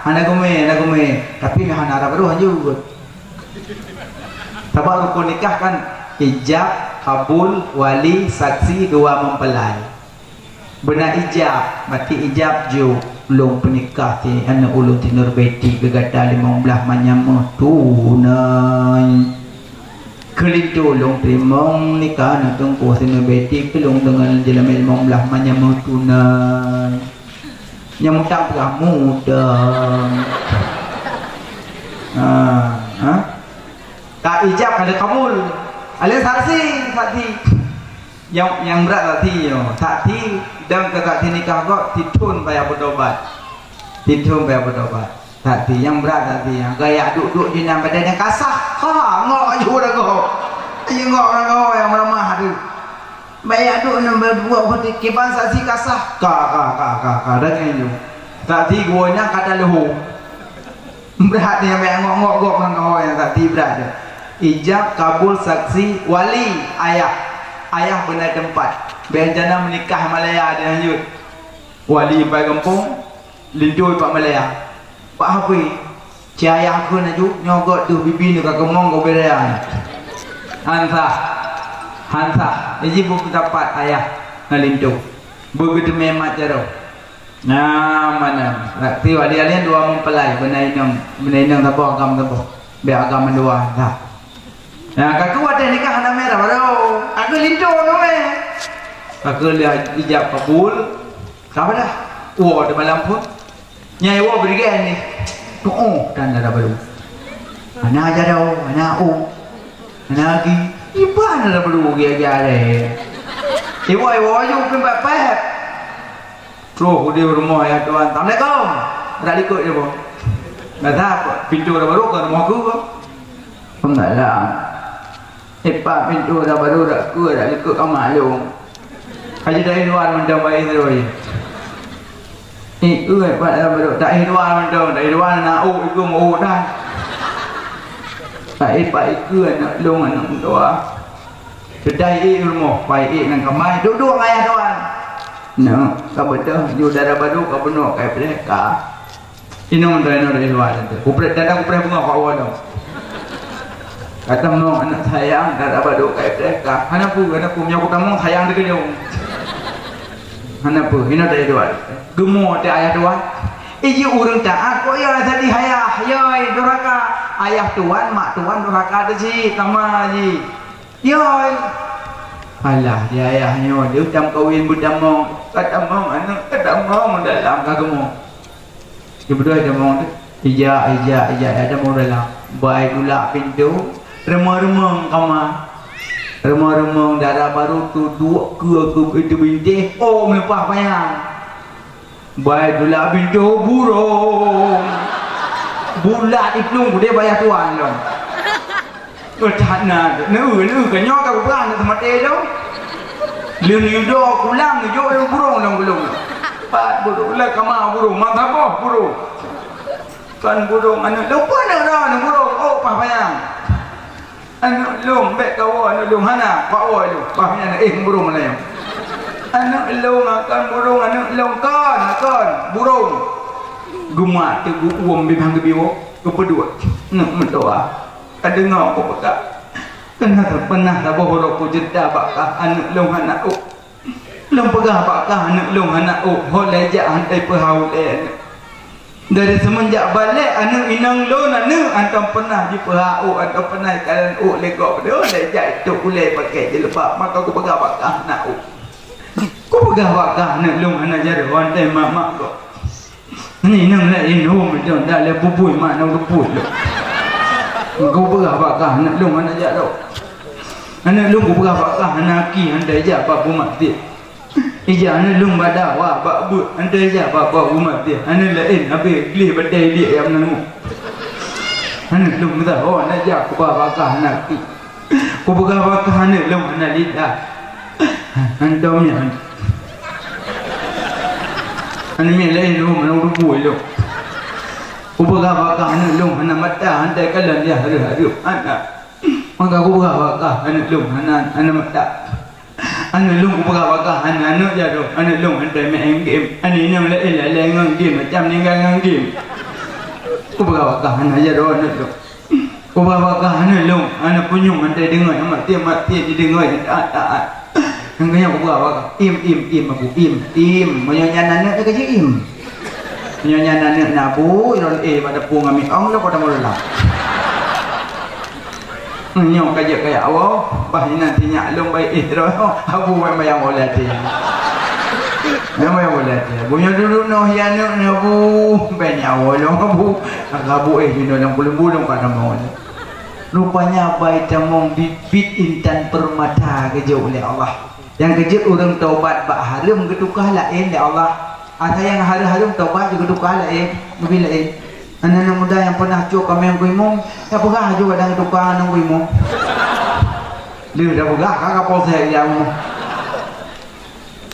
anak gume tapi hana baru juga sebab rukun nikah kan ijab kabul wali saksi dua mempelai benar ijab berarti ijab jo belum penikah ti anak ulun tinur beti gegata 15 manyam tunai kelintu long primong nikah nak tunggu tinur beti kelong dengan jalan 15 manyam tunai yang muda pernah muda tak ijab ada kabul ada saksi yang berat saksi dan kakak nikah kok titun bayar berdobat saksi yang berat saksi yang gaya duduk di dalam badan yang kasar ngok aja dah kau ngok orang kau yang melemah tu bayar duduk nombor 2 kiban saksi kasar kak dah kan tu tak ti guanya kata lehu berat dia ngok-ngok nang kau yang tak ti berat dia ijab kabul saksi wali ayah benar tempat bencana menikah Malaya dia lanjut wali pai kampung lindui pak Malaya pak Hafiz cik ayah aku nak nyogot tu bibi ni kat kemong kau berean Hansa jadi buku dapat ayah ngalindu begitu memat jaro nah mana nanti wali-walian dua mempelai benainang tapo agam tapo be agam dua dah nah kaku ada nikah anak merah baru aku lindu nome aku lihat ijab kabul apa dah di malam pun nyai berikan ni dan ada baru anak aja dah anak anak lagi iban ada baru gaya ibu ayu pembat pet terus di rumah ya tuan assalamualaikum dah ikut dia pun dah apa pintu dah baru kan rumah aku enggak lah Pak pintu dah baru dah ke dah ikut kamar lu haji dari luar mendam baik terus Pak dah baru dari luar mendam dari luar nak ikut mau dah Pak ikut nak lu anak doa sedai rumah baik nang kamar duduk ayah tuan no kau betul you dah baru kau penuh kayak mereka ini dari luar tu kupret datang kupret bunga kau awal kata mong anak sayang dah baru kayak mereka anakku punya kamu sayang dekat dia anakku ini dari luar gemuk dia ayah tuan iji urang taat kok ya tadi ayah yoi durhaka ayah tuan mak tuan durhaka tu si kama ji yoi alah dia ayahnya dia ucam kawin budam mong kata mong anak kata mong dalam kagemo dia berdua ada mong ija ada mong dalam baik pula pintu remang-remang kama remang-remang darah baru tu dua ke itu bintik melepas payang baik pula pintu burung bulat iplung dia bayar tuan dong tak nak nu kan nyok aku perang sama teh tu leu do kulang jo burung long belum pat burung lah kama burung mata apa burung kan burung anak lupa dah burung pak payang anak long bek kau anak long hana pak oi lu pak payang burung mana anak long akan burung anak long kan burung gumat tu uam bibang kebiwo kepedua nak mendoa ada ngau ko peka pernah tak bohong ko jeda bakah anak long anak long pegah bakah anak long anak ho lejak hantai pehau le dari semenjak balik anak inang lo anak antam pernah di pehau atau pernah kalian legok dia lejak itu boleh pakai jelebab maka ko pegah bakah anak ko pegah bakah anak long anak jare hantai mak ko ni nang lain macam dah le bubui mak nang bubui kau berah bakah anak long anak jak tau anak long kau berah bakah anak ki andai jak bab umat dia ija anak long badak wah bab but andai jak bab umat dia anak lain habis gelih badai dia yang menanggung anak long kata anak jak kau berah bakah anak ki kau berah bakah anak long anak lidah andomnya anak ni lain long menang rubui long ubah bakah anak long anak mata andai kalan dia haru anak maka ubah bakah anak long anak mata anak long ubah bakah anak jadu anak long andai main game anak ni lain ngang game macam ni ngang game ubah bakah anak jadu anak long ubah bakah anak long anak punyung andai dengar mati didengar taat yang kaya ubah bakah im aku im menyanyi anak dia kecil im nyonya anak nabu iron pada pung ami ong lo pada mula nyok kayak awak bah nanti nyak long baik terus abu bayang oleh dia bayang oleh dia punya dulu no hiano nabu banyak awak long abu bino yang belum pada mau rupanya baik tamong bibit intan permata kejauh oleh Allah yang kejut orang taubat bak harum ketukah lain oleh Allah ada yang harum taubat juga tukar lain lebih lain anak-anak muda yang pernah cuk kami yang kuimong ya pegah juga dengan tukar yang kuimong dia dah pegah kakak polsek yang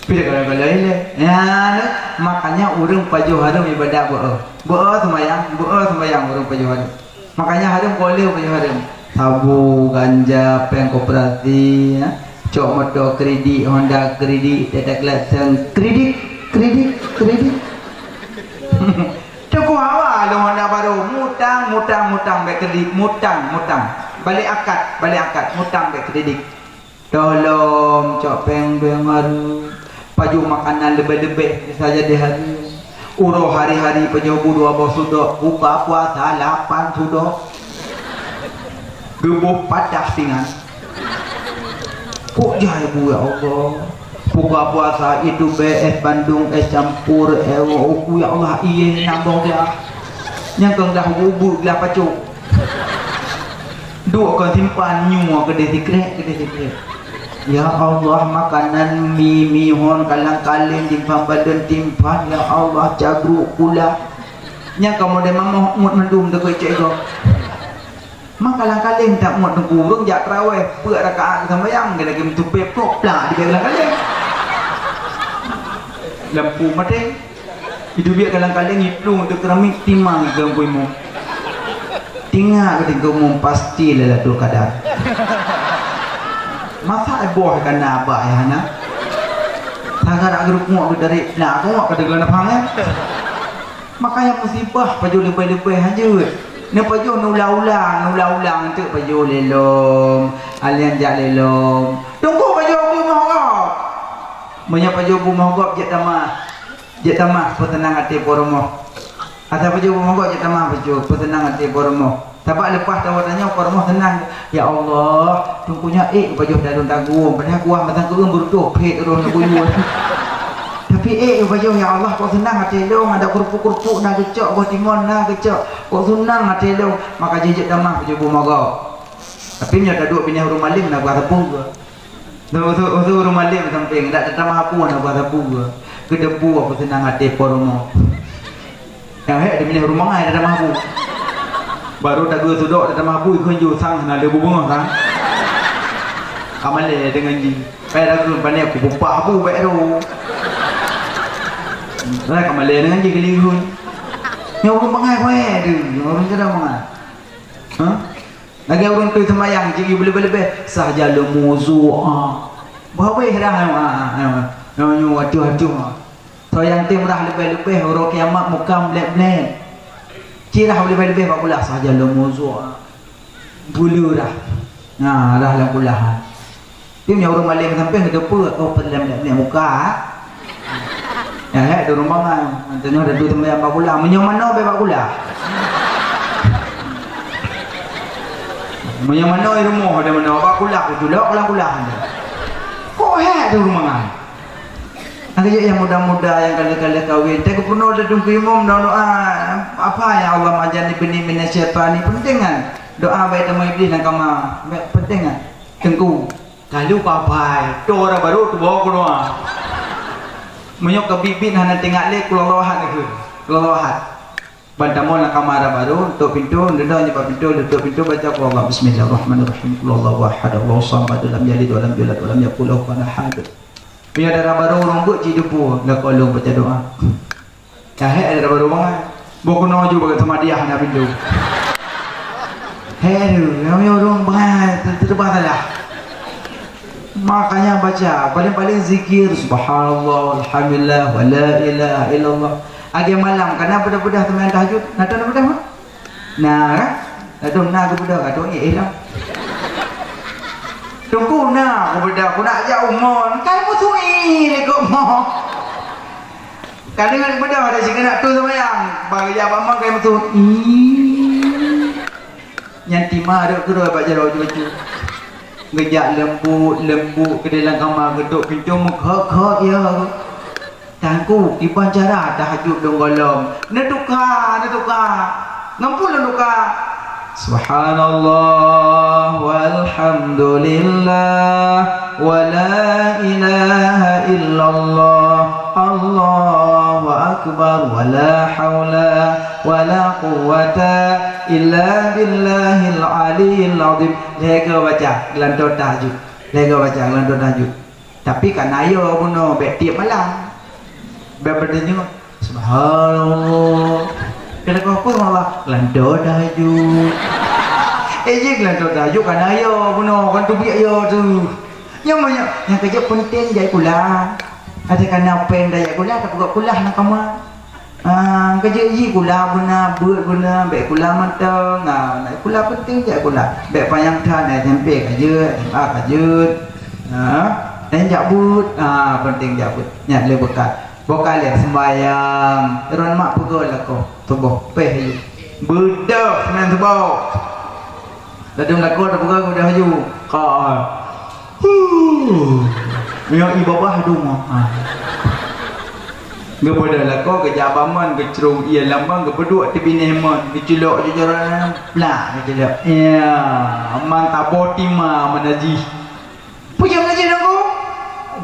Pilih kalau ini, ya, makanya orang paju harum ibadah boh sembayang orang paju harum. Makanya harum boleh paju harum. Sabu, ganja, peng koperasi, ya. Cok motor kredit, Honda kredit, tetek leseng kredit. Cukup awal lo Honda baru, mutang, baik kredit, mutang, balik akad, mutang baik kredit. Tolong cok peng baru. Paju makanan lebih-lebih saja di hari uro hari-hari penyobu 12 sudah buka puasa 8 sudah gebuh padah singan kok jaya bu ya Allah buka puasa itu es Bandung es campur aku ya Allah iya nambah dia yang kau dah bubur lah pacuk dua kau simpan nyua kedai secret ya Allah makanan mihon kalang-kaling timpang badan timpang ya Allah jagruk pula nya kamu de mamah mut mendum de kecek go mak kalang-kaling tak mut ngurung jak traweh beuk rakaat sembahyang dia lagi mentupe plok plak di kalang-kaling lampu mati hidup dia kalang-kaling iplung de keramik timang gampuimu tinggal ketinggamu pasti lelatul kadar masa boh kan apa ya na sangat grup mu dari nah aku mau kedegelan apa makanya musibah paju lebih-lebih aja ne paju nulang tu paju lelom alian jak lelom tunggu paju bu mohgop banyak paju bu mohgop je tamah petenang hati poromo ada paju bu mohgop je tamah paju petenang hati poromo tapi lepas tawatannya poromo tenang ya Allah tungkunya baju dalam tanggung padahal kuah matang keung berutuh pet roh nak buyur tapi baju ya Allah kau senang hati dong ada kerupuk-kerupuk nak kecok kau timun nak kecok kau senang hati dong maka jejak damah baju bumago tapi nya ada dua pindah rumah lim nak buat tepung gua tu rumah lim samping tak ada tamah apa nak buat tepung gua kedebu apa senang hati poromo yang ada pindah rumah ai ada tamah apa baru tak gua sudok ada tamah apa ikut ju sang nak ada bubung sang Kamale dengan ji. Pada aku pandai aku bupa abu baru. Lah kamale dengan ji kelihun. Ni orang bangai kowe tu. Orang kada bangai. Ha? Lagi orang tu sembahyang ji boleh-boleh sahaja lemuzu. Bawa dah. Nyu atu-atu. So yang tim dah lebih-lebih orang kiamat muka melek-melek. Cirah lebih-lebih bakulah sahaja lemuzu. Bulu dah. Nah, dah lah kulah. Tim yang orang maling sampai ke depan oh pelem-pelem muka. Ya, ada rumah kan. Tanya ada dua tempat yang bakulah. Menyang mana be bakulah? Menyang mana rumah ada mana bakulah kujulak kulah-kulah. Kok ada rumah kan? Ada yang muda-muda yang kali-kali kahwin. Tapi penuh ada tunggu imam doa apa yang Allah majani benih syaitan ni penting kan? Doa baik sama iblis dan kamar penting kan? Tengku kalau papai tu orang baru tu bawa keluar menyok ke bibit hana tengok lek keluar lawahat bantamon nak kamar baru tutup pintu ndak nyepa pintu tutup pintu baca Allah bismillahirrahmanirrahim Allahu ahad Allahu samad lam yalid wa lam yulad wa lam yakul lahu kufuwan ahad biar darah baru rombok ci depu nak kolong baca doa cahaya ada baru banget bokono ju bagai sama dia hana pintu helu kami orang banget terbahalah. Makanya baca paling-paling zikir subhanallah alhamdulillah wa la ilaha illallah agi malam karena budak-budak teman tahajud nak tahu budak mah nah kan ada nak budak kata hilang tunggu nak budak aku nak ajak umon kan musuhi lekok mo kadang budak ada sing nak tu sembahyang bagi jawab mak kai musuhi yang timah ada kedua baca baju ngejak lembu ke dalam kamar geduk pintu muka ya tangku di pancara tahajud dong golong netuka ngampun netuka subhanallah walhamdulillah wa la ilaha illallah Allahu akbar wa la haula wa la quwwata illa billahil aliyil azim. Lega baca gelantor tahajud. Lega baca gelantor tahajud. Tapi kan ayo bunuh bek tiap malam. Bek berdenya subhanallah. Kena kau malah lando daju. Jik lando daju kan ayo bunuh kan tu biak yo tu. Yang banyak yang kerja penting jai kula. Ada kena pen daya kula tak buka kula nak kamu. Kerja ji kula guna buat guna bek kula manteng. Nak kula penting jai kula. Bek panjang than ai tempe kerja, kerja. Dan jabut, penting jabut. Nyat le bekat. Bokal le sembayang. Ron mak pegol aku. Tubuh peh. Bedak nan tubuh. Dadung laku dah pegol dah haju. Ka. Yang ibu bapa rumah. Kepada laku kejabaman kecerung ia lambang kepeduk tepi nehman kecelok jajaran lah kecelok. Ya, mantap botima menaji. Punya menaji aku.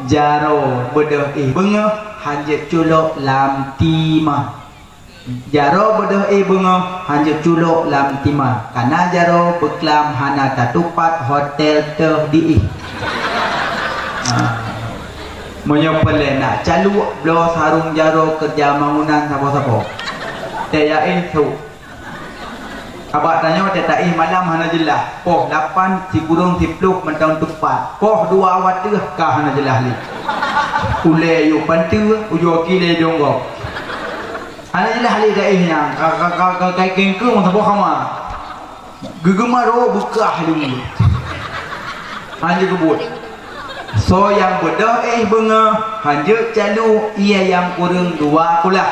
Jaro bedah bengah hanjat culok lam timah. Jaro bedah bengah hanjat culok lam timah. Karena jaro beklam hana tatupat hotel teh di. Menyopel nak calu blo sarung jaro kerja bangunan sapa-sapa. Tayain tu. Abang tanya tak malam hana jelah. Poh 8 si kurung si pluk mentang tupat. Poh 2 awat tu kah hana jelah li. Ule yu pantu ujo kile donggo. Hana jelah li daihnya. Kai kengku masa poh kama. Gegemaro bekah li. Hanya kebut. So yang bodoh benga hanya calu ia yang kurung 2 pula.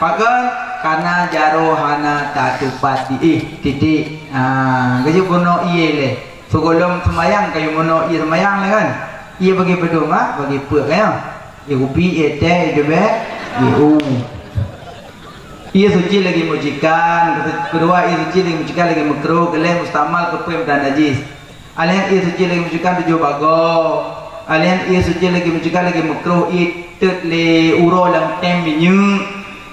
Pakai karena jaro hana tak tupat di titik kerja bono iye le sebelum semayang kayu bono iye semayang le kan iye bagi pedoma bagi pek kan iye upi iye teh iye bek iye suci lagi mujikan kedua iye suci lagi mujikan lagi makruh kelih mustamal kepem dan najis alian iye suci lagi mujikan 7 bago alian iye suci lagi mujikan lagi makruh iye tet le uro lang tem minyu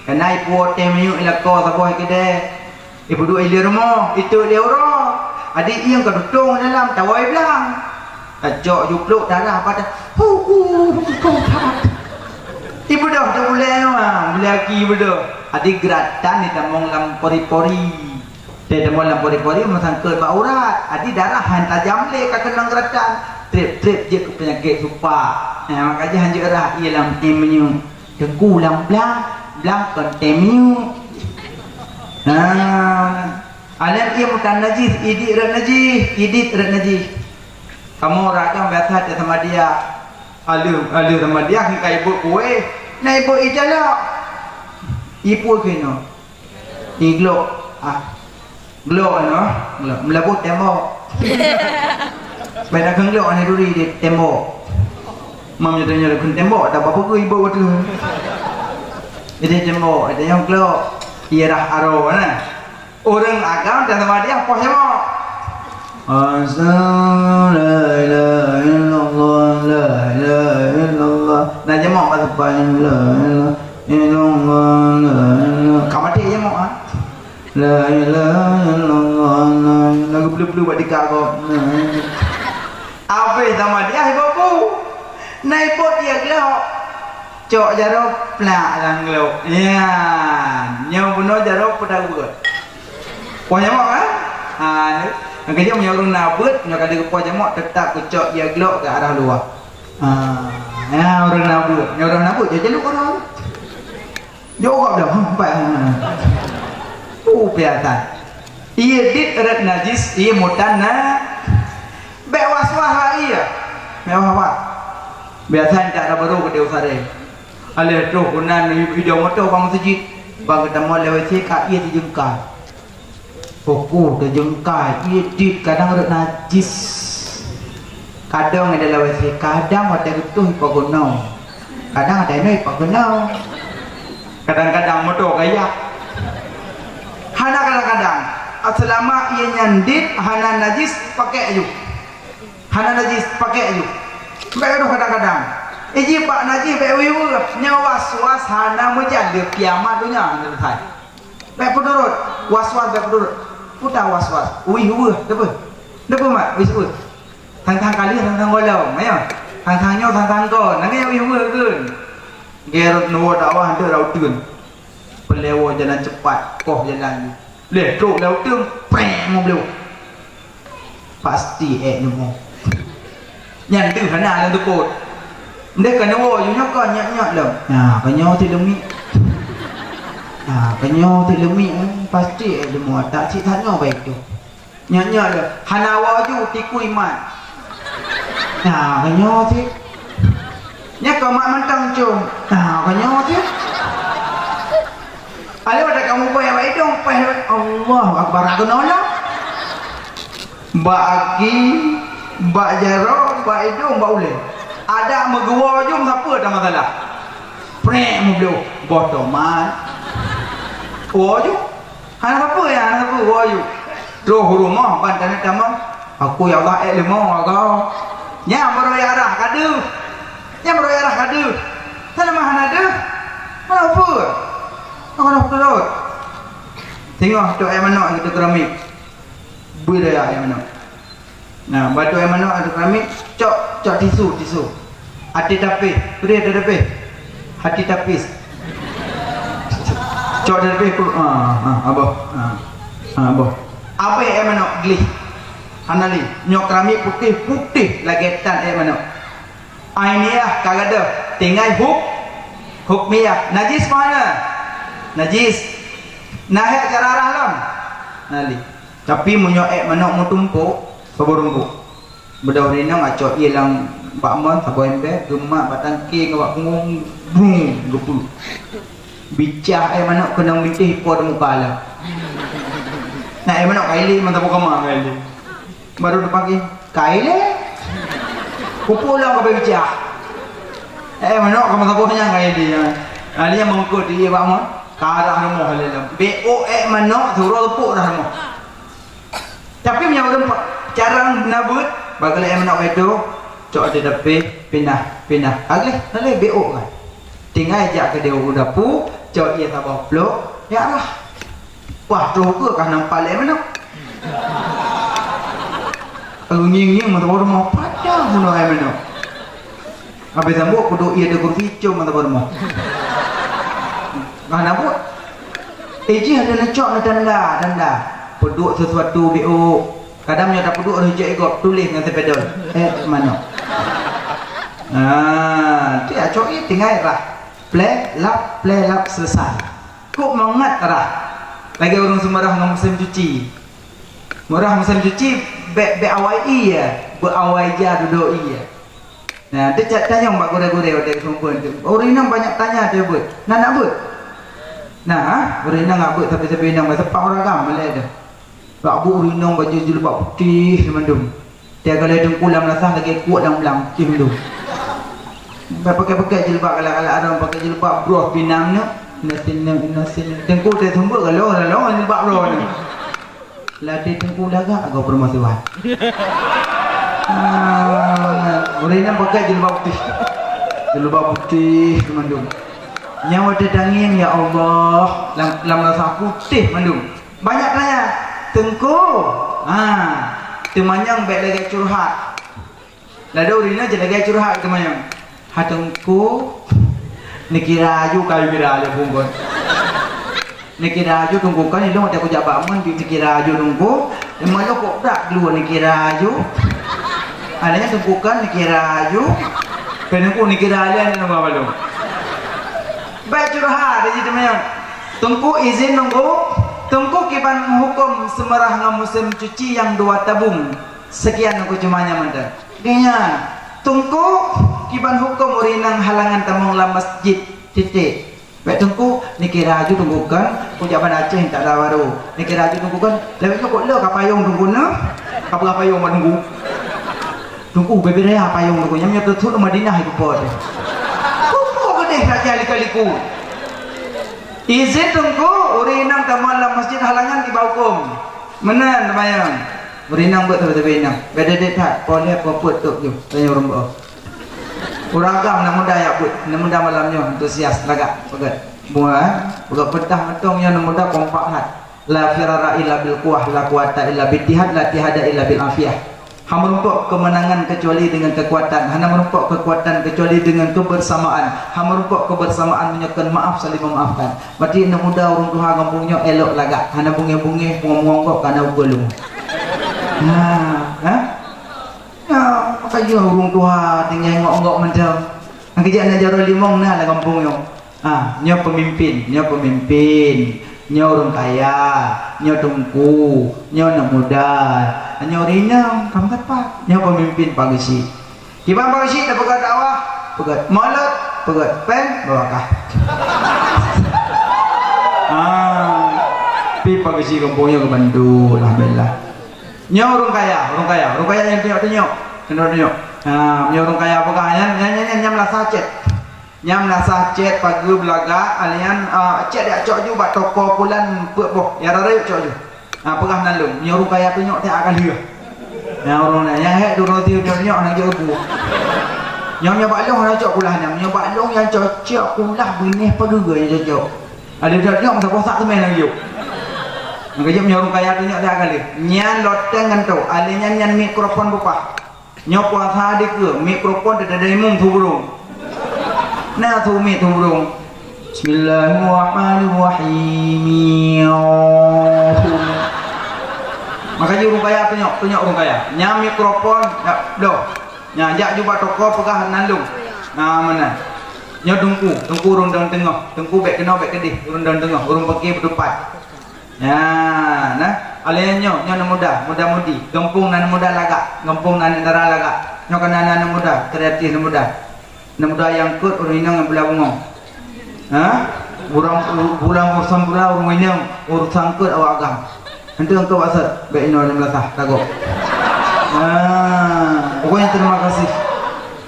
kenai puot temiu ilako saboh kede ibu dua ilir mo itu dia uro adik yang kedutung dalam tawai belang ajak jupluk darah pada ibu dah boleh boleh lagi ibu dah adik geratan di tamong lam pori-pori dia tamong lam pori-pori masangkut bak urat adik darah hantar jamle ke kenang geratan trip-trip je ke penyakit supa makanya hanjir darah ia lam temiu dengku lam belang belakang temiu. Alam ia bukan najis, idit red najis. Kamu rakam biasa sama dia. Alu sama dia kita ibu kue, na ibu ijala. Ibu keno. Iglo, glow ano? Melabut tembok. Benda kenglo ane duri di tembok. Mam tanya lekun tembok, tak apa ke ibu waktu. Jadi jembo, ada yang kelok, ialah aro, na. Orang agam dan sama dia apa jembo? Asal la ilaha illallah, la ilaha illallah. Nah jembo apa sebab la ilaha illallah, la ilaha. Kamu dia jembo ah? La ilaha illallah, la ilaha. Belu-belu buat dikagok. Apa sama dia ibu? Naik bot dia kelok. Cok jaro plak lang lo. Ya, nyau buno jaro pada buat. Punya mak kan? Kerja punya orang nabut, nak ada punya mak tetap cok dia gelok ke arah luar. Ya orang nabut, nyau orang nabut je jaluk orang. Jawab dah, hampai. Biasa. Ia dit red najis, ia mutan na. Bewaswah lah ia. Bewaswah. Biasa tak ada baru ke dia usare. Alih tu kunan video motor bang masjid bang ketemu lewat cekak ia terjengkai pokok terjengkai ia dit kadang ada najis kadang ada lewat cekak kadang ada getuh pagono kadang ada naik pagono kadang-kadang motor kayak hana kadang-kadang selama ia nyandit hana najis pakai aja hana najis pakai aja kadang-kadang Iji pak najis bewiwu nyawa was hana menjadi kiamat dunia nanti. Baik penurut was-was baik penurut. Putar was-was. Uihu, apa? Apa mak? Uihu. Tang kali tang golau, maya. thang ko nang yang ibu kan gerot nuwa dakwah tu rau tun pelewo jalan cepat koh jalan leh truk rau tun preng mobil pasti ni mo nyan tu hana lang tu kot ndek kan nuwa yu nyok ko nyok lem nah kanyo ti lemi kanyo ti lemi pasti ni mo tak si tanyo baik tu nyok le hanawa ju ti kuiman kanyo ti nya kau mak mentang cung kanyo ti ale pada kamu payah baik dong payah Allahu akbar aku nolak bagi bak jaro bak hidung bak ulin ada megua jom siapa ada masalah prek mobil bodoman oju hana apa ya hana apa oju roh rumah bantan taman aku ya Allah lemau kau nya baru ya arah kadu nya baru ya arah kadu sana mah hana ada mana apa orang betul tengok tu ayam manok kita keramik budaya ayam manok nah batu ayam manok ada keramik cok tisu hati tapis beri ada tapis hati tapis cok ada tapis abah abah apa ayam manok geli hanali nyok keramik putih lagetan ayam manok ainiah kagada tinggal huk miyak najis mana najis nahek cara rahlam nali tapi munyoek manok mutumpuk paborungku bedau rina ngacok ilang bakmon sabo embe gemak batangki ngawak ngong brung gepul bicah manok kena mitih po muka ala nah manok kaili mantap kama kaili baru dipagi kaili kupulang ke bicah manok kama sabonya kaili alinya mengko di bakmon karah rumah lelam BO manok suruh lepuk dah rumah tapi punya orang cara nabut bagi manok itu cok ada depan pindah agak BO kan tinggal ajak ke dia udah pu cok ia tak bawa blok ya Allah wah tu ke kan nampak manok kalau nging mantap rumah pada manok habis sambut kudu ia ada kurvico mantap rumah mana buat? Eji ada lecok na danda. Peduk sesuatu BO. Kadang punya tak peduk rejek ikut tulis dengan sepedal. Mana? Dia cok ini tinggal lah. Play lap selesai. Kok mengat lah. Lagi orang semarah dengan musim cuci. Marah musim cuci be awai iya, berawai ja duduk iya. Nah, dia tanya mbak gore-gore dari perempuan tu. Orang ini banyak tanya dia buat. Nak buat? Nah, urina ngak buat tapi inang masa pak orang kam malai dah. Pak bu urina baju jilbab putih semandum. Dia kalau dengkulam rasah lagi kuat dalam belang semandum. Pakai jilbab kalau ada orang pakai jilbab bros pinang ni, nasin dengkul dia tumbuk kalau jilbab bros ni. Latih dengkul agak permasalahan. Urina pakai jilbab putih semandum. Nyawa dedangin ya Allah lam rasa putih mandum banyak tanya tengku temanyang baik lagi curhat lada urina je lagi curhat temanyang tengku nikira aju kali kira aja bungkon nikira aju tunggu kan itu ada jabat mun nikira aju nunggu emangnya kok tak dulu nikira aju adanya tunggukan nikira aju penengku nikira aja nunggu apa dong baik curhat di teman tungku izin nunggu tungku kiban hukum semerah dengan musim cuci yang 2 tabung sekian nunggu cumanya manda kayaknya tungku kiban hukum urinang halangan tamong la masjid titik baik tungku nikira aju tunggukan ujaban Aceh yang tak ada baru nikira aju tunggukan lebih kok le kapayung tungguna kapal payung menunggu tungku beberapa payung tunggunya nya tutup Madinah itu pot kali-kaliku izin tunggu urinang taman dalam masjid halangan di baukum menan temayang urinang buat tapi inang beda dekat boleh poput tu jom tanya orang bawa uragam nak muda ya put nak muda malamnya antusias lagak pegat buat pegat petah metongnya nak muda kompak hat la firara illa bil quwah la quwata illa bil tihad la tihada illa bil afiyah Hang merumpok kemenangan kecuali dengan kekuatan. Hang merumpok kekuatan kecuali dengan kebersamaan. Hang merumpok kebersamaan menyokong maaf saling memaafkan. Berarti anak muda orang Tuhan kampungnya elok lagak. Hang bungi-bungi mengonggok kana ugulung. Ya, makanya orang Tuhan tinggal ngok-ngok macam. Ang kejap nak jaro limong nah lah kampungnya. Nyo pemimpin, nyo orang kaya, nyo tungku, nyo anak muda, nyo rinang, kamu kata, nyo pemimpin pagisi. Kibang pagisi dah pegat dakwah, pegat malat, pegat pen, bawakah. Pi pagisi kampungnya ke Bandung, alhamdulillah. Nyo orang kaya yang tengok, nyo orang kaya apa kaya, nyam lah sacet. Nyam nasa cet pagi belaga alian cet dia cok ju bat toko pulan pek boh ya rare cok ju pegah nalung nyoru kaya tu nyok tak akan dia ya orang yang hek dulu tiu nyok nak je bu nyok bak long nak cok pulah nyok bak long yang cok pulah benih peduga yang cok ada nyok masa bosak tu main lagi yuk ngajak nyoru kaya tu nyok tak akan dia nyan loteng kan tu alian nyan mikrofon bupa nyok puasa dik ke mikrofon dari mung tu burung nah tumi turung Bismillahirrahmanirrahim. Makanya urung kaya tunyok urung kaya nyam mikrofon doh nyajak juga toko pegah nandung mana nyo tungku urung daun tengah tungku bek kena bek kedih urung daun tengah urung pergi berdepan nah aliannya nyo muda mudi gempung nan muda lagak gempung nan dara lagak nyo kana nan muda kreatif nan muda muda yang kut orang inang yang belah bulang urusan belah orang inang urusan kut awak agam nanti engkau asal baik ino yang melasah takut pokoknya terima kasih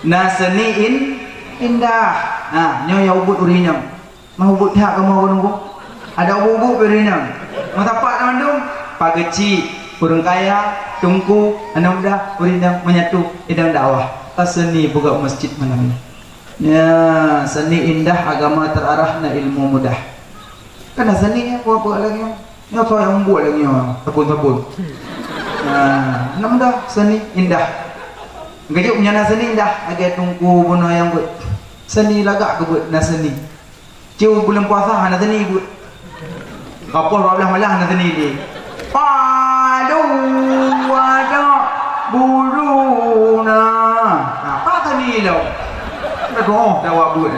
nasaniin indah nyo ya ubud orang inang mau ubud tak kamu orang nunggu ada ubud orang inang mau tapak nama dong pageci orang kaya tungku anak muda orang inang menyatu idang dakwah seni buka masjid malam ini. Ya, seni indah agama terarah na ilmu mudah. Karena seni apa lagi? Nya apa yang buat lagi tepun-tepun. Nah, mudah seni indah. Gajuk punya na seni indah, agak tungku buno yang buat. Seni lagak ke buat na seni. Ciu bulan puasa na seni buat. Kapal belah malah na seni di. Aduh, ada buruna. Apa tadi lo? Doh jawab buat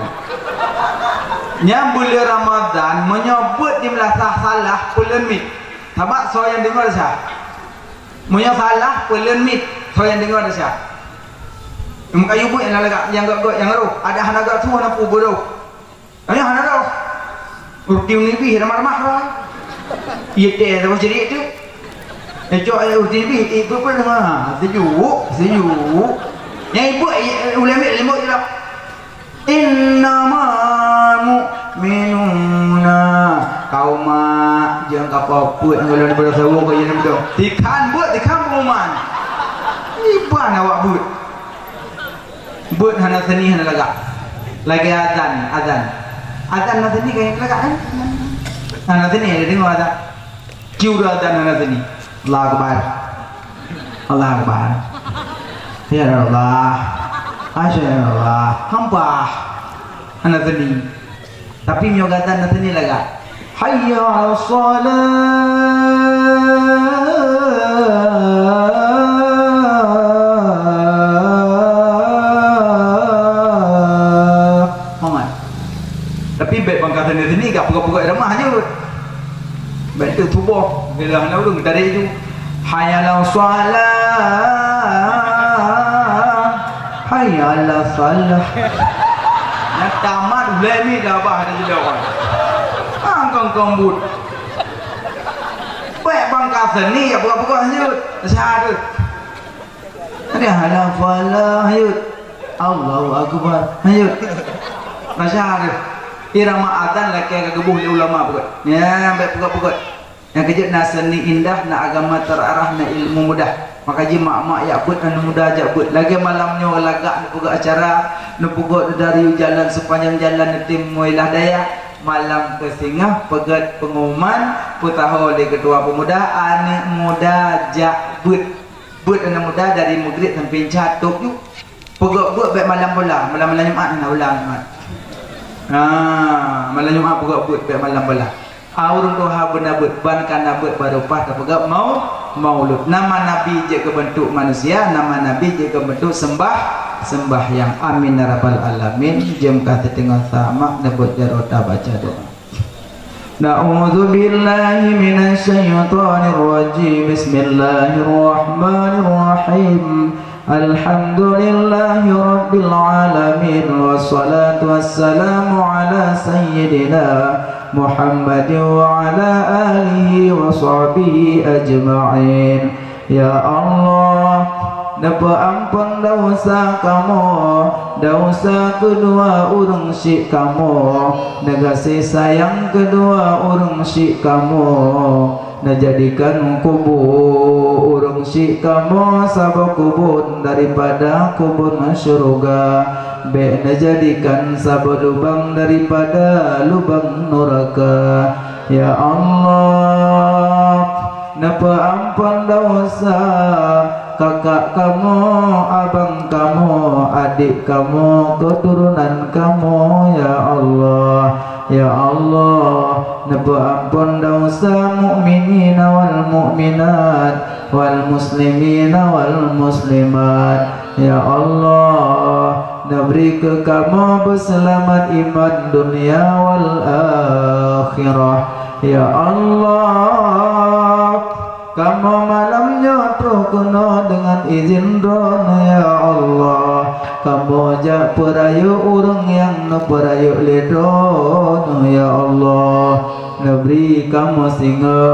nyam bulan Ramadan menyebut di melasah salah bulan mit sabak so yang dengar dah menyebut salah bulan mit so yang dengar dah muka ibu yang lagak yang gak yang roh ada hanaga tu hana pu bodoh ada hanaga urtim ni bi ramah-ramah lah iya teh apa jadi itu cok urtim bi ibu pun mah sejuk yang ibu ulama ilmu je lah innama mu'minuna kauma jeung kapoput ngeuleun bersawung ka yeuna bedo dikan pengumuman iban awak but hana seni hana lagak lagi azan na seni kayak lagak kan hana seni ada dengar azan kiu azan hana seni Allah akbar ya Allah Asyaallah, hampa anak tadi. Tapi nyogatan anak tadi laga. Hayya 'alas shalah. Mamat. Tapi baik bangkatan di sini gak buka-buka rumah aja. Baik tu tubuh, bila nak urung dari itu. Hayya 'alas shalah. Hayya 'alas salah. Nak tamat blemi dah bah ada jadi orang. Angkong kambut. Baik bangka seni ya buka-buka hanyut. Syahadu. Ada halafalah hanyut. Allahu akbar hanyut. Masyahadu. Irama adzan laki yang kegebuh oleh ulama bukan. Ya baik buka-buka. Yang kejut na seni indah, na agama terarah, na ilmu mudah. Maka ji mak-mak ya put anu muda aja put lagi malamnya lagak nupuga acara nupuga dari jalan sepanjang jalan tim muilah daya malam ke Singah pegat pengumuman putaho oleh ketua pemuda anak muda jak put buat anak muda dari maghrib sampai jatuh tu pegak buat baik malam bola, malam Jumaat nak ulang Jumaat. Malam Jumaat pegak buat baik malam bola. Orang tu ha benda buat ban kana buat baru pas tak pegak maulud. Nama nabi je ke bentuk manusia, nama nabi je ke bentuk sembahyang. Amin ya rabbal alamin. Jom kata tengok sama dapat jarota baca doa. Na'udzu billahi minasy syaithanir rajim. Bismillahirrahmanirrahim. Alhamdulillahi rabbil alamin wassalatu wassalamu ala sayyidina Muhammad wa ala alihi wa sahbihi ajma'in. Ya Allah, napa ampun dosa kamu, dosa kedua urang syik kamu, negasi sayang kedua urang syik kamu, najadikan kubur urang syik kamu sabab kubur daripada kubur syurga, be najadikan sabab lubang daripada lubang neraka. Ya Allah, napa ampun dosa kakak kamu, abang kamu, adik kamu, keturunan kamu. Ya Allah, ya Allah, napa ampun dosa mukminin wal mukminat wal muslimin wal muslimat. Ya Allah, nabri ke kamu berselamat iman dunia wal akhirah. Ya Allah, kamu malamnya terus kena dengan izin drone. Ya Allah, kamu jak perayu orang yang perayu ledon. Ya Allah, nabri kamu singa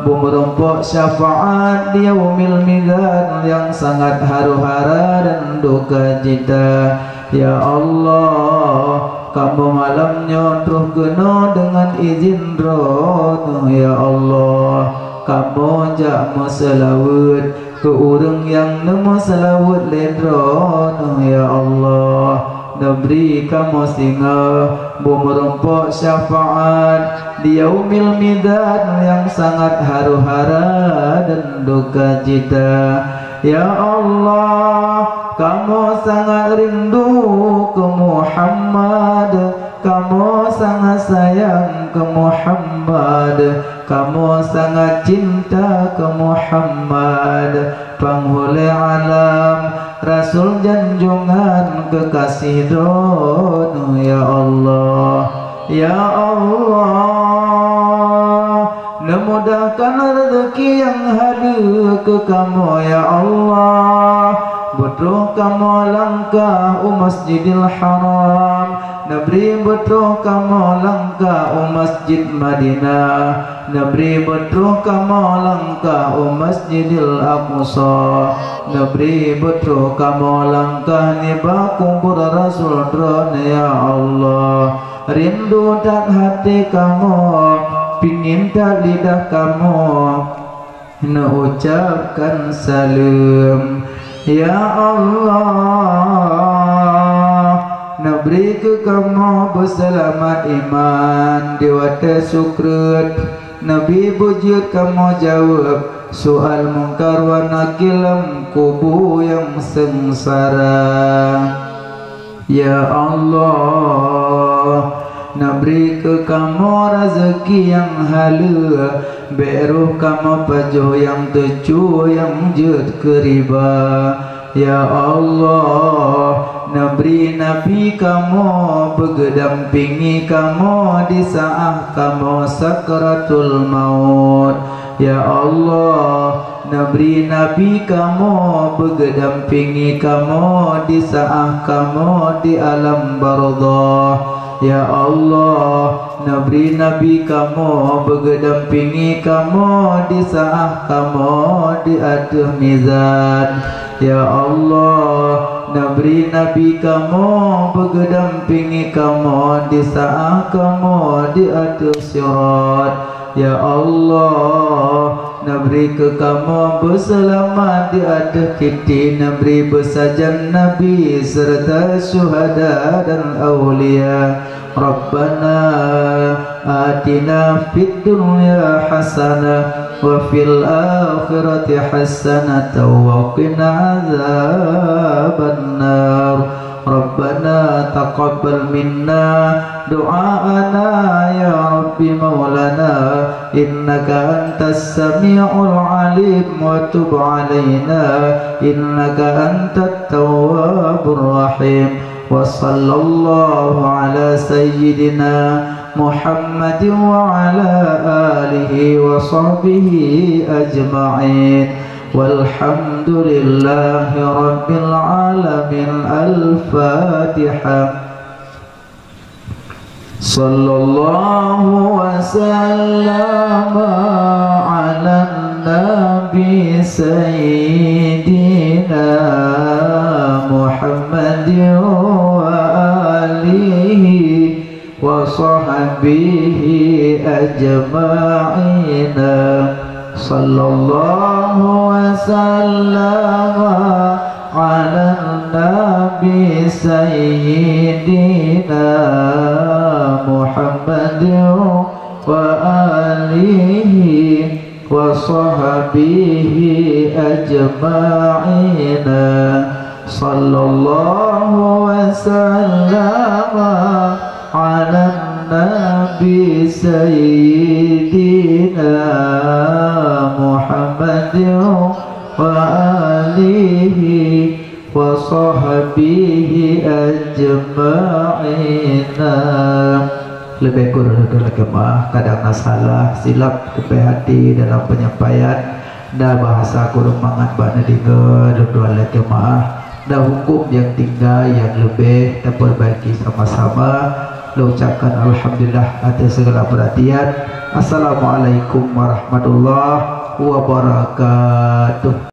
bumerompok syafaat di yaumil mizan yang sangat haru-hara dan duka cita. Ya Allah, kamu malamnya terus kena dengan izin drone. Ya Allah, kamu jak selawat ke orang yang nama selawat ledron. Ya Allah, nabri kamu singa bumerompok syafaat di yaumil midan yang sangat haru-hara dan duka cita. Ya Allah, kamu sangat rindu ke Muhammad, kamu sangat sayang ke Muhammad, kamu sangat cinta ke Muhammad, penghulu alam, Rasul junjungan kekasih dono. Ya Allah, ya Allah, memudahkan rezeki yang hadir ke kamu. Ya Allah, betul kamu langkah Masjidil Haram, nabri betul kamu langkah Masjid Madinah, nabri betul kamu langkah Masjidil Aqsa, nabri betul kamu langkah niba kubur Rasul drone. Ya Allah, rindu dan hati kamu, pingin tak lidah kamu nak ucapkan salam. Ya Allah, nabri ke kamu berselamat iman diwata syukrat, nabi bujud kamu jawab soal mungkar wa nakilam kubu yang sengsara. Ya Allah, nabri ke kamu rezeki yang halal, beruh kamu pajuh yang tecu yang jud keriba. Ya Allah, nabri nabi kamu begedampingi kamu di saat kamu sakratul maut. Ya Allah, nabri nabi kamu begedampingi kamu di saat kamu di alam barzakh. Ya Allah, nabri nabi kamu begedampingi kamu di saat kamu di atas mizan. Ya Allah, nabri nabi kamu begedampingi kamu di saat kamu di atas sirat. Ya Allah, nabri ke kamu berselamat di atas kita, nabri bersajan Nabi serta syuhada dan awliya. Rabbana atina fid dunya hasanah wa fil akhirati hasanah wa qina adzabannar. Rabbana taqabbal minna du'aana ya Rabbi maulana innaka antas sami'ul alim wa tub alaina innaka antat tawwabur rahim. Wa sallallahu ala sayyidina Muhammadin wa ala alihi wa sahbihi ajma'in. Walhamdulillahi rabbil alamin. Al-Fatihah. Sallallahu wa sallama ala nabi sayyidina Muhammadin wa alihi wa sahbihi ajma'in. Sallallahu wa sallama ala nabi sayyidina Muhammadin wa alihi wa sahbihi ajma'in. Sallallahu wa sallama ala nabi sayyidina Muhammadin wa alihi wa sahbihi ajma'in. Lebih kurang adalah kemah kadang salah silap kepehati dalam penyampaian dan bahasa kurang mangat bana diga dua kemah dan hukum yang tinggal yang lebih terperbaiki sama-sama. Lo ucapkan alhamdulillah atas segala perhatian. Assalamualaikum warahmatullahi wabarakatuh.